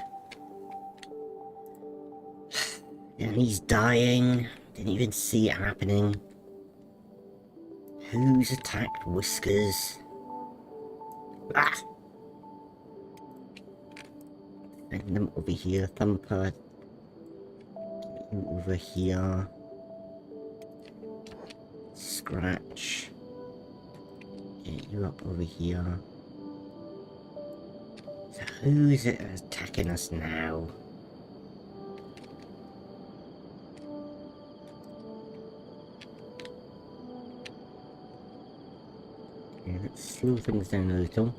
And he's dying. Didn't even see it happening. Who's attacked Whiskers? Ah! Send them over here, Thumper. Get you over here. Scratch. Get you up over here. So who is it attacking us now? Let's slow things down a little.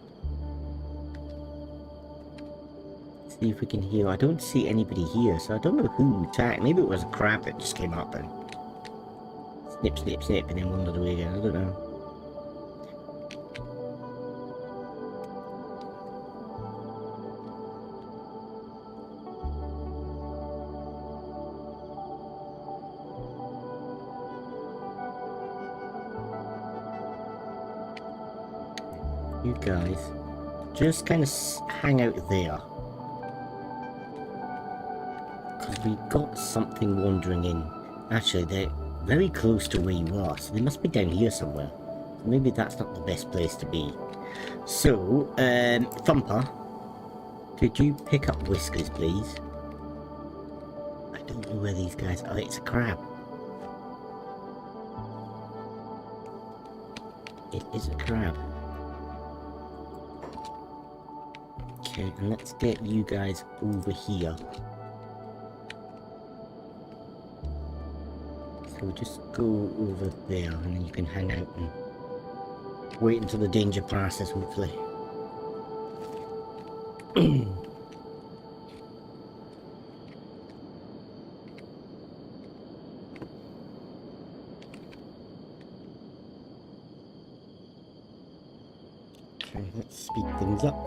See if we can heal. I don't see anybody here, so I don't know who attacked. Maybe it was a crab that just came up and snip, snip, snip, and then wandered away again. I don't know. You guys just kind of hang out there, because we got something wandering in. Actually, they're very close to where you are, so they must be down here somewhere. So maybe that's not the best place to be. So, Thumper, could you pick up Whiskers, please? I don't know where these guys are. It's a crab. It is a crab. Okay, and let's get you guys over here. So we'll just go over there, and then you can hang out and wait until the danger passes, hopefully. Okay, let's speed things up.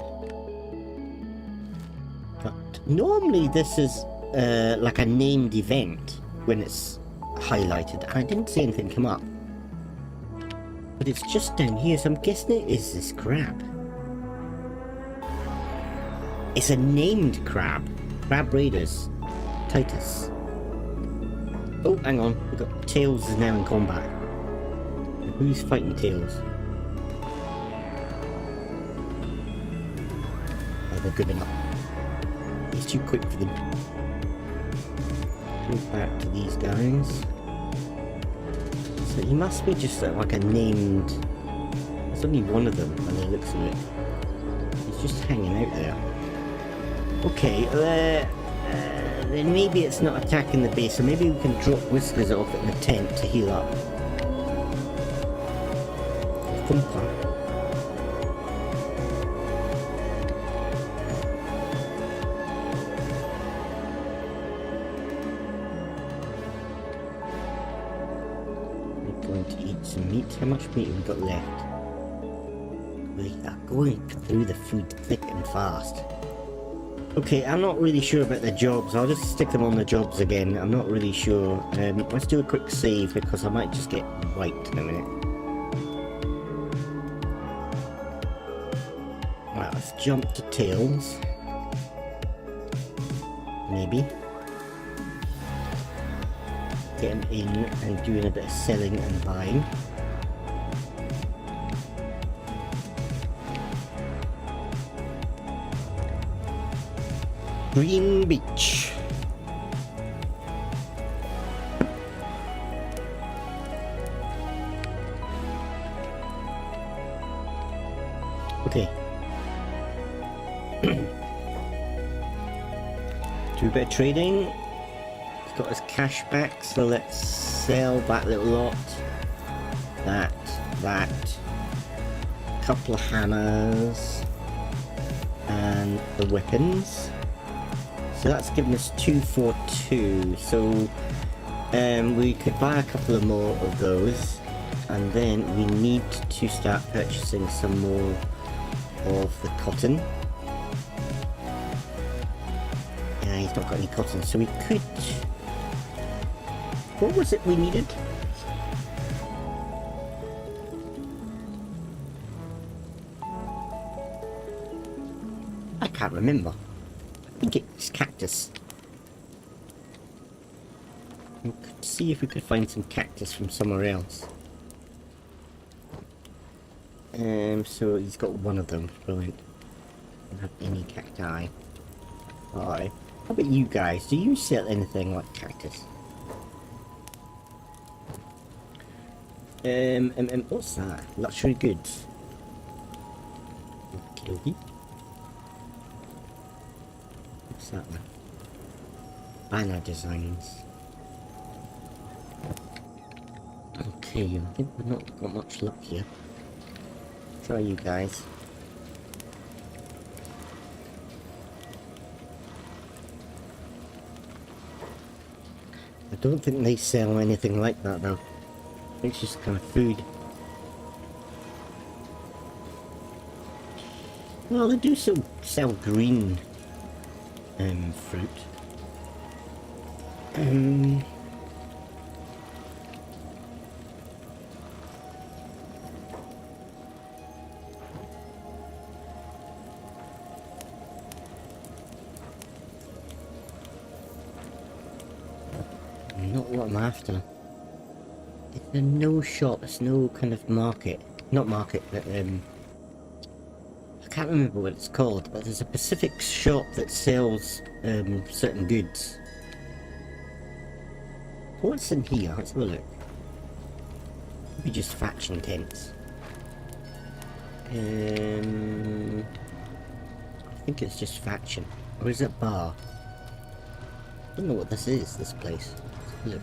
But normally this is like a named event when it's highlighted. I didn't see anything come up. But it's just down here, so I'm guessing it is this crab. It's a named crab. Crab Raiders. Titus. Oh, hang on. We've got Tails is now in combat. Who's fighting Tails? Oh, they're giving up. He's too quick for them. Go back to these guys. So he must be just like a named... There's only one of them by the looks of it. He's just hanging out there. Okay, then maybe it's not attacking the base, so maybe we can drop Whiskers off in the tent to heal up. Thumper. Some meat. How much meat have we got left? We are going through the food thick and fast. Okay, I'm not really sure about the jobs. I'll just stick them on the jobs again. I'm not really sure. Let's do a quick save because I might just get wiped in a minute. Right, let's jump to Tails. Maybe. Getting in and doing a bit of selling and buying. Green Beach. Okay. Do a bit of trading. He's got his cash back, so let's sell that little lot. That. Couple of hammers. And the weapons. So that's given us 242. So we could buy a couple of more of those. And then we need to start purchasing some more of the cotton. Yeah, he's not got any cotton, so we could... What was it we needed? I can't remember. I think it's cactus. We could see if we could find some cactus from somewhere else. So he's got one of them. Brilliant. Don't have any cacti. Alright. How about you guys? Do you sell anything like cactus? What's that? Luxury goods. Okay. What's that one? Banner designs. Okay, I think we've not got much luck here. Try you guys. I don't think they sell anything like that though. It's just kind of food. Well, they do sell green fruit. Not what I'm after. It's a no shop, it's no kind of market. Not market, but I can't remember what it's called, but there's a specific shop that sells certain goods. What's in here? Let's have a look. Maybe just faction tents. I think it's just faction. Or is it bar? I don't know what this is, this place. Let's have a look.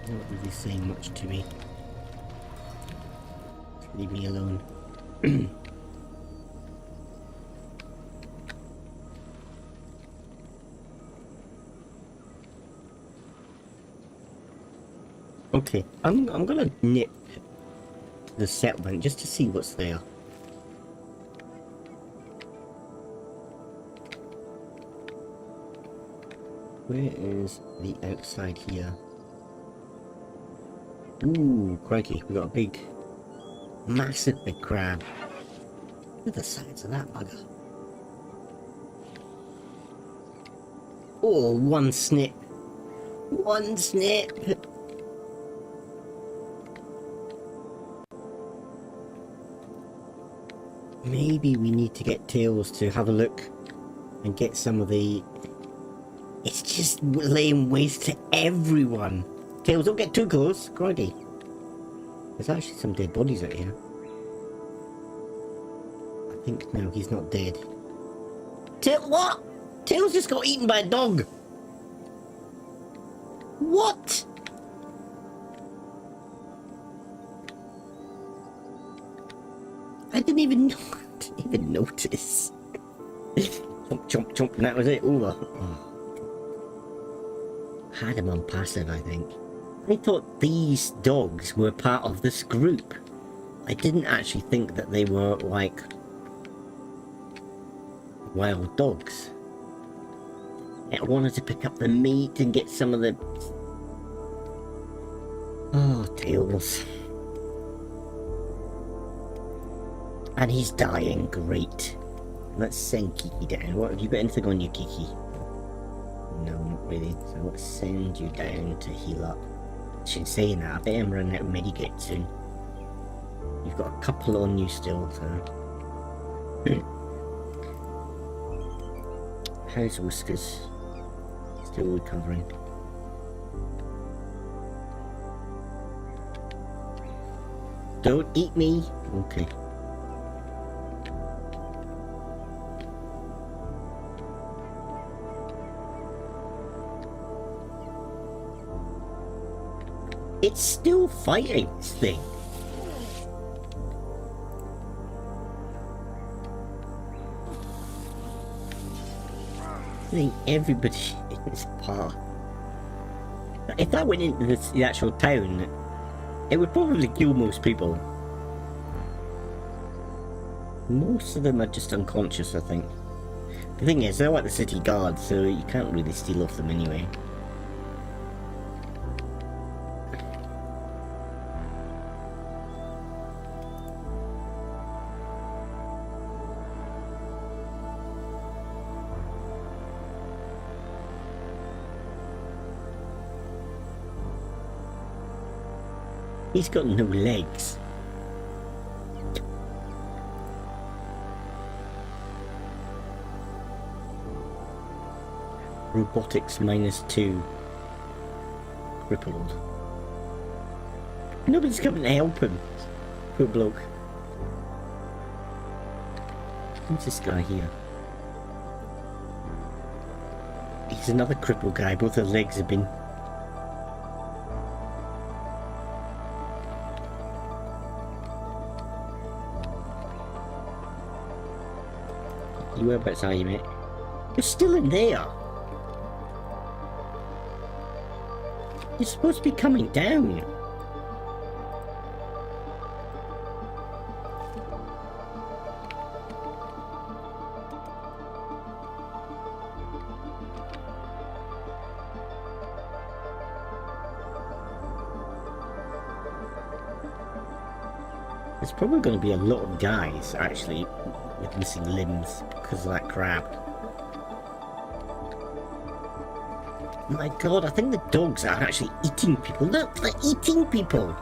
Not really saying much to me. Leave me alone. Okay, I'm gonna nip the settlement just to see what's there. Where is the outside here? Ooh, crikey, we got a big, massive big crab. Look at the size of that bugger. Oh, one snip. One snip. Maybe we need to get Tails to have a look and get some of the... It's just laying waste to everyone. Tails, don't get too close. Crikey. There's actually some dead bodies out here. I think now he's not dead. What? Tails just got eaten by a dog. What? I didn't even notice. Chomp, chomp, chomp, and that was it. Over. Oh. Had him on passive, I think. I thought these dogs were part of this group. I didn't actually think that they were, like, wild dogs. I wanted to pick up the meat and get some of the... Oh, Tails. And he's dying, great. Let's send Kiki down. What, have you got anything on you, Kiki? No, not really. So let's send you down to heal up. Shouldn't say that, I bet I'm running out of medikit soon. You've got a couple on you still, so... How's Whiskers? Still recovering. Don't eat me! Okay. It's still fighting this thing. I think everybody is par. If that went into the actual town, it would probably kill most people. Most of them are just unconscious, I think. The thing is, they're like the city guard, so you can't really steal off them anyway. He's got no legs. Robotics -2. Crippled. Nobody's coming to help him. Poor bloke. Who's this guy here? He's another crippled guy. Both his legs have been... Whereabouts are you, mate? You're still in there. You're supposed to be coming down. There's probably going to be a lot of guys, actually, with missing limbs because of that crab. My god, I think the dogs are actually eating people. Look, they're eating people!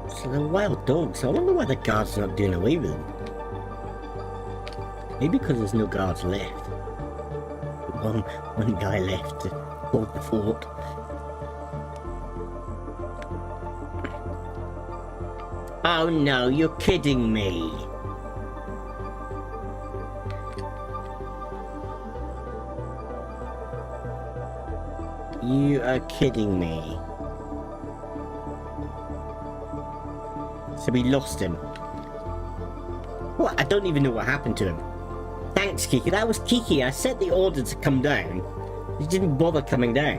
So they're wild dogs. I wonder why the guards are not doing away with them. Maybe because there's no guards left. One guy left to hold the fort. Oh no, you're kidding me. You are kidding me. So we lost him. What? I don't even know what happened to him. Thanks, Kiki. That was Kiki. I set the order to come down. He didn't bother coming down.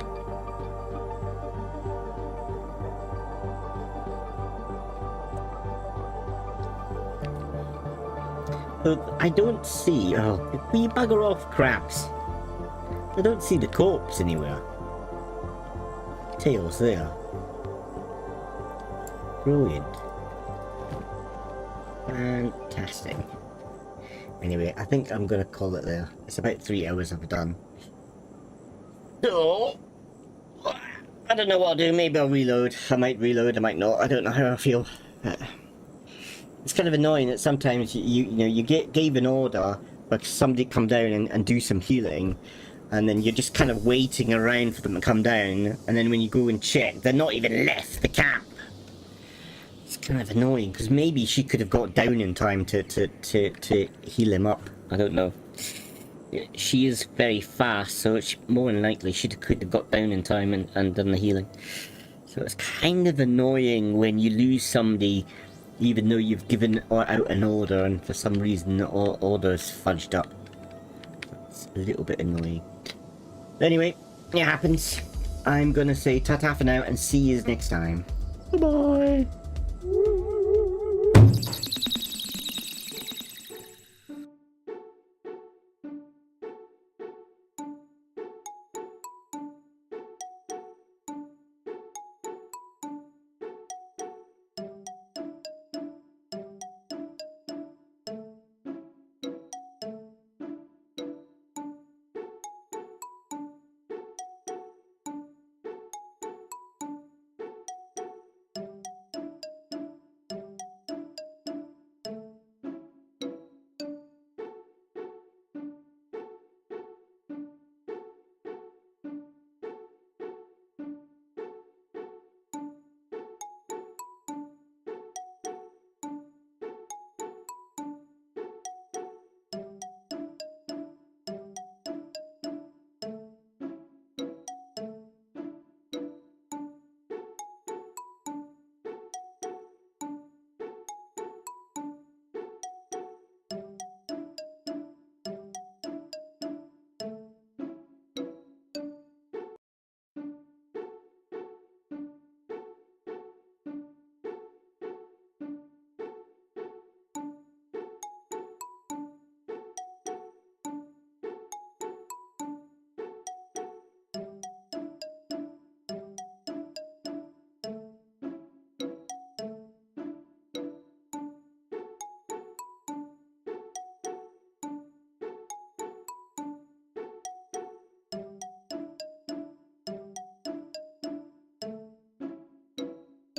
But I don't see... Oh, will you bugger off, crabs? I don't see the corpse anywhere. Tails there. Brilliant. Fantastic. Anyway, I think I'm gonna call it there. It's about 3 hours I've done. So, I don't know what I'll do. Maybe I'll reload. I might reload, I might not. I don't know how I feel. It's kind of annoying that sometimes you gave an order for somebody to come down and do some healing, and then you're just kind of waiting around for them to come down, and then when you go and check, they're not even left the camp. It's kind of annoying, because maybe she could have got down in time to heal him up. I don't know. She is very fast, so it's more than likely she could have got down in time and done the healing. So it's kind of annoying when you lose somebody, even though you've given out an order, and for some reason the order's fudged up. It's a little bit annoying. Anyway, it happens. I'm gonna say ta-ta for now and see you next time. Bye-bye.